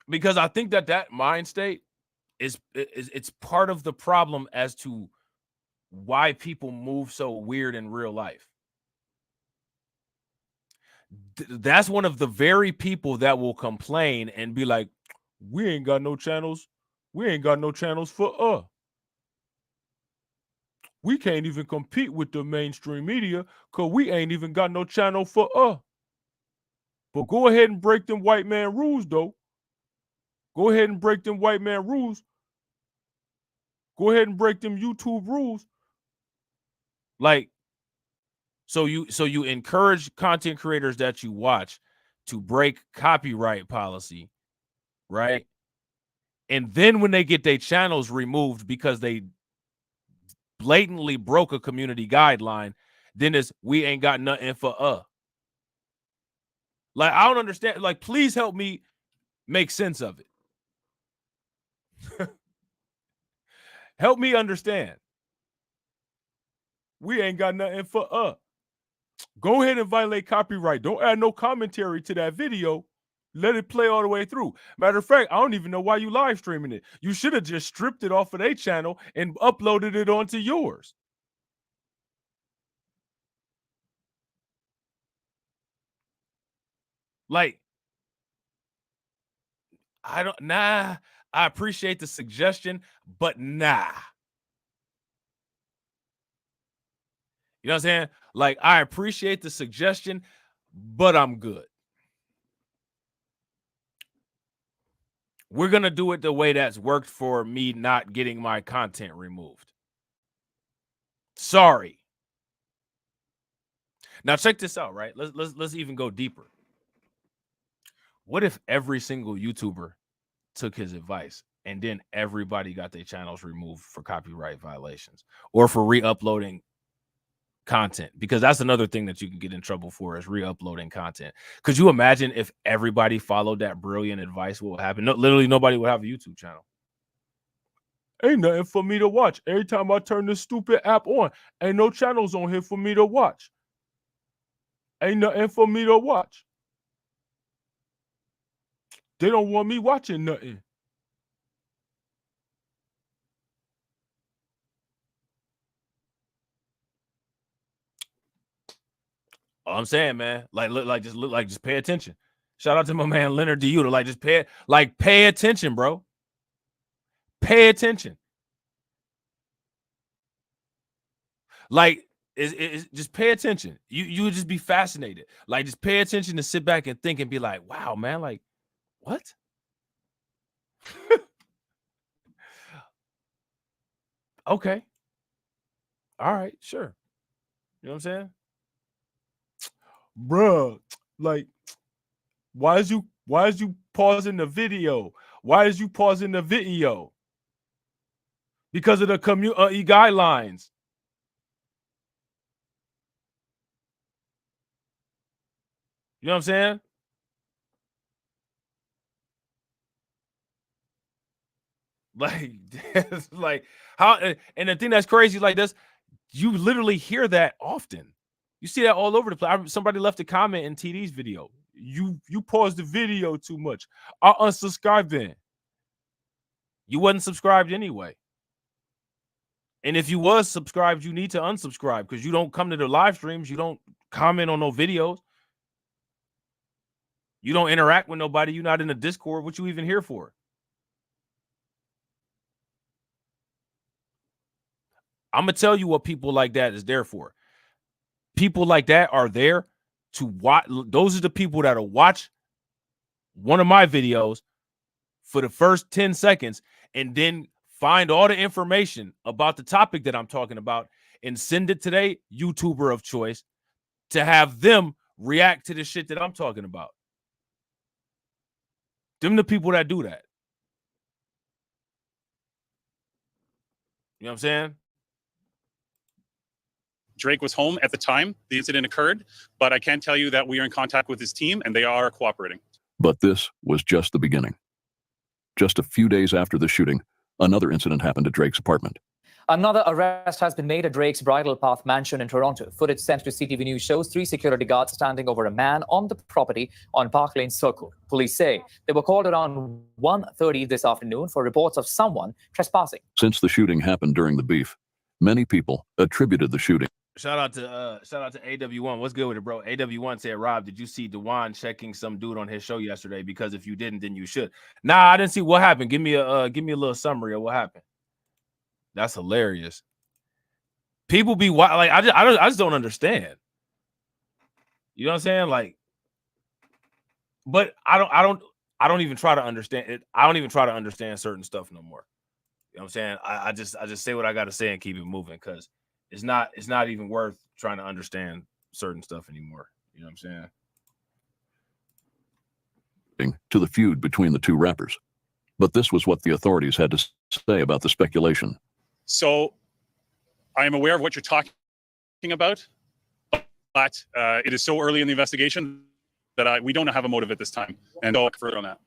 Because I think that mind state is part of the problem as to why people move so weird in real life. That's one of the very people that will complain and be like, we ain't got no channels. We ain't got no channels for we can't even compete with the mainstream media because we ain't even got no channel for But go ahead and break them white man rules, though. Go ahead and break them white man rules. Go ahead and break them YouTube rules. Like, so you encourage content creators that you watch to break copyright policy, right? And then when they get their channels removed because they blatantly broke a community guideline, then it's we ain't got nothing for Like, I don't understand. Like, please help me make sense of it. Help me understand. We ain't got nothing for Go ahead and violate copyright. Don't add no commentary to that video. Let it play all the way through. Matter of fact, I don't even know why you live streaming it. You should have just stripped it off of their channel and uploaded it onto yours. Like, I appreciate the suggestion, but nah. You know what I'm saying? Like, I appreciate the suggestion, but I'm good. We're going to do it the way that's worked for me not getting my content removed. Sorry. Now check this out, right? Let's even go deeper. What if every single YouTuber took his advice and then everybody got their channels removed for copyright violations or for re-uploading content? Because that's another thing that you can get in trouble for, is re-uploading content. Could you imagine if everybody followed that brilliant advice? What would happen? No, literally nobody would have a YouTube channel. Ain't nothing for me to watch. Every time I turn this stupid app on, ain't no channels on here for me to watch. Ain't nothing for me to watch. They don't want me watching nothing. All I'm saying, man, just pay attention. Shout out to my man Leonard Diuta. Like, just pay attention, bro. Pay attention. Like, just pay attention. You would just be fascinated. Like, just pay attention to sit back and think and be like, wow, man, like, what? Okay. All right, sure. You know what I'm saying? Bruh, like, why is you pausing the video? Why is you pausing the video? Because of the community guidelines. You know what I'm saying? Like how, and the thing that's crazy, like this, you literally hear that often. You see that all over the place. Somebody left a comment in TD's video. You paused the video too much. I'll unsubscribe then. You wasn't subscribed anyway. And if you was subscribed, you need to unsubscribe because you don't come to the live streams. You don't comment on no videos. You don't interact with nobody. You're not in the Discord. What you even here for? I'm going to tell you what people like that is there for. People like that are there to watch. Those are the people that'll watch one of my videos for the first 10 seconds and then find all the information about the topic that I'm talking about and send it to their YouTuber of choice to have them react to the shit that I'm talking about. Them the people that do that. You know what I'm saying? Drake was home at the time the incident occurred, but I can tell you that we are in contact with his team and they are cooperating. But this was just the beginning. Just a few days after the shooting, another incident happened at Drake's apartment. Another arrest has been made at Drake's Bridal Path mansion in Toronto. Footage sent to CTV News shows 3 security guards standing over a man on the property on Park Lane Circle. Police say they were called around 1:30 this afternoon for reports of someone trespassing. Since the shooting happened during the beef, many people attributed the shooting Shout out to AW1. What's good with it, bro? AW1 said, Rob, did you see Dewan checking some dude on his show yesterday? Because if you didn't, then you should. Nah, I didn't see what happened. Give me a little summary of what happened. That's hilarious. People be like, I just don't understand. You know what I'm saying? Like, but I don't even try to understand it. I don't even try to understand certain stuff no more. You know what I'm saying? I just say what I gotta say and keep it moving, because it's not even worth trying to understand certain stuff anymore. You know what I'm saying? To the feud between the two rappers. But this was what the authorities had to say about the speculation. So I am aware of what you're talking about, but it is so early in the investigation that we don't have a motive at this time, and I'll look further on that.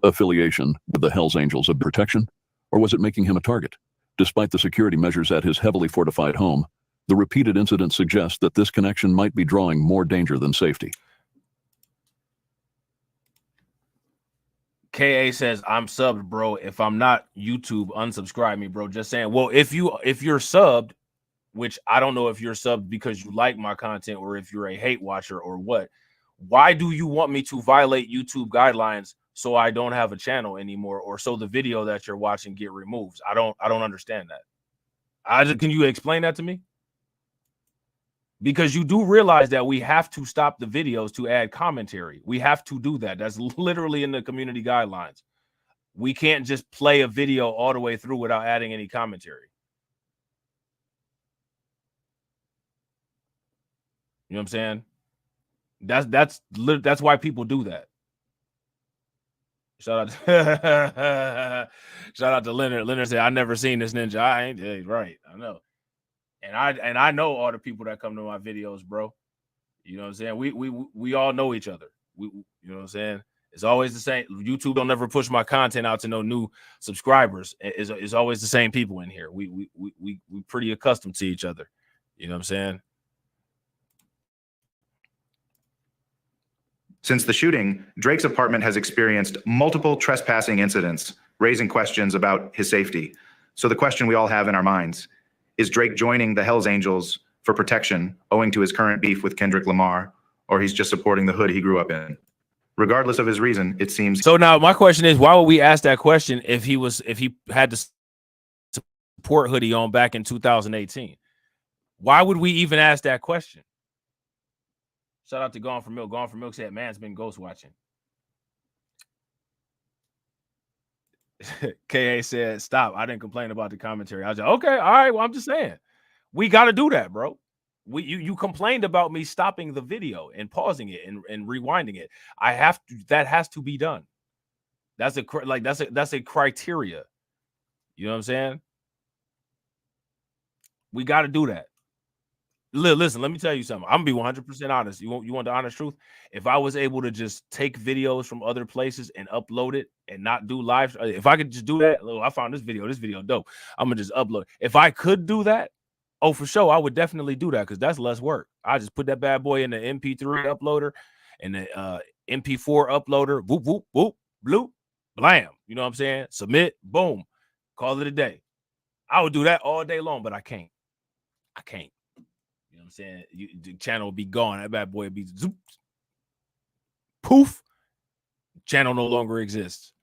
Affiliation with the Hells Angels of protection, or was it making him a target? Despite the security measures at his heavily fortified home, the repeated incidents suggest that this connection might be drawing more danger than safety. KA says, I'm subbed, bro. If I'm not, YouTube unsubscribe me, bro. Just saying. Well, if you're subbed, which I don't know if you're subbed because you like my content or if you're a hate watcher or what, why do you want me to violate YouTube guidelines so I don't have a channel anymore, or so the video that you're watching get removed? I don't understand that. Can you explain that to me? Because you do realize that we have to stop the videos to add commentary. We have to do that. That's literally in the community guidelines. We can't just play a video all the way through without adding any commentary. You know what I'm saying? That's why people do that. Shout out to Leonard. Leonard said, I never seen this ninja. I ain't right. I know. And I know all the people that come to my videos, bro. You know what I'm saying? We all know each other. You know what I'm saying? It's always the same. YouTube don't never push my content out to no new subscribers. It's always the same people in here. We pretty accustomed to each other. You know what I'm saying? Since the shooting, Drake's apartment has experienced multiple trespassing incidents, raising questions about his safety. So the question we all have in our minds, is Drake joining the Hells Angels for protection owing to his current beef with Kendrick Lamar, or he's just supporting the hood he grew up in? Regardless of his reason, it seems. So now my question is, why would we ask that question if he had to support hoodie on back in 2018? Why would we even ask that question? Shout out to Gone for Milk. Gone for Milk said, man's been ghost watching. KA said, stop. I didn't complain about the commentary. I was like, okay, all right. Well, I'm just saying, we got to do that, bro. You complained about me stopping the video and pausing it and rewinding it. That has to be done. That's a criteria. You know what I'm saying? We got to do that. Listen, let me tell you something. I'm gonna be 100% honest. You want the honest truth? If I was able to just take videos from other places and upload it and not do live, if I could just do that, I found this video dope. I'm gonna just upload. If I could do that, oh, for sure, I would definitely do that, because that's less work. I just put that bad boy in the MP3 uploader and the MP4 uploader. Whoop, whoop, whoop, bloop, blam. You know what I'm saying? Submit, boom, call it a day. I would do that all day long, but I can't. You know what I'm saying? The channel will be gone. That bad boy will be zoop, poof. Channel no longer exists.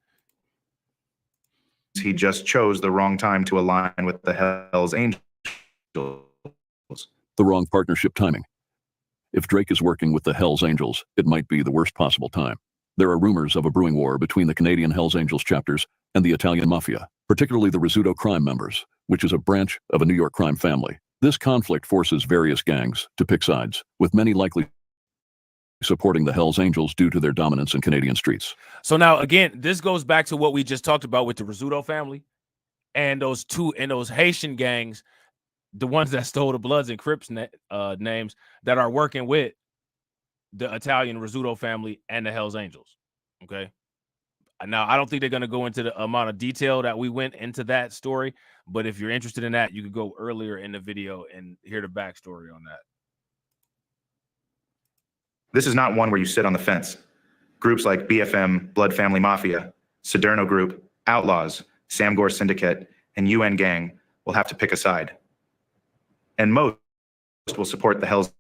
He just chose the wrong time to align with the Hells Angels. The wrong partnership timing. If Drake is working with the Hells Angels, it might be the worst possible time. There are rumors of a brewing war between the Canadian Hells Angels chapters and the Italian Mafia, particularly the Rizzuto crime members, which is a branch of a New York crime family. This conflict forces various gangs to pick sides, with many likely supporting the Hells Angels due to their dominance in Canadian streets. So now, again, this goes back to what we just talked about with the Rizzuto family and those Haitian gangs, the ones that stole the Bloods and Crips names, that are working with the Italian Rizzuto family and the Hells Angels. Okay. Now, I don't think they're going to go into the amount of detail that we went into that story, but if you're interested in that, you could go earlier in the video and hear the backstory on that. This is not one where you sit on the fence. Groups like BFM, Blood Family Mafia, Soderno Group, Outlaws, Sam Gore Syndicate, and UN Gang will have to pick a side. And most will support the Hells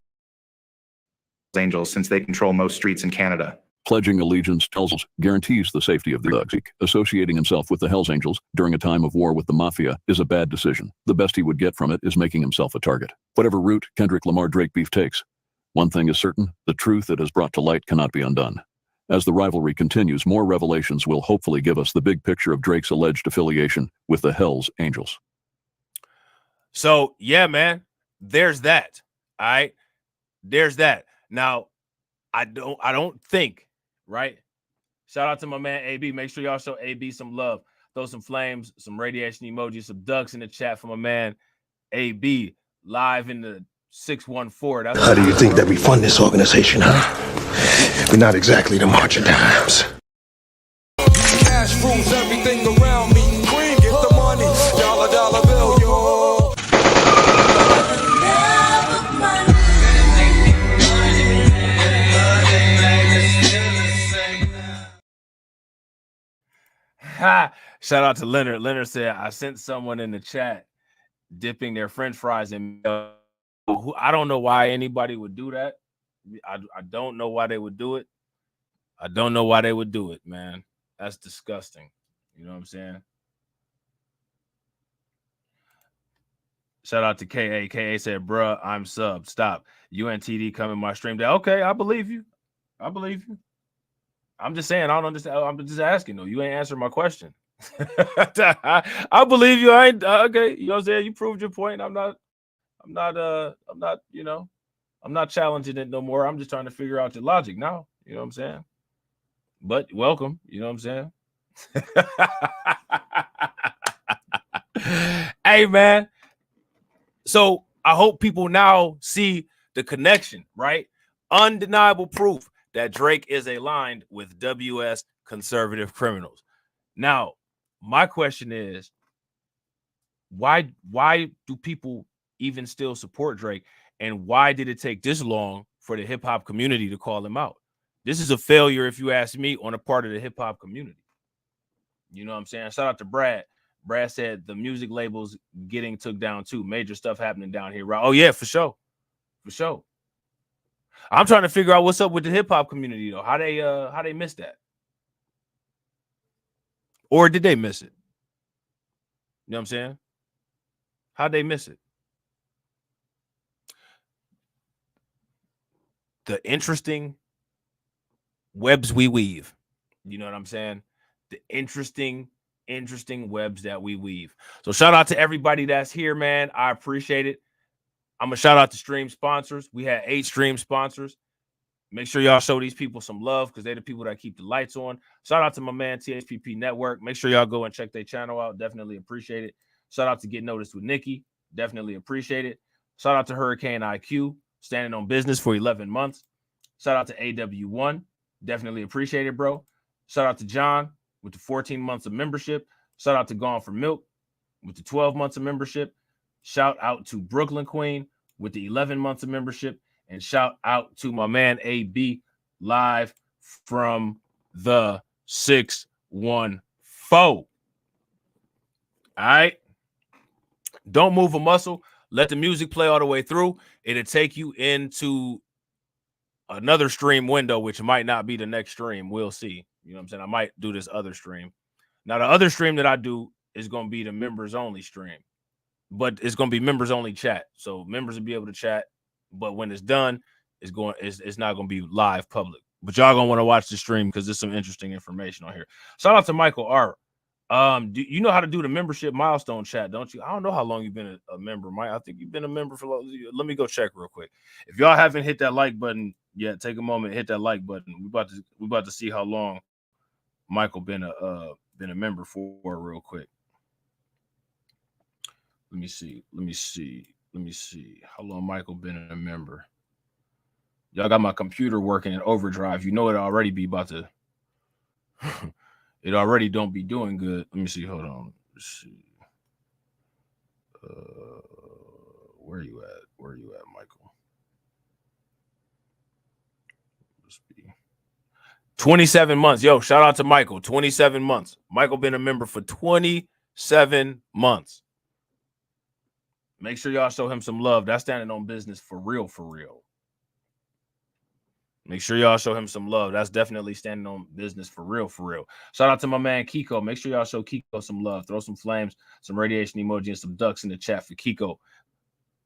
Angels since they control most streets in Canada. Pledging allegiance tells us guarantees the safety of the thugs. Associating himself with the Hells Angels during a time of war with the mafia is a bad decision. The best he would get from it is making himself a target. Whatever route Kendrick Lamar Drake beef takes, one thing is certain, the truth it has brought to light cannot be undone. As the rivalry continues, more revelations will hopefully give us the big picture of Drake's alleged affiliation with the Hells Angels. So, yeah, man, there's that. All right. There's that. Now, I don't think, right? Shout out to my man AB. Make sure y'all show AB some love. Throw some flames, some radiation emojis, some ducks in the chat for my man AB live in the 614. That's How do you think that we fund this organization, huh? We're not exactly the March of Dimes. Cash rules everything around me. Cream, get the money. Dollar bill, yo. Shout out to Leonard. Leonard said, I sent someone in the chat dipping their French fries in milk. I don't know why anybody would do that. I don't know why they would do it. I don't know why they would do it, man. That's disgusting. You know what I'm saying? Shout out to KA. KA said, bruh, I'm sub. Stop. UNTD coming my stream day. Okay, I believe you. I believe you. I'm just saying, I don't understand. I'm just asking, though. You ain't answering my question. I believe you. I ain't okay. You know what I'm saying? You proved your point. I'm not, you know, I'm not challenging it no more. I'm just trying to figure out your logic now. You know what I'm saying? But welcome. You know what I'm saying? Hey, man. So I hope people now see the connection, right? Undeniable proof that Drake is aligned with WS conservative criminals. Now, my question is, why do people even still support Drake? And why did it take this long for the hip hop community to call him out? This is a failure, if you ask me, on a part of the hip hop community. You know what I'm saying? Shout out to Brad. Brad said the music labels getting took down too. Major stuff happening down here. Right? Oh, yeah, for sure. For sure. I'm trying to figure out what's up with the hip hop community, though. How they miss that? Or did they miss it? You know what I'm saying? How'd they miss it? The interesting webs we weave. You know what I'm saying? The interesting webs that we weave. So shout out to everybody that's here, man. I appreciate it. I'm going to shout out to stream sponsors. We had 8 stream sponsors. Make sure y'all show these people some love because they're the people that keep the lights on. Shout out to my man, THPP Network. Make sure y'all go and check their channel out. Definitely appreciate it. Shout out to Get Noticed with Nikki. Definitely appreciate it. Shout out to Hurricane IQ, standing on business for 11 months. Shout out to AW1. Definitely appreciate it, bro. Shout out to John with the 14 months of membership. Shout out to Gone for Milk with the 12 months of membership. Shout out to Brooklyn Queen with the 11 months of membership. And shout out to my man AB live from the 614. All right. Don't move a muscle. Let the music play all the way through. It'll take you into another stream window, which might not be the next stream. We'll see. You know what I'm saying? I might do this other stream. Now, the other stream that I do is going to be the members only stream, but it's going to be members only chat. So members will be able to chat, but when it's done, it's not going to be live public. But y'all going to want to watch the stream because there's some interesting information on here. Shout out to Michael R. Do you know how to do the membership milestone chat, don't you? I don't know how long you've been a member, Mike. I think you've been a member for let me go check real quick. If y'all haven't hit that like button yet, take a moment and hit that like button. We about to see how long Michael been a member for real quick. Let me see how long Michael been a member. Y'all got my computer working in overdrive. You know it already be about to it already don't be doing good. Let me see. Hold on. Let's see. Where are you at, Michael? Let's be 27 months. Yo, shout out to Michael. 27 months. Michael been a member for 27 months. Make sure y'all show him some love. That's standing on business for real, for real. Make sure y'all show him some love. That's definitely standing on business for real, for real. Shout out to my man Kiko. Make sure y'all show Kiko some love. Throw some flames, some radiation emoji, and some ducks in the chat for Kiko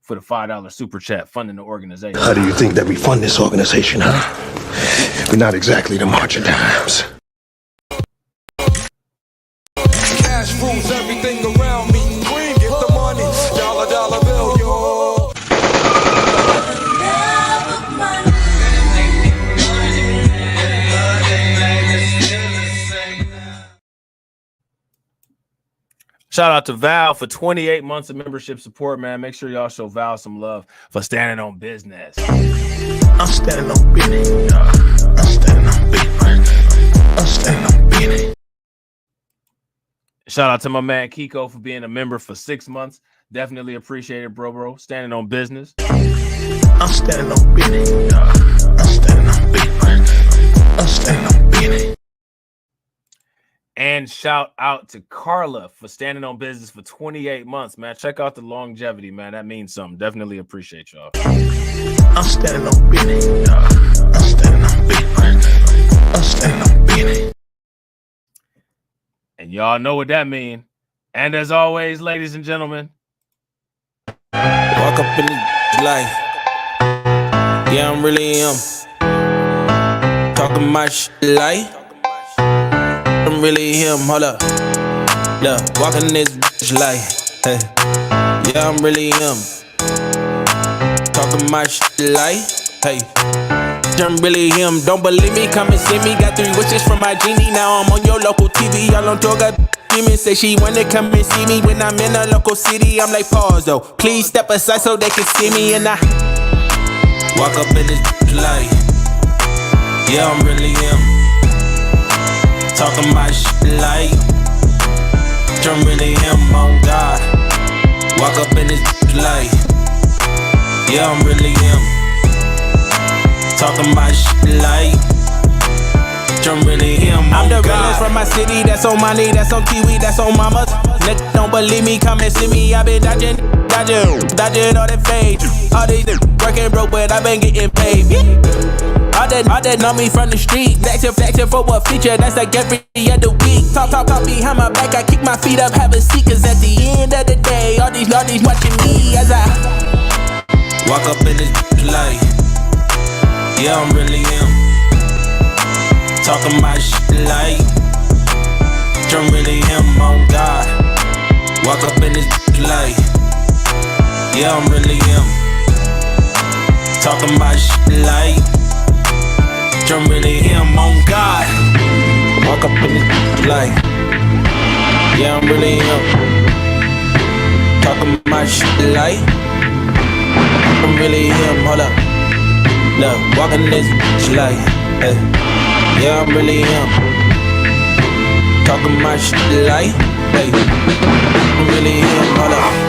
for the $5 super chat funding the organization. How do you think that we fund this organization, huh? We're not exactly the march of dimes. Cash rules everything around me. Queen, get the money. Dollar, dollar bill, yo. Shout out to Val for 28 months of membership support, man. Make sure y'all show Val some love for standing on business. I'm standing on business. I'm standing on business. I'm standing on business. Shout out to my man Kiko for being a member for 6 months. Definitely appreciate it, bro. Standing on business. I'm standing on business. I'm standing on business. I'm standing on business. And shout out to Carla for standing on business for 28 months, man. Check out the longevity, man. That means something. Definitely appreciate y'all. I'm standing on business. I'm standing on business. I'm standing on business. And y'all know what that means. And as always, ladies and gentlemen, walk up in the life. Yeah, I'm really talking my shit like I'm really him. Hold up, look, walking this bitch like, hey. Yeah, I'm really him. Talking my shit like, hey. I'm really him. Don't believe me? Come and see me. Got 3 wishes from my genie. Now I'm on your local TV. Y'all on tour. Got demons. Say she wanna come and see me when I'm in a local city. I'm like, pause though. Please step aside so they can see me. And I walk up in this light. Yeah, I'm really him. Talking my shit like I'm really him. On God. Walk up in this light. Yeah, I'm really him. Talking my shit like I'm really him. I'm the realest from my city. That's on my knee. That's on Kiwi. That's on mama's. Niggas don't believe me. Come and see me. I been dodging all the fade. All these working broke, but I been getting paid. All that know me from the street. Flexing for what feature? That's like every other week. Talk behind my back. I kick my feet up, have a seat. Cause at the end of the day, all these watching me as I walk up in this light. Yeah, I'm really him. Talking my shit like I'm really him. On God. Walk up in this light. Yeah, I'm really him. Talking my shit like I'm really him. On God. Walk up in this light. Yeah, I'm really him. Talking my shit like I'm really him. Hold up. Look, walking this bitch like, hey. Yeah, I'm really him. Talking my shit like, hey. I'm really him. Hold up.